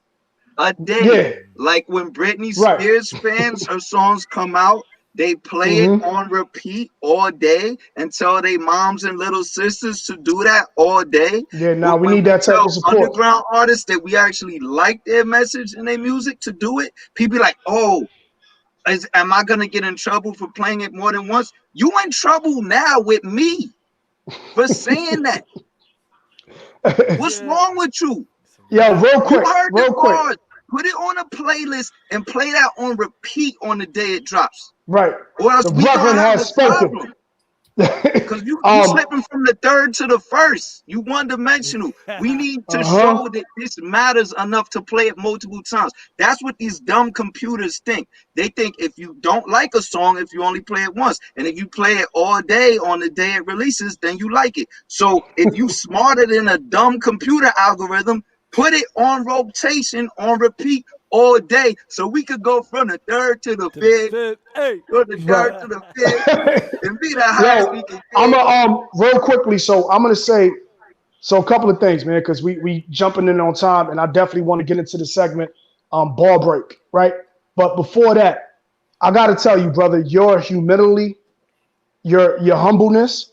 a day. Yeah. Like when Britney Spears fans, her songs come out, they play it on repeat all day and tell their moms and little sisters to do that all day. Yeah, now we need that type of support. Underground artists that we actually like their message and their music to do it. People like, oh, am I gonna get in trouble for playing it more than once? You in trouble now with me for saying that. What's wrong with you? Yo, real quick. Put it on a playlist and play that on repeat on the day it drops. Right. Or else the Reverend has spoken. Because you slipping from the third to the first. You one-dimensional. We need to show that this matters enough to play it multiple times. That's what these dumb computers think. They think if you don't like a song, if you only play it once, and if you play it all day on the day it releases, then you like it. So if you smarter than a dumb computer algorithm, put it on rotation, on repeat all day, so we could go from the third to the fifth, from the third to the fifth, and be the highest we can get. I'm real quickly. So I'm gonna say, a couple of things, man, because we jumping in on time, and I definitely want to get into the segment, ball break, right? But before that, I gotta tell you, brother, your humility, your humbleness,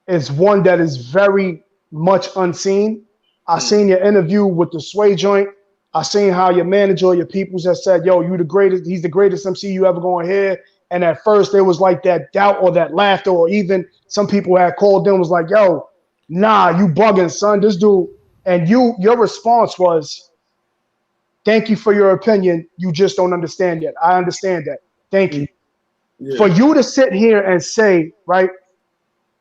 is one that is very much unseen. I seen your interview with the Sway joint. I seen how your manager or your peoples have said, yo, you the greatest, he's the greatest MC you ever gonna hear. And at first there was like that doubt or that laughter, or even some people had called them was like, yo, nah, you bugging, son. This dude, and your response was, thank you for your opinion. You just don't understand yet. I understand that. Thank you. Yeah. For you to sit here and say, right,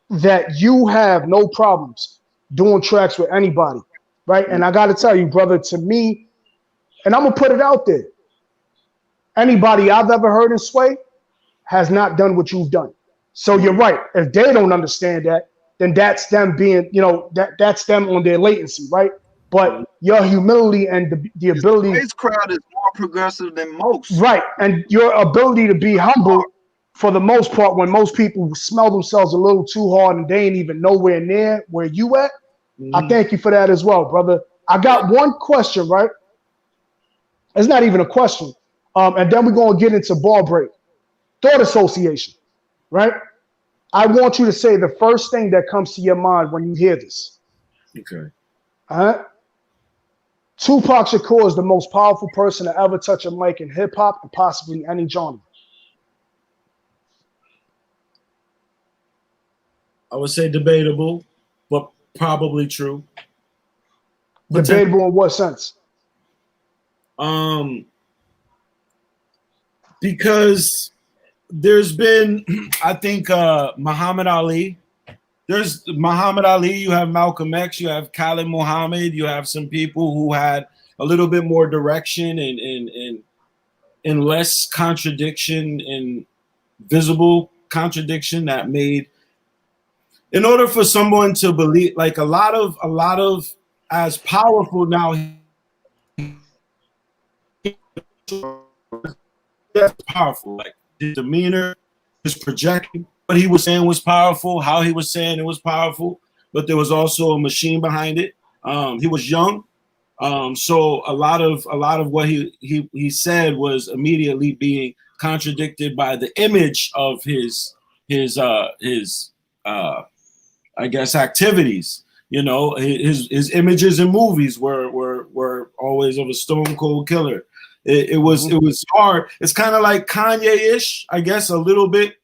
that you have no problems doing tracks with anybody, right? And I got to tell you, brother, to me, and I'm going to put it out there, anybody I've ever heard in Sway has not done what you've done. So you're right. If they don't understand that, then that's them being, that's them on their latency, right? But your humility and the ability. This crowd is more progressive than most. Right. And your ability to be humble for the most part, when most people smell themselves a little too hard and they ain't even nowhere near where you at. I thank you for that as well, brother. I got one question, right? It's not even a question. And then we're going to get into bar break. Thought association, right? I want you to say the first thing that comes to your mind when you hear this. Okay. Tupac Shakur is the most powerful person to ever touch a mic in hip hop and possibly any genre. I would say debatable, but probably true. Debatable in what sense? Because there's been, I think, Muhammad Ali. There's Muhammad Ali, you have Malcolm X, you have Khalid Muhammad, you have some people who had a little bit more direction and less contradiction and visible contradiction that made, in order for someone to believe, like a lot of as powerful now, that's powerful, like his demeanor, his projecting. What he was saying was powerful. How he was saying it was powerful, but there was also a machine behind it. He was young, so a lot of what he said was immediately being contradicted by the image of his I guess activities. His images in movies were always of a stone cold killer. It was hard. It's kind of like Kanye-ish, I guess, a little bit,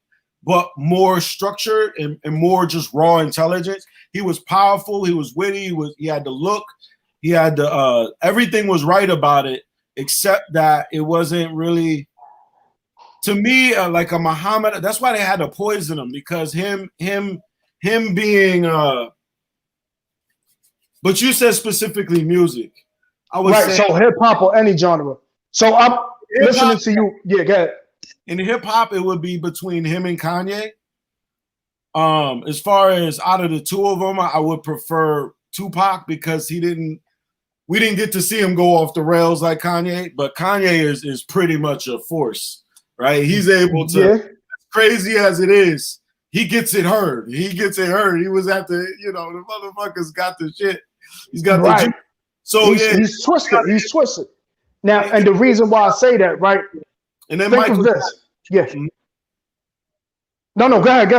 but more structured and more just raw intelligence. He was powerful. He was witty. He had the look. He had the everything was right about it, except that it wasn't really, to me, like a Muhammad. That's why they had to poison him, because him being. But you said specifically music. I would say, so hip hop or any genre. So I'm listening to you. Yeah, go ahead. In hip hop, it would be between him and Kanye. As far as out of the two of them, I would prefer Tupac, because we didn't get to see him go off the rails like Kanye, but Kanye is pretty much a force, right? He's able to, as crazy as it is, he gets it heard. He was at the, the motherfuckers got the shit. He's got the so he's twisted. He's twisted. Now, and the reason why I say that, right? And then think of this. Yeah. No, go ahead.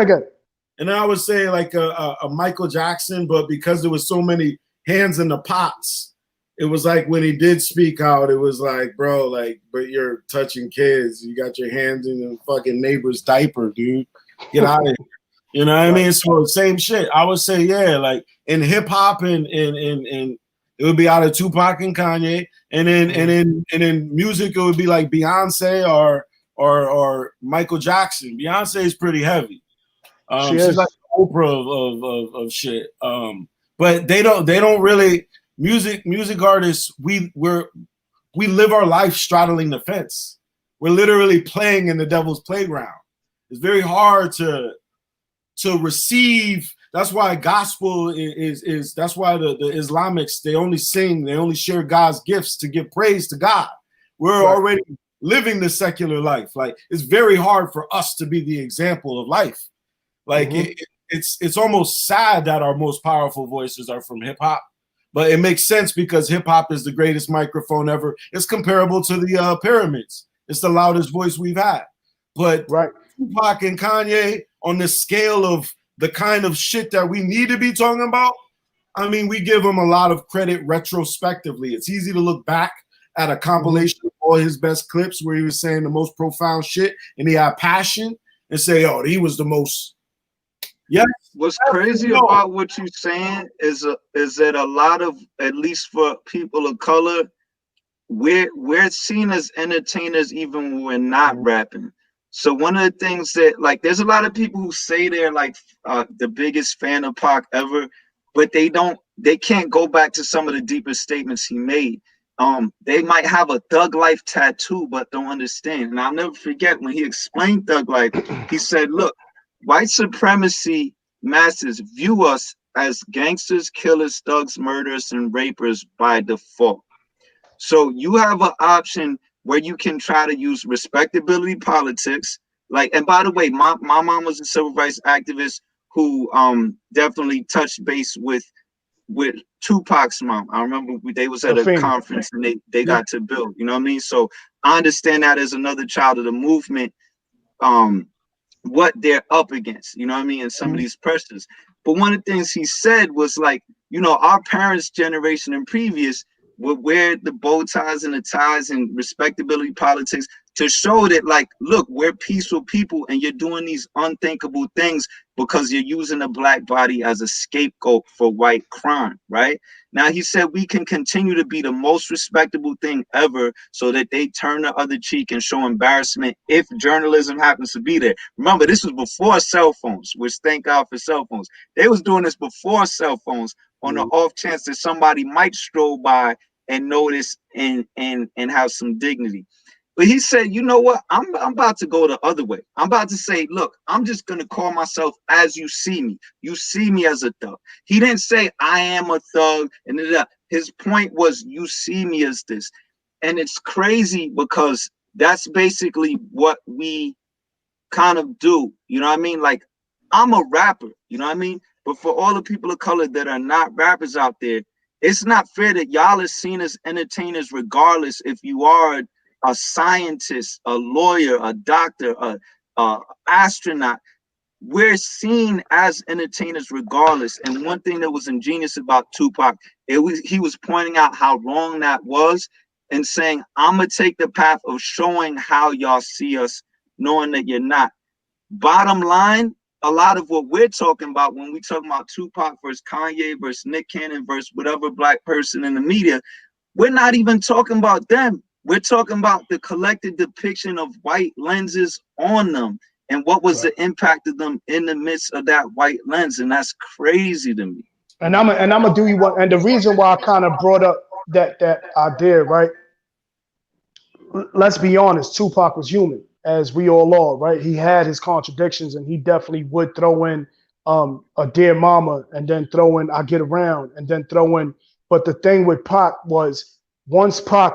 And then I would say like a Michael Jackson, but because there was so many hands in the pots, it was like when he did speak out, it was like, bro, like, but you're touching kids. You got your hands in the fucking neighbor's diaper, dude. Get out of here. You know what I mean? So same shit. I would say, yeah, like in hip hop and it would be out of Tupac and Kanye, and then music, it would be like Beyonce or Michael Jackson. Beyonce is pretty heavy. She's like the Oprah of shit. But they don't really music artists. We live our life straddling the fence. We're literally playing in the devil's playground. It's very hard to receive. That's why gospel is that's why the Islamics, they only share God's gifts to give praise to God. We're already living the secular life. Like, it's very hard for us to be the example of life. Like it's almost sad that our most powerful voices are from hip hop, but it makes sense because hip hop is the greatest microphone ever. It's comparable to the pyramids. It's the loudest voice we've had. But Tupac and Kanye, on the scale of the kind of shit that we need to be talking about, I mean, we give them a lot of credit retrospectively. It's easy to look back at a compilation of all his best clips where he was saying the most profound shit and he had passion and say, oh, he was the most. Yeah. What's crazy about what you're saying is that a lot of, at least for people of color, we're seen as entertainers even when we're not rapping. So one of the things that, like, there's a lot of people who say they're like the biggest fan of Pac ever, but they can't go back to some of the deepest statements he made. They might have a thug life tattoo, but don't understand. And I'll never forget when he explained thug life, he said, look, white supremacy masters view us as gangsters, killers, thugs, murderers, and rapers by default. So you have an option where you can try to use respectability politics. Like, and by the way, my mom was a civil rights activist who definitely touched base with Tupac's mom. I remember they was at a conference and they got to build, you know what I mean? So I understand that as another child of the movement, what they're up against, you know what I mean, and some of these pressures. But one of the things he said was like, you know, our parents' generation and previous would wear the bow ties and the ties and respectability politics to show that, like, look, we're peaceful people and you're doing these unthinkable things because you're using a black body as a scapegoat for white crime, right? Now, he said we can continue to be the most respectable thing ever so that they turn the other cheek and show embarrassment if journalism happens to be there. Remember, this was before cell phones, which thank God for cell phones. They was doing this before cell phones on the off chance that somebody might stroll by and notice and have some dignity. But he said, you know what? I'm about to go the other way. I'm about to say, look, I'm just going to call myself as you see me. You see me as a thug. He didn't say I am a thug. And his point was, you see me as this. And it's crazy because that's basically what we kind of do. You know what I mean? Like, I'm a rapper. You know what I mean? But for all the people of color that are not rappers out there, it's not fair that y'all are seen as entertainers regardless if you are a scientist, a lawyer, a doctor, a astronaut. We're seen as entertainers regardless. And one thing that was ingenious about Tupac, he was pointing out how wrong that was and saying, I'm gonna take the path of showing how y'all see us, knowing that you're not. Bottom line, a lot of what we're talking about when we talk about Tupac versus Kanye versus Nick Cannon versus whatever black person in the media, we're not even talking about them. We're talking about the collective depiction of white lenses on them and what was the impact of them in the midst of that white lens. And that's crazy to me. And I'm gonna do you one. And the reason why I kind of brought up that idea, right? Let's be honest, Tupac was human, as we all are, right? He had his contradictions, and he definitely would throw in a dear mama, and then throw in I Get Around, and then throw in. But the thing with Pac was, once Pac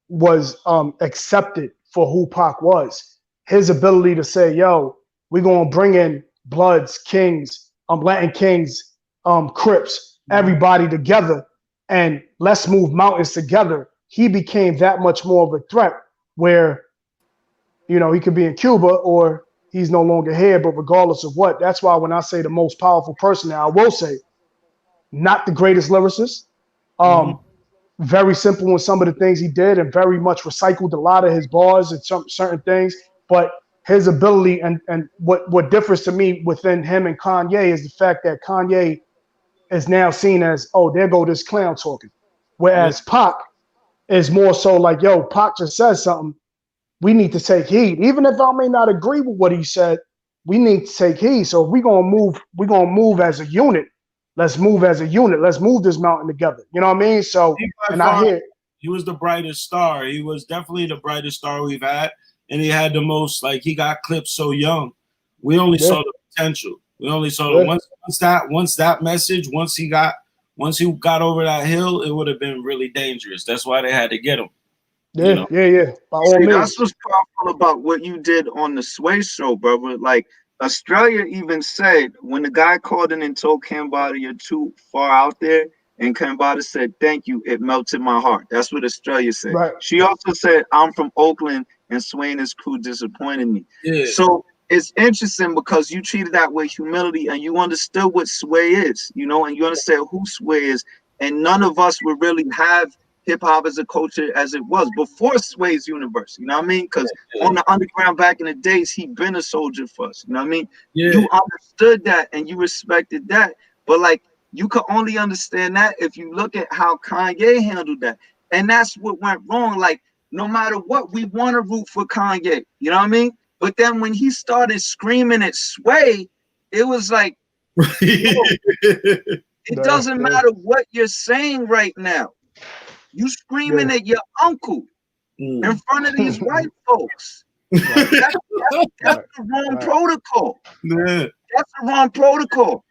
was accepted for who Pac was, his ability to say, yo, we're gonna bring in Bloods, Kings, Latin Kings, Crips, everybody together, and let's move mountains together. He became that much more of a threat where, you know, he could be in Cuba or he's no longer here, but regardless of what, that's why when I say the most powerful person, now I will say, not the greatest lyricist, very simple in some of the things he did and very much recycled a lot of his bars and some certain things, but his ability and what differs to me within him and Kanye is the fact that Kanye is now seen as, oh, there go this clown talking. Whereas Pac is more so like, yo, Pac just says something, we need to take heed. Even if I may not agree with what he said, we need to take heed. So if we're gonna move as a unit. Let's move as a unit. Let's move this mountain together. You know what I mean? So, and I hear he was the brightest star. He was definitely the brightest star we've had, and he had the most. Like, he got clipped so young. We only saw the potential. We only saw once that message. Once he got over that hill, it would have been really dangerous. That's why they had to get him. Yeah, you know? yeah. By all means. That's what's powerful about what you did on the Sway Show, brother. Like, Australia even said, when the guy called in and told Cambatta you're too far out there, and Cambatta said, thank you, it melted my heart. That's what Australia said. Right. She also said, I'm from Oakland, and Sway and his crew disappointed me. Yeah. So it's interesting because you treated that with humility, and you understood what Sway is, you know, and you understand who Sway is, and none of us would really have hip hop as a culture as it was before Sway's universe. You know what I mean? Because on the underground back in the days, he been a soldier for us. You know what I mean? Yeah. You understood that and you respected that, but like you could only understand that if you look at how Kanye handled that, and that's what went wrong. Like no matter what, we want to root for Kanye. You know what I mean? But then when he started screaming at Sway, it was like, it doesn't matter what you're saying right now. You screaming at your uncle in front of these white folks. That's the wrong protocol. That's the wrong protocol.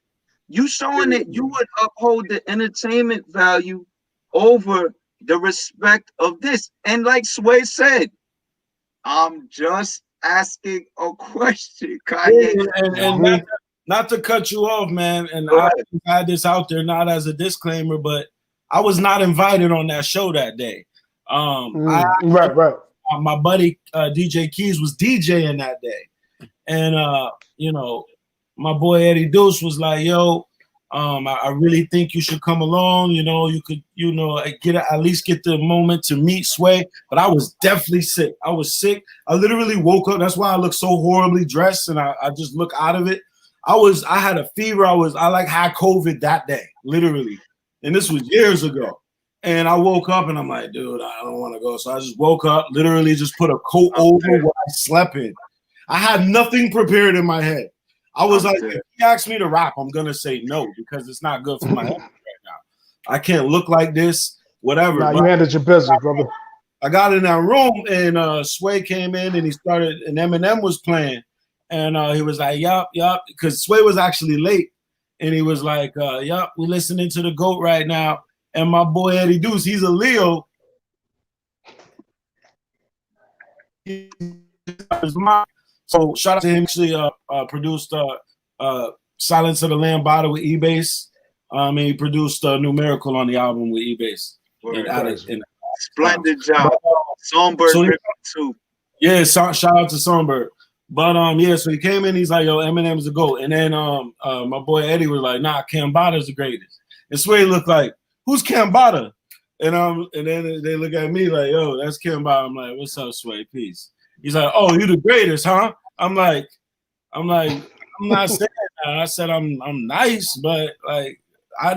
You showing that you would uphold the entertainment value over the respect of this. And like Sway said, I'm just asking a question, Kanye. And not to cut you off, man. And I had this out there not as a disclaimer, but I was not invited on that show that day. Right. My buddy DJ Keys was DJing that day, and you know, my boy Eddie Deuce was like, "Yo, I really think you should come along. You know, you could, you know, at least get the moment to meet Sway." But I was definitely sick. I was sick. I literally woke up. That's why I look so horribly dressed, and I just look out of it. I had a fever. I like had COVID that day, literally. And this was years ago. And I woke up and I'm like, dude, I don't want to go. So I just woke up, literally just put a coat over what I slept in. I had nothing prepared in my head. I was like, if he asks me to rap, I'm going to say no because it's not good for my health right now. I can't look like this, whatever. Nah, you handled your business, brother. I got in that room and Sway came in and he started, and Eminem was playing. And he was like, yup, because Sway was actually late. And he was like, yup, we're listening to the GOAT right now. And my boy Eddie Deuce, he's a Leo. So shout out to him. Actually produced Silence of the Lambada with E-Bass. And he produced Numerical on the album with E-Bass. Splendid job. Songbird too. Yeah, shout out to Songbird. But yeah, so he came in, he's like, yo, Eminem's the GOAT. And then my boy Eddie was like, nah, Cambatta's the greatest. And Sway looked like, who's Cambatta? And then they look at me like, yo, that's Cambatta. I'm like, what's up, Sway? Peace. He's like, oh, you the greatest, huh? I'm like, I'm not saying that. I said I'm nice, but like I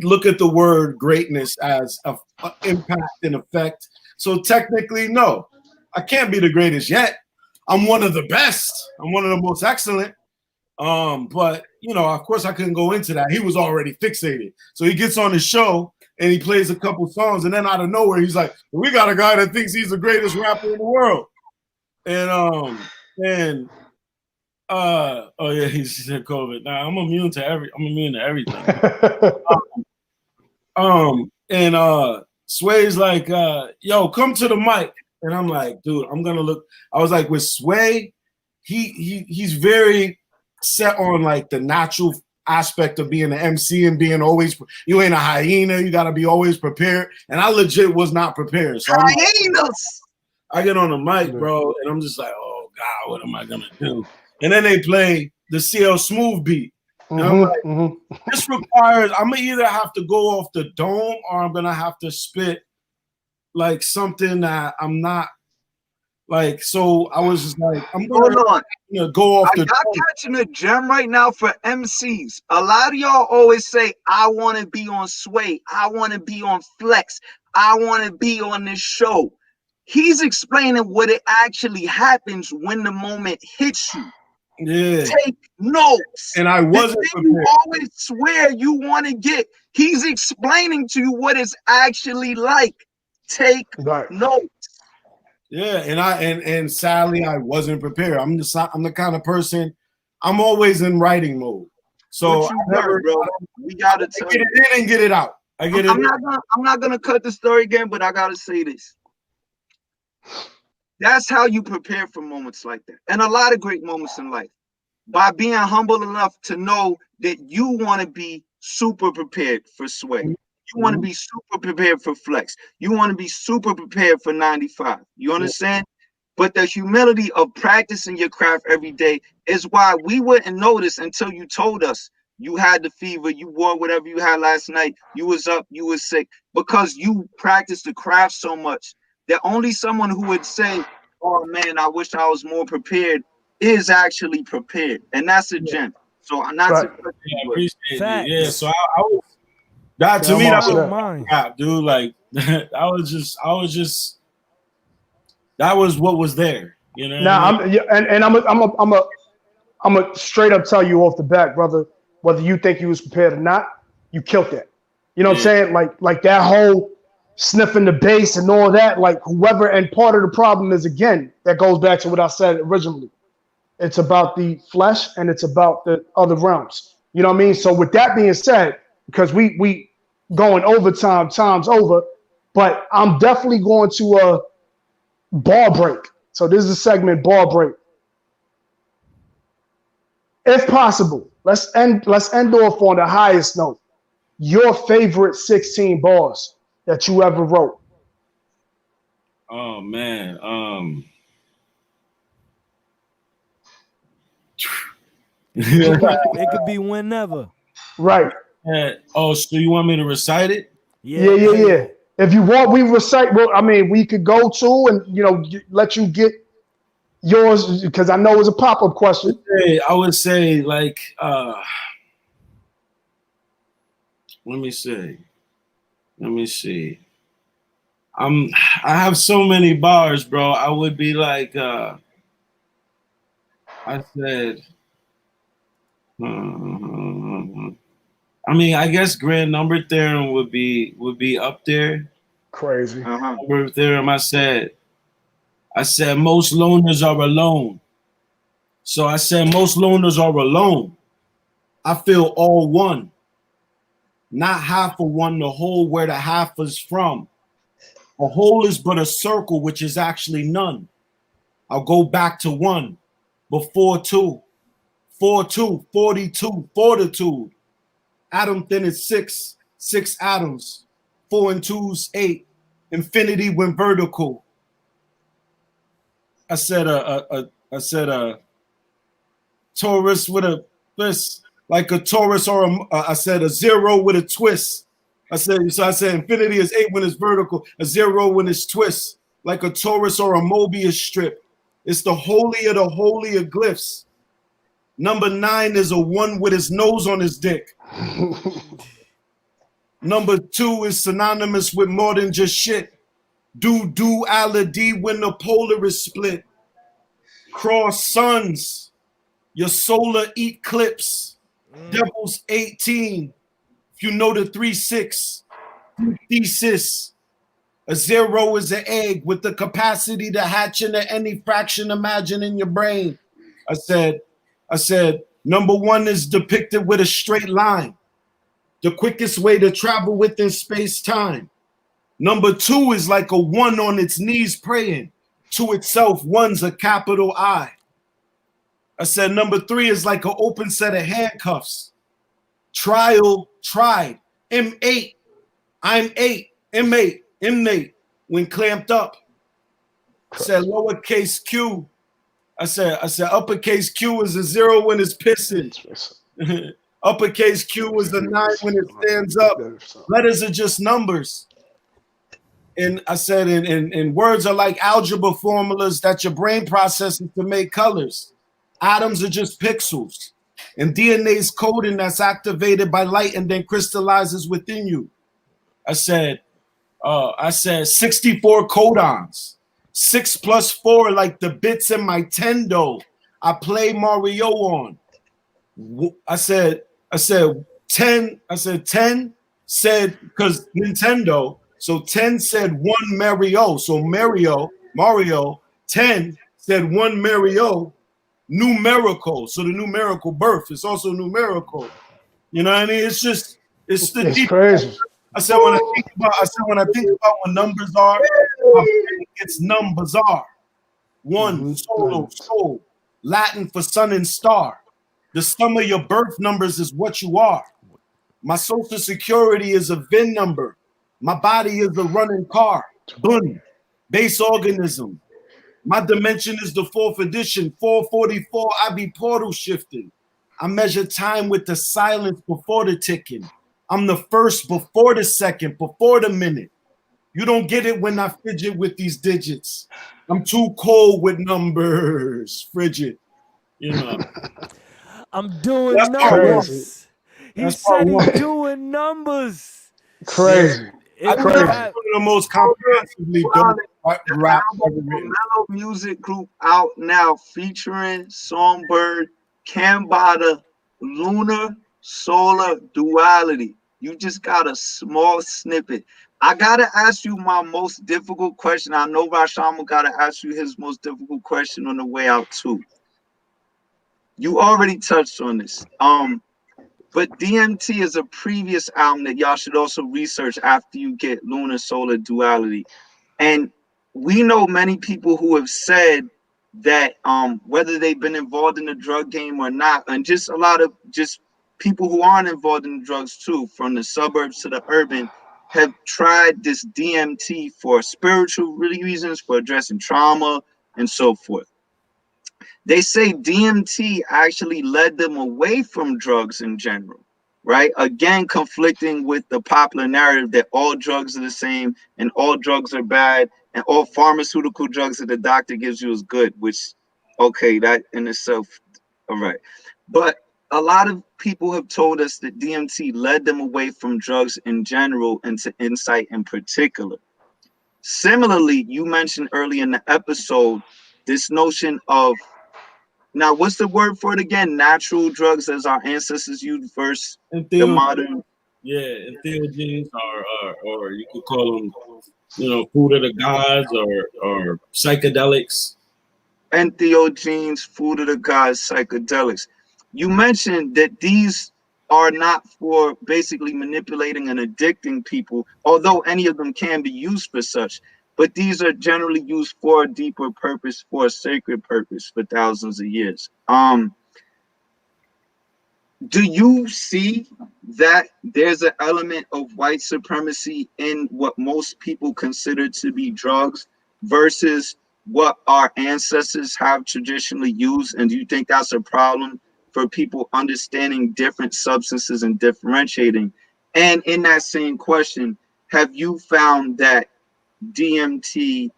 look at the word greatness as a impact and effect. So technically, no, I can't be the greatest yet. I'm one of the best. I'm one of the most excellent. But you know, of course I couldn't go into that. He was already fixated. So he gets on the show and he plays a couple songs, and then out of nowhere, he's like, we got a guy that thinks he's the greatest rapper in the world. And oh yeah, he said COVID. Nah, I'm immune to everything. Sway's like, yo, come to the mic. And I'm like, dude, I'm gonna look. I was like, with Sway, he's very set on like the natural aspect of being an MC and being always, you ain't a hyena, you gotta be always prepared. And I legit was not prepared. So hyenas. I get on the mic, bro, and I'm just like, oh God, what am I gonna do? And then they play the CL Smooth beat. And I'm like, this requires, I'm gonna either have to go off the dome or I'm gonna have to spit like something that I'm not like. So I was just like, I'm gonna go off the dome. I'm catching a gem right now for MCs. A lot of y'all always say, I want to be on Sway, I want to be on Flex, I want to be on this show. He's explaining what it actually happens when the moment hits you. Yeah. Take notes. And I wasn't prepared. You always swear you want to get. He's explaining to you what it's actually like. Take notes. Yeah, and sadly I wasn't prepared. I'm the kind of person, I'm always in writing mode. So we gotta get it in and get it out. I'm not gonna cut the story again, but I gotta say this. That's how you prepare for moments like that, and a lot of great moments in life, by being humble enough to know that you want to be super prepared for Sway. You want to be super prepared for Flex. You want to be super prepared for 95. You understand? But the humility of practicing your craft every day is why we wouldn't notice until you told us You had the fever, you wore whatever you had last night, you was up, you was sick, because you practiced the craft so much that only someone who would say, oh man, I wish I was more prepared, is actually prepared. And that's a gem. So not to Right. cut Yeah, you, appreciate it. Yeah, Facts. so I was that to Yeah, me I'm that off of was that. SoundMinds. rap, dude. Like I was just that was what was there. You know what I Now mean? I'm yeah, and I'm a straight up tell you off the bat, brother. Whether you think you was prepared or not, you killed that. You know what I'm Yeah. saying? Like that whole sniffing the bass and all that. Like whoever, and part of the problem is, again, that goes back to what I said originally. It's about the flesh and it's about the other realms. You know what I mean? So with that being said, because we going overtime, time's over, but I'm definitely going to ball break. So this is a segment, ball break. If possible, let's end off on the highest note. Your favorite 16 bars that you ever wrote. Oh man. It could be whenever. Right. Oh, so you want me to recite it? Yeah. If you want, we recite. Well, I mean, we could go to and let you get yours because I know it's a pop-up question. I would say like let me see. I have so many bars, bro. I would be like I said I mean, I guess grand number theorem would be up there. Crazy. Number theorem, I said most loners are alone. So I said most loners are alone. I feel all one. Not half of one, the whole where the half is from. A whole is but a circle, which is actually none. I'll go back to one, before two, 4-2, 42, fortitude. Atom thin is 6 atoms. 4 and 2's 8. Infinity when vertical. I said a Taurus with a twist, like a Taurus or I said a 0 with a twist. I said infinity is 8 when it's vertical, a 0 when it's twist, like a Taurus or a Mobius strip. It's the holy of the holy of glyphs. Number 9 is a 1 with his nose on his dick. Number 2 is synonymous with more than just shit. Duality when the polar is split. Cross suns, your solar eclipse. Devil's 18. If you know the 3-6 thesis, a 0 is an egg with the capacity to hatch into any fraction imagined in your brain. I said, number 1 is depicted with a straight line, the quickest way to travel within space-time. Number 2 is like a 1 on its knees praying to itself. 1's a capital I. I said number 3 is like an open set of handcuffs. Trial, tried. M8. I'm 8. M8. M8. When clamped up. I said lowercase q. I said uppercase Q is a 0 when it's pissing. Uppercase Q is a 9 when it stands up. Letters are just numbers. And I said, and words are like algebra formulas that your brain processes to make colors. Atoms are just pixels. And DNA's coding that's activated by light and then crystallizes within you. I said 64 codons. 6 plus 4 like the bits in my Tendo I play Mario on. I said 10 said, because Nintendo, so 10 said 1 Mario. So Mario, 10 said 1 Mario, numerical. So the numerical birth is also numerical. You know what I mean? It's the crazy. I said when I think about what numbers are, it's numbers are. 1 solo soul, Latin for sun and star. The sum of your birth numbers is what you are. My social security is a VIN number. My body is a running car. Boom. Base organism. My dimension is the 4th edition. 444, I be portal shifting. I measure time with the silence before the ticking. I'm the first before the second, before the minute. You don't get it when I fidget with these digits. I'm too cold with numbers, frigid. You know. I'm doing That's part one. Crazy. numbers. He That's part said he one. doing numbers. Crazy. I If think we that's have, one of the most comprehensively dope The rap ever album written. Mellow Music Group out now featuring Songbird, Cambatta, Lunar, Solar, Duality. You just got a small snippet. I gotta ask you my most difficult question. I know Rashaman gotta ask you his most difficult question on the way out too. You already touched on this. But DMT is a previous album that y'all should also research after you get Lunar, Solar, Duality. And we know many people who have said that whether they've been involved in the drug game or not, and just a lot of just people who aren't involved in drugs too, from the suburbs to the urban, have tried this DMT for spiritual reasons, for addressing trauma and so forth. They say DMT actually led them away from drugs in general, right? Again, conflicting with the popular narrative that all drugs are the same and all drugs are bad and all pharmaceutical drugs that the doctor gives you is good, which, okay, that in itself, all right. But a lot of people have told us that DMT led them away from drugs in general and to insight in particular. Similarly, you mentioned early in the episode this notion of, now, what's the word for it again? Natural drugs as our ancestors used versus the modern. Yeah, entheogens, or you could call them, food of the gods, or psychedelics. Entheogens, food of the gods, psychedelics. You mentioned that these are not for basically manipulating and addicting people, although any of them can be used for such. But these are generally used for a deeper purpose, for a sacred purpose, for thousands of years. Do you see that there's an element of white supremacy in what most people consider to be drugs versus what our ancestors have traditionally used? And do you think that's a problem for people understanding different substances and differentiating? And in that same question, have you found that DMT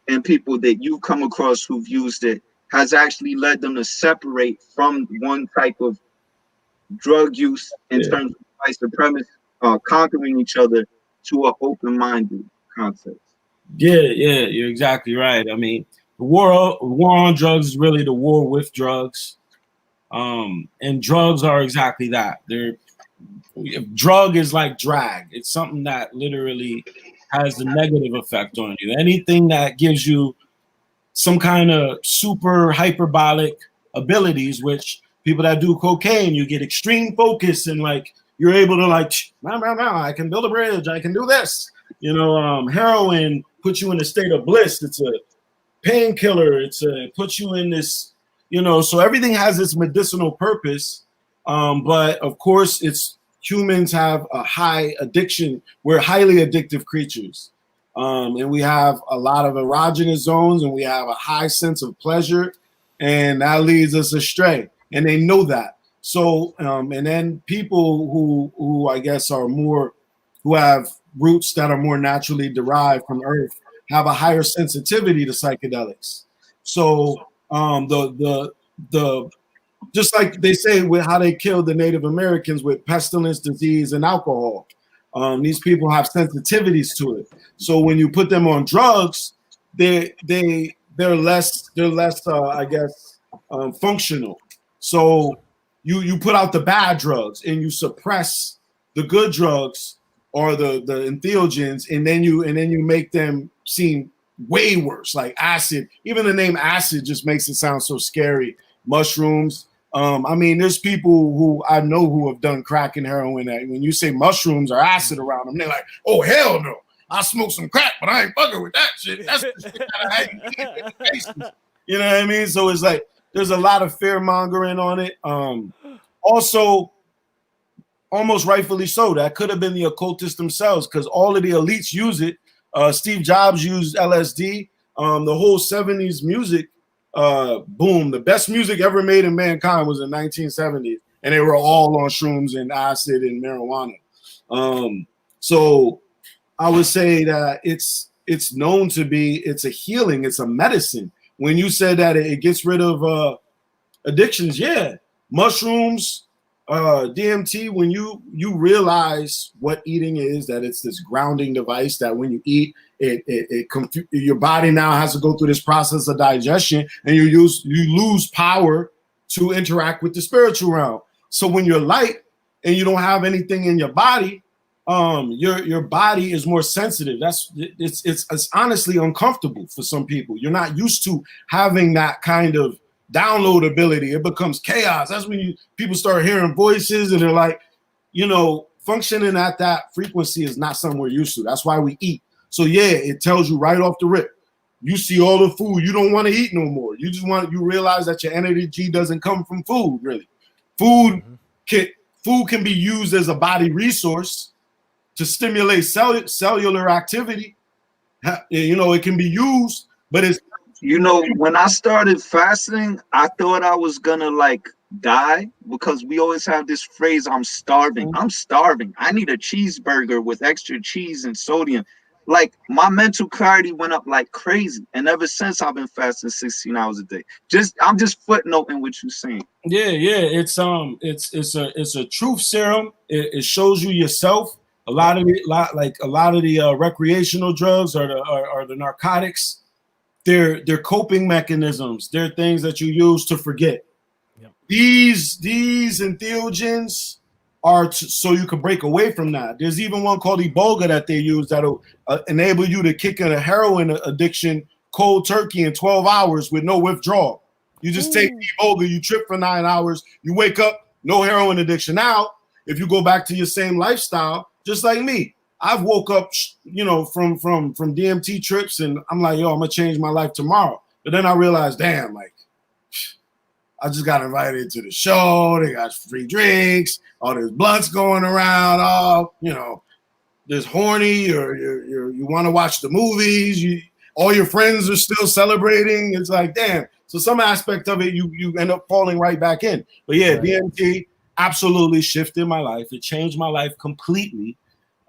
and people that you've come across who've used it has actually led them to separate from one type of drug use in terms of white supremacy, conquering each other, to an open-minded concept? Yeah, you're exactly right. I mean, the war on drugs is really the war with drugs, and drugs are exactly that. Drug is like drag. It's something that literally has a negative effect on you. Anything that gives you some kind of super hyperbolic abilities, which people that do cocaine, you get extreme focus and like you're able to like, I can build a bridge, I can do this. Heroin puts you in a state of bliss. It's a painkiller. It puts you in this, so everything has its medicinal purpose. But of course, humans have a high addiction. We're highly addictive creatures. And we have a lot of erogenous zones, and we have a high sense of pleasure, and that leads us astray. And they know that. So, and then people who I guess are more, who have roots that are more naturally derived from Earth, have a higher sensitivity to psychedelics. So, the just like they say with how they killed the Native Americans with pestilence, disease, and alcohol. These people have sensitivities to it. So when you put them on drugs, they're less I guess functional. So you put out the bad drugs and you suppress the good drugs or the entheogens, and then you make them seem way worse, like acid. Even the name acid just makes it sound so scary. Mushrooms. I mean, there's people who I know who have done crack and heroin. That when you say mushrooms or acid around them, they're like, "Oh hell no! I smoke some crack, but I ain't fucking with that shit." That's the shit that I hate. You know what I mean? So it's like there's a lot of fear mongering on it. Also, almost rightfully so, that could have been the occultists themselves, because all of the elites use it. Steve Jobs used LSD. The whole 70s music boom. The best music ever made in mankind was in 1970s. and they were all on shrooms and acid and marijuana. So I would say that it's known to be, it's a healing, it's a medicine. When you said that it gets rid of addictions, yeah, mushrooms, DMT, when you realize what eating is, that it's this grounding device that when you eat, your body now has to go through this process of digestion, and you lose power to interact with the spiritual realm. So when you're light and you don't have anything in your body, your body is more sensitive. It's honestly uncomfortable for some people. You're not used to having that kind of download ability. It becomes chaos. That's when people start hearing voices and they're like, functioning at that frequency is not something we're used to. That's why we eat. So yeah, it tells you right off the rip. You see all the food, you don't want to eat no more. You realize that your energy doesn't come from food, really. Food can be used as a body resource to stimulate cellular activity. It can be used, but it's when I started fasting, I thought I was gonna like die, because we always have this phrase, I'm starving. I'm starving. I need a cheeseburger with extra cheese and sodium. Like, my mental clarity went up like crazy. And ever since, I've been fasting 16 hours a day. I'm just footnoting what you're saying. Yeah. It's a truth serum. It shows you yourself. A lot of the recreational drugs or the narcotics, they're coping mechanisms. They're things that you use to forget. Yep. These entheogens are so you can break away from that. There's even one called Iboga that they use that'll enable you to kick in a heroin addiction cold turkey in 12 hours with no withdrawal. You just take Iboga, you trip for 9 hours, you wake up, no heroin addiction. Now, if you go back to your same lifestyle, just like me, I've woke up, from DMT trips, and I'm like, I'm gonna change my life tomorrow. But then I realized, damn, like, I just got invited to the show. They got free drinks. All there's blunts going around. There's horny, or you want to watch the movies. All your friends are still celebrating. It's like, damn. So some aspect of it, you end up falling right back in. But yeah, right. DMT absolutely shifted my life. It changed my life completely.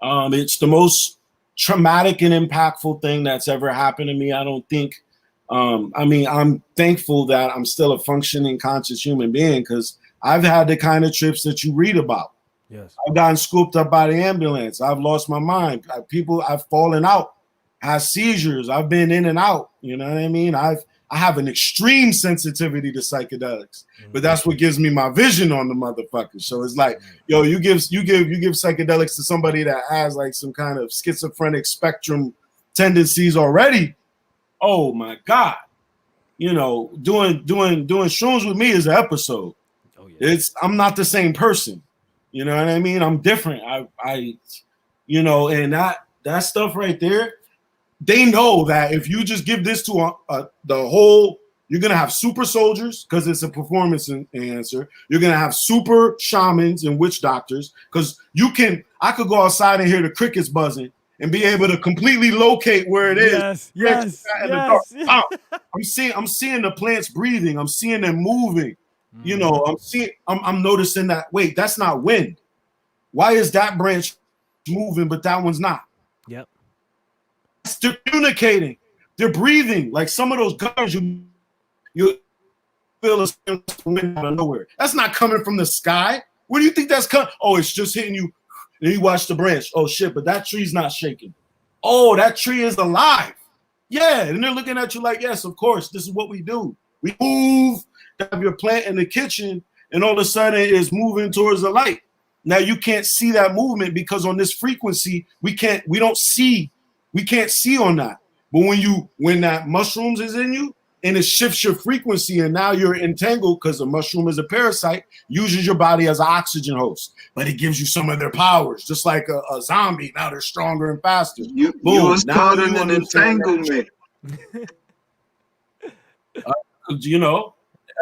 It's the most traumatic and impactful thing that's ever happened to me. I don't think. I'm thankful that I'm still a functioning, conscious human being, because I've had the kind of trips that you read about. Yes. I've gotten scooped up by the ambulance. I've lost my mind. I've fallen out, had seizures. I've been in and out. You know what I mean? I have an extreme sensitivity to psychedelics, but that's what gives me my vision on the motherfucker. So it's like, you give psychedelics to somebody that has like some kind of schizophrenic spectrum tendencies already. Oh my God. Doing shrooms with me is an episode. Oh, yeah. I'm not the same person. You know what I mean? I'm different. And that stuff right there, they know that if you just give this to the whole, you're going to have super soldiers because it's a performance enhancer. You're going to have super shamans and witch doctors because I could go outside and hear the crickets buzzing and be able to completely locate where it is. Yes. I'm seeing the plants breathing. I'm seeing them moving. I'm noticing that, wait, that's not wind. Why is that branch moving, but that one's not? Yep. They're communicating. They're breathing. Like some of those guns, you feel a wind out of nowhere. That's not coming from the sky. Where do you think that's coming? Oh, it's just hitting you. And you watch the branch. Oh shit, but that tree's not shaking. Oh, that tree is alive. Yeah, and they're looking at you like, yes, of course, this is what we do. We move, have your plant in the kitchen, and all of a sudden it's moving towards the light. Now you can't see that movement because on this frequency, we can't see on that. But when that mushrooms is in you and it shifts your frequency and now you're entangled because the mushroom is a parasite, uses your body as an oxygen host, but it gives you some of their powers, just like a zombie. Now they're stronger and faster. You was caught in an entanglement.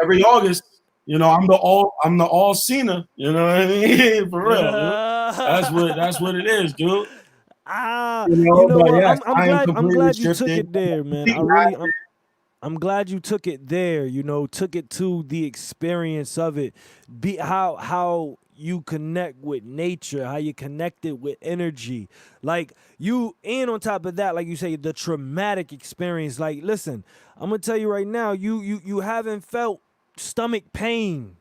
Every August, I'm the all Cena. You know what I mean? For real. That's what it is, dude. I'm glad you took it there, man. I'm glad you took it there, you know, took it to the experience of it. How you connect with nature, how you connect it with energy. Like you, and on top of that, like you say, the traumatic experience. Like, listen, I'm gonna tell you right now, you haven't felt stomach pain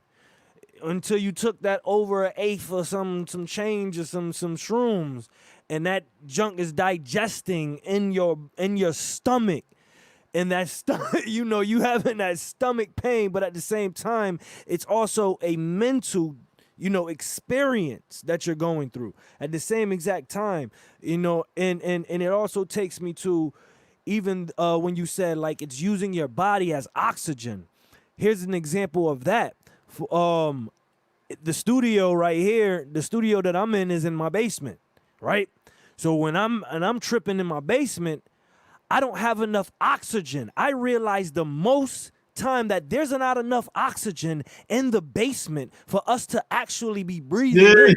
until you took that over an eighth or some change or some shrooms, and that junk is digesting in your stomach. And that you know, you having that stomach pain, but at the same time, it's also a mental, you know, experience that you're going through at the same exact time, you know. And it also takes me to even when you said like it's using your body as oxygen. Here's an example of that. The studio right here, the studio that I'm in is in my basement, right? So when I'm tripping in my basement, I don't have enough oxygen. I realize the most time that there's not enough oxygen in the basement for us to actually be breathing in.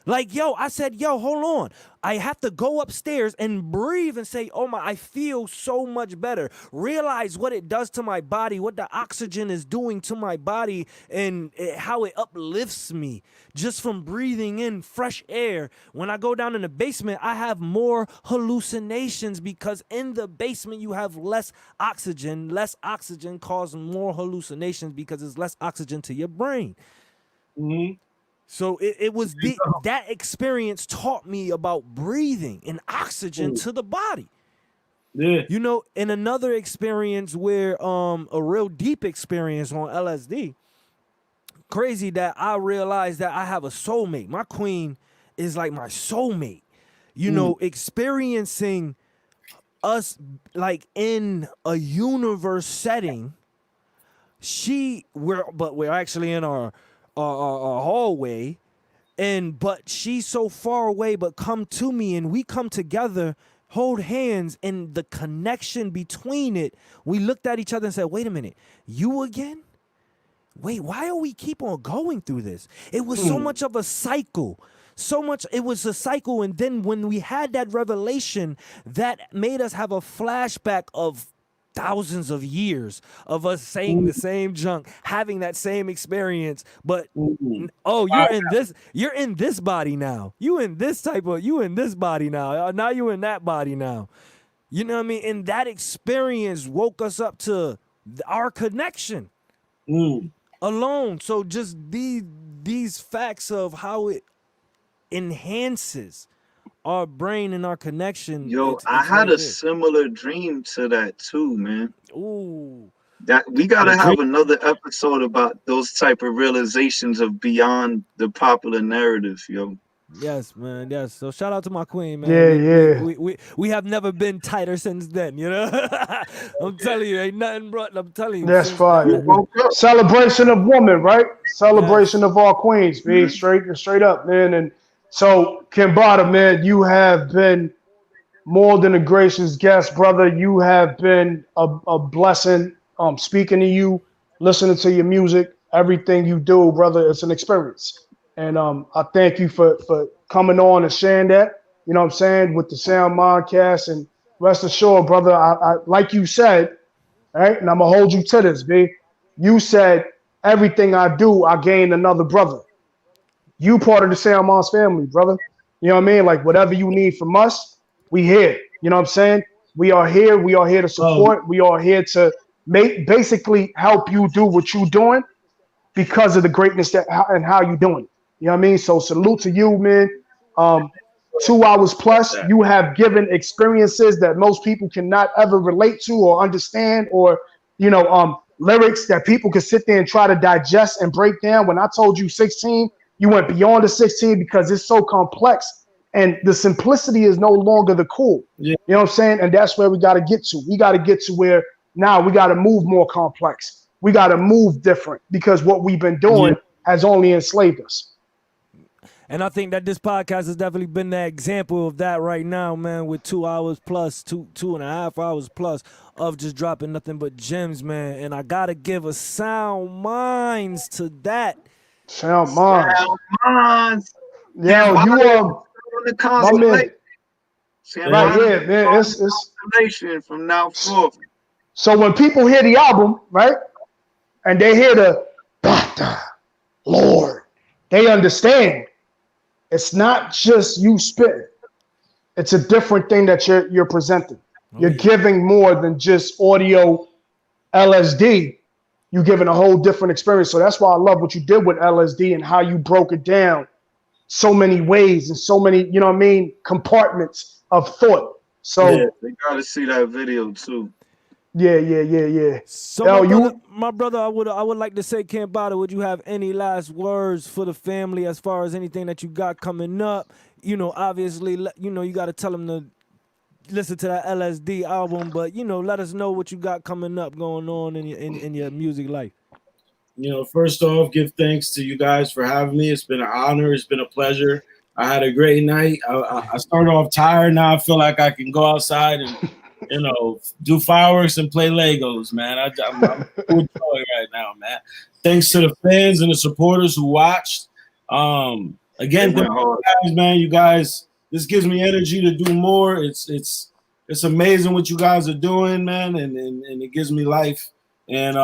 Like, yo, I said, yo, hold on. I have to go upstairs and breathe and say, oh my, I feel so much better. Realize what it does to my body, what the oxygen is doing to my body, and how it uplifts me just from breathing in fresh air. When I go down in the basement, I have more hallucinations because in the basement you have less oxygen. Less oxygen causes more hallucinations because there's less oxygen to your brain. Mm-hmm. So it was that experience taught me about breathing and oxygen to the body. Yeah. You know, in another experience where a real deep experience on LSD, crazy that I realized that I have a soulmate. My queen is like my soulmate. You know, experiencing us like in a universe setting. We're actually in our hallway, but she's so far away, but come to me, and we come together, hold hands, and the connection between it, we looked at each other and said, wait a minute, you again? Wait, why are we keep on going through this? It was so much of a cycle. It was a cycle, and then when we had that revelation, that made us have a flashback of thousands of years of us saying the same junk, having that same experience, but you're in this body now. You in this body now. Now you in that body now. You know what I mean? And that experience woke us up to our connection alone. So just these facts of how it enhances our brain and our connection. Yo, I had a similar dream to that too, man. Ooh. That we gotta have another episode about those type of realizations of beyond the popular narrative, yo. Yes, man. Yes. So shout out to my queen, man. Yeah, We have never been tighter since then, you know. I'm telling you, ain't nothing but I'm telling you. That's fine. Celebration of woman, right? Celebration of our queens, be straight up, man. And so, Cambatta, man, you have been more than a gracious guest, brother. You have been a blessing. Speaking to you, listening to your music, everything you do, brother, it's an experience. And I thank you for coming on and sharing that. You know what I'm saying, with the SoundMinds. And rest assured, brother, I like you said, right? And I'm gonna hold you to this, B. You said everything I do, I gain another brother. You part of the SoundMinds family, brother. You know what I mean? Like whatever you need from us, we here. You know what I'm saying? We are here. We are here to support. We are here to basically help you do what you're doing because of the greatness and how you doing it. You know what I mean? So salute to you, man. 2 hours plus, you have given experiences that most people cannot ever relate to or understand, or lyrics that people could sit there and try to digest and break down. When I told you 16, you went beyond the 16 because it's so complex, and the simplicity is no longer the cool. Yeah. You know what I'm saying? And that's where we got to get to. We got to get to where now we got to move more complex. We got to move different because what we've been doing has only enslaved us. And I think that this podcast has definitely been the example of that right now, man, with 2 hours plus, 2.5 hours plus of just dropping nothing but gems, man. And I got to give a SoundMinds to that. SoundMinds. Yeah, you are the constellation. Right here, man. It's constellation from now forth. So when people hear the album, right, and they hear the Bata, Lord, they understand it's not just you spitting. It's a different thing that you're presenting. You're giving more than just audio LSD. You're giving a whole different experience. So that's why I love what you did with LSD and how you broke it down so many ways and so many, you know what I mean, compartments of thought. So yeah, they gotta see that video too. Yeah. So my brother, I would like to say, Cambatta, would you have any last words for the family as far as anything that you got coming up? You know, obviously, you know, you got to tell them to listen to that LSD album, but you know, let us know what you got coming up going on in your music life. You know, first off, give thanks to you guys for having me. It's been an honor. It's been a pleasure. I had a great night. I started off tired. Now I feel like I can go outside and, you know, do fireworks and play Legos, man. I'm full joy right now, man. Thanks to the fans and the supporters who watched. Again, thank you guys, man. You guys, this gives me energy to do more. It's amazing what you guys are doing, man, and it gives me life. And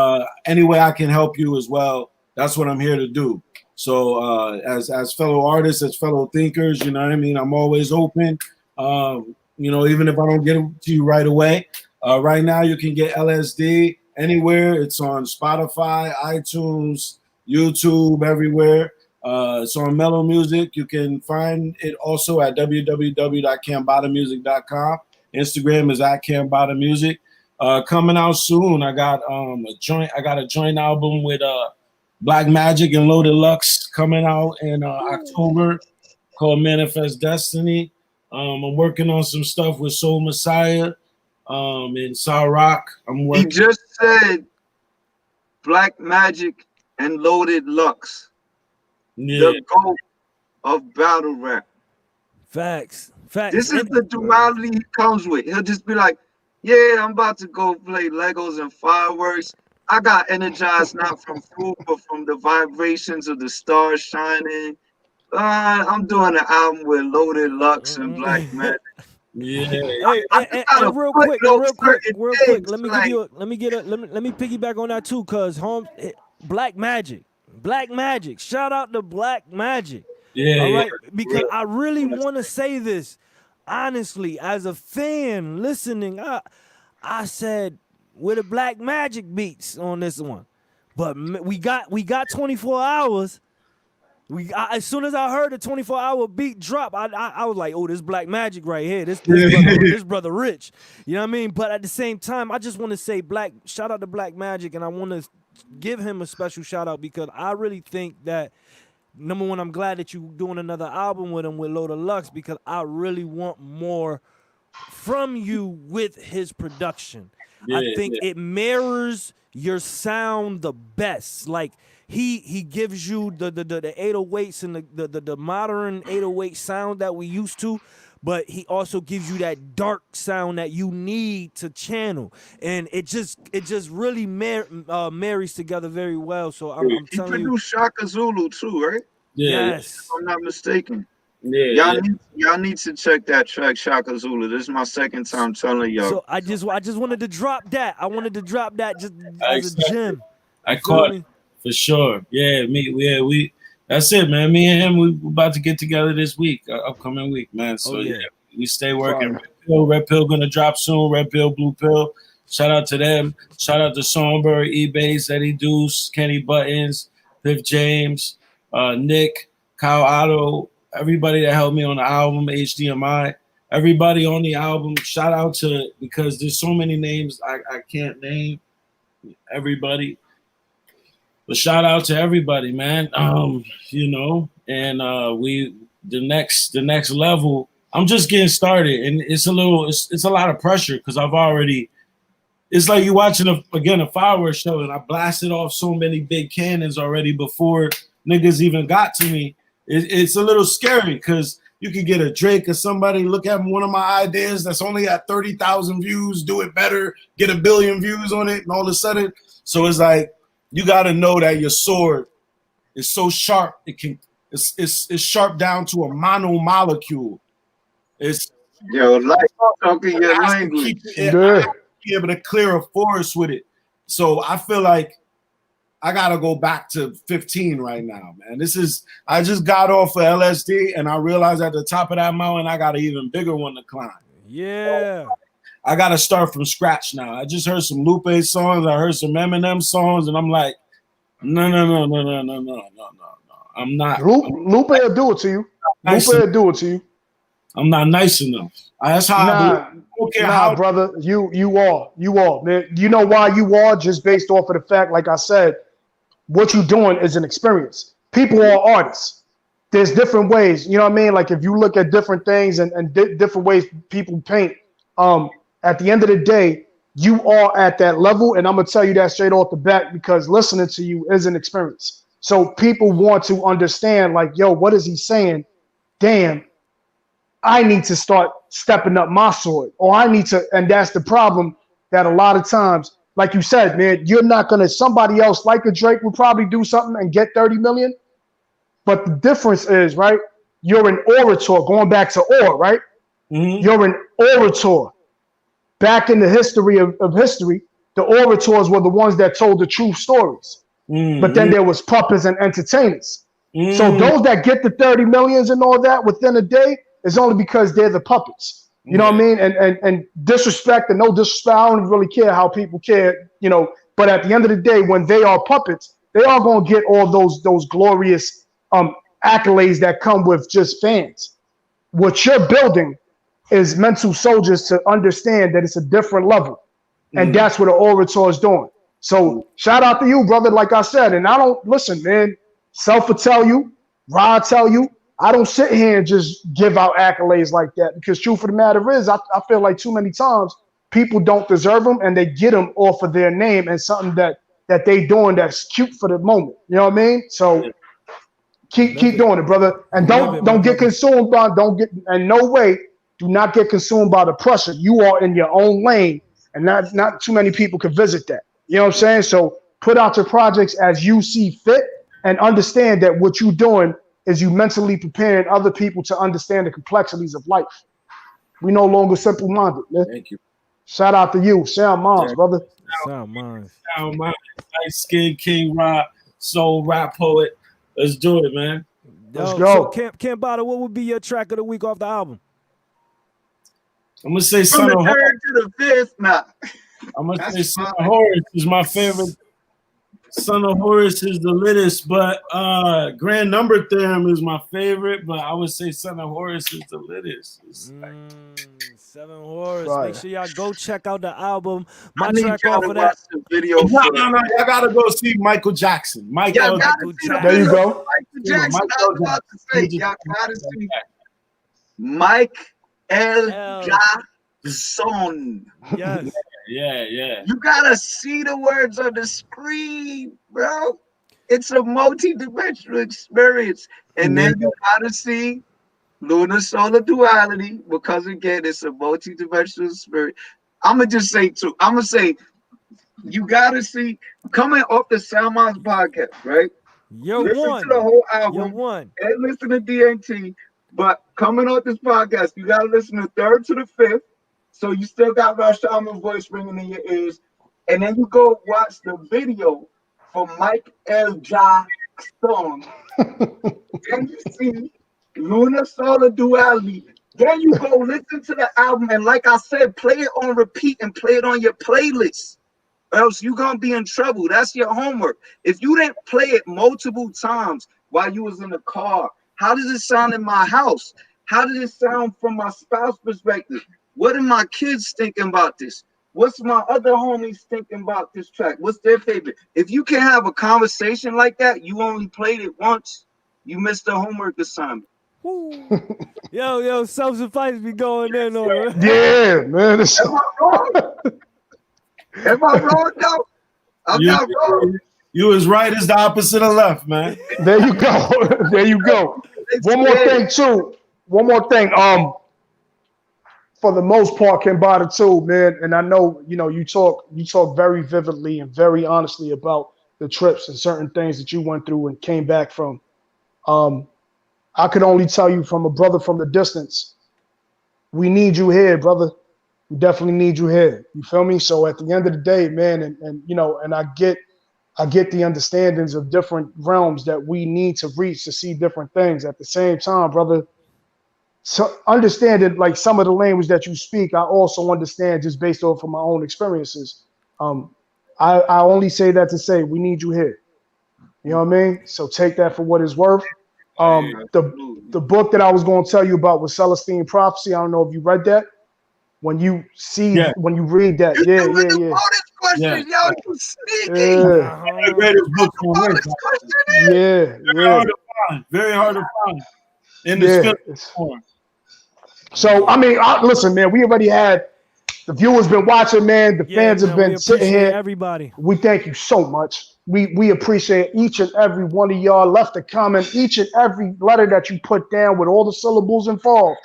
any way I can help you as well, that's what I'm here to do. So as fellow artists, as fellow thinkers, you know what I mean? I'm always open. You know, even if I don't get it to you right away. Right now, you can get LSD anywhere. It's on Spotify, iTunes, YouTube, everywhere. It's on Mellow Music. You can find it also at www.cambattamusic.com. Instagram is at Cambatta Music. Coming out soon. I got a joint album with Black Magic and Loaded Lux coming out in October called Manifest Destiny. I'm working on some stuff with Soul Messiah in South Rock. He just said Black Magic and Loaded Lux. Yeah. The GOAT of battle rap. Facts. This is the duality he comes with. He'll just be like, yeah, I'm about to go play Legos and fireworks. I got energized not from food, but from the vibrations of the stars shining. I'm doing an album with Loaded Lux and Black Magic. Yeah. And real quick. Let me piggyback on that too, cause Black Magic. Shout out to Black Magic. Yeah. All right, because I really want to say this honestly as a fan listening. I said where the Black Magic beats on this one, but we got 24 hours. As soon as I heard the 24-hour beat drop, I was like, oh, this Black Magic right here. This brother rich. You know what I mean? But at the same time, I just want to say shout out to Black Magic, and I want to give him a special shout out because I really think that, number one, I'm glad that you're doing another album with him with Loaded Lux because I really want more from you with his production. I think it mirrors your sound the best. Like, he gives you the 808s and the modern 808 sound that we used to, but he also gives you that dark sound that you need to channel, and it just really marries together very well. So I'm telling you, he produced Shaka Zulu too, right? Yes, if I'm not mistaken. Yeah, y'all need to check that track, Shaka Zulu. This is my second time telling y'all. So I just wanted to drop that. I wanted to drop that just as a gem. I caught it. For sure. Yeah, we that's it, man. Me and him, we about to get together this week, upcoming week, man. So we stay working. Red Pill gonna drop soon. Red Pill, Blue Pill. Shout out to them. Shout out to Songbird, eBay, Eddie Deuce, Kenny Buttons, Piff James, Nick, Kyle Otto, everybody that helped me on the album, HDMI, everybody on the album. Shout out to, because there's so many names I can't name everybody. But shout out to everybody, man. You know, and the next level. I'm just getting started, and it's a lot of pressure because it's like you watching a fireworks show, and I blasted off so many big cannons already before niggas even got to me. It's a little scary because you could get a Drake or somebody look at one of my ideas that's only at 30,000 views, do it better, get 1 billion views on it, and all of a sudden, so it's like, you got to know that your sword is so sharp. It's sharp down to a monomolecule. It's like talking your language. be able to clear a forest with it. So I feel like I gotta go back to 15 right now, man. I just got off of LSD and I realized at the top of that mountain I got an even bigger one to climb. Yeah. I gotta start from scratch now. I just heard some Lupe songs, I heard some Eminem songs, and I'm like, no. I'm not. Lupe will do it to you. Nice Lupe will do it to you. I'm not nice enough. That's how brother. You are, man. You know why you are? Just based off of the fact, like I said, what you're doing is an experience. People are artists. There's different ways. You know what I mean? Like if you look at different things and different ways people paint, at the end of the day, you are at that level. And I'm going to tell you that straight off the bat because listening to you is an experience. So people want to understand like, yo, what is he saying? Damn, I need to start stepping up my sword or I need to. And that's the problem that a lot of times, like you said, man, you're not going to, somebody else like a Drake will probably do something and get 30 million. But the difference is, right, you're an orator, going back to ore, right? Mm-hmm. You're an orator. Back in the history of history, the orators were the ones that told the true stories. Mm-hmm. But then there was puppets and entertainers. Mm-hmm. So those that get the 30 millions and all that within a day is only because they're the puppets. You know what I mean? And disrespect and no disrespect. I don't really care how people care, you know. But at the end of the day, when they are puppets, they are going to get all those glorious accolades that come with just fans. What you're building is mental soldiers to understand that it's a different level. And that's what an orator is doing. So shout out to you, brother, like I said. And I don't, listen, man, Self will tell you, Rod tell you, I don't sit here and just give out accolades like that because truth of the matter is I feel like too many times people don't deserve them and they get them off of their name and something that they doing that's cute for the moment. You know what I mean? So keep doing it, brother. And don't get consumed by, in no way, do not get consumed by the pressure. You are in your own lane and not too many people can visit that. You know what I'm saying? So put out your projects as you see fit and understand that what you're doing is you mentally preparing other people to understand the complexities of life. We no longer simple-minded, man. Thank you. Shout out to you, SoundMinds, brother. SoundMinds. LiteSkin, King Rod, Soul, Rapoet. Let's do it, man. Let's go. So Cambatta, what would be your track of the week off the album? I'm gonna say From the third to the fifth, nah. I'm gonna say Son of Horus is my favorite. Son of Horus is the littest, but Grand Number Theorem is my favorite. But I would say Son of Horus is the littest. Seven Horus. Right. Make sure y'all go check out the album. My I need track y'all off to of that. watch the video. No, y'all gotta go see Michael Jackson. Y'all gotta see the There you video. go. Michael Jackson. I was about to say, y'all gotta see Mike L. Jackson. Yes. Yeah. You gotta see the words on the screen, bro. It's a multi-dimensional experience. And then you gotta see Lunar Solar Duality, because again, it's a multi-dimensional spirit. I'ma just say too. I'ma say you gotta see coming off the SoundMinds podcast, right? Listen to the whole album and listen to DMT. But coming off this podcast, you gotta listen to third to the fifth. So you still got Rashaman's voice ringing in your ears. And then you go watch the video for Mike L. Jackson. Then you see Lunar Solar Duality. Then you go listen to the album. And like I said, play it on repeat and play it on your playlist. Or else you're going to be in trouble. That's your homework. If you didn't play it multiple times while you was in the car, how does it sound in my house? How does it sound from my spouse's perspective? What are my kids thinking about this? What's my other homies thinking about this track? What's their favorite? If you can have a conversation like that, you only played it once, you missed the homework assignment. Yo, self-suffice be going in on it. Yeah, man. Am I wrong? Am I wrong, though? I'm not wrong. You was right as the opposite of left, man. There you go. There you go. One more thing. For the most part, Cambodia too, man. And I know, you talk very vividly and very honestly about the trips and certain things that you went through and came back from. I could only tell you from a brother from the distance, we need you here, brother. We definitely need you here. You feel me? So at the end of the day, man, and you know, and I get the understandings of different realms that we need to reach to see different things. At the same time, brother, so understand that like some of the language that you speak, I also understand just based off of my own experiences. I only say that to say we need you here. You know what I mean? So take that for what it's worth. The book that I was going to tell you about was Celestine Prophecy. I don't know if you read that. When you read that, You yeah. bonus questions, yo, you sneaky. Yeah. I read his book on Bonus Wednesday. question is. Very hard to find in the script form. So I mean, listen, man. We already had the viewers been watching, man. The fans have been sitting here. Everybody. We thank you so much. We appreciate each and every one of y'all left a comment, each and every letter that you put down with all the syllables involved.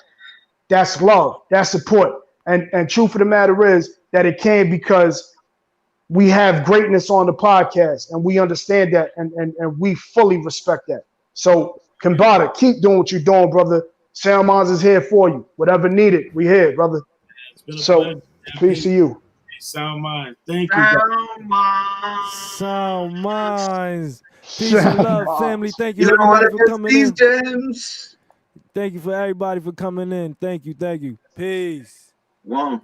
That's love. That's support. And truth of the matter is that it came because we have greatness on the podcast and we understand that and we fully respect that. So Cambatta, keep doing what you're doing, brother. SoundMinds is here for you. Whatever needed, we here, brother. So peace to you. SoundMinds. Thank you. SoundMinds. Peace and love, family. Thank you, You don't everybody, want for to coming miss in. these gems. Thank you for everybody for coming in. Thank you. Peace. One.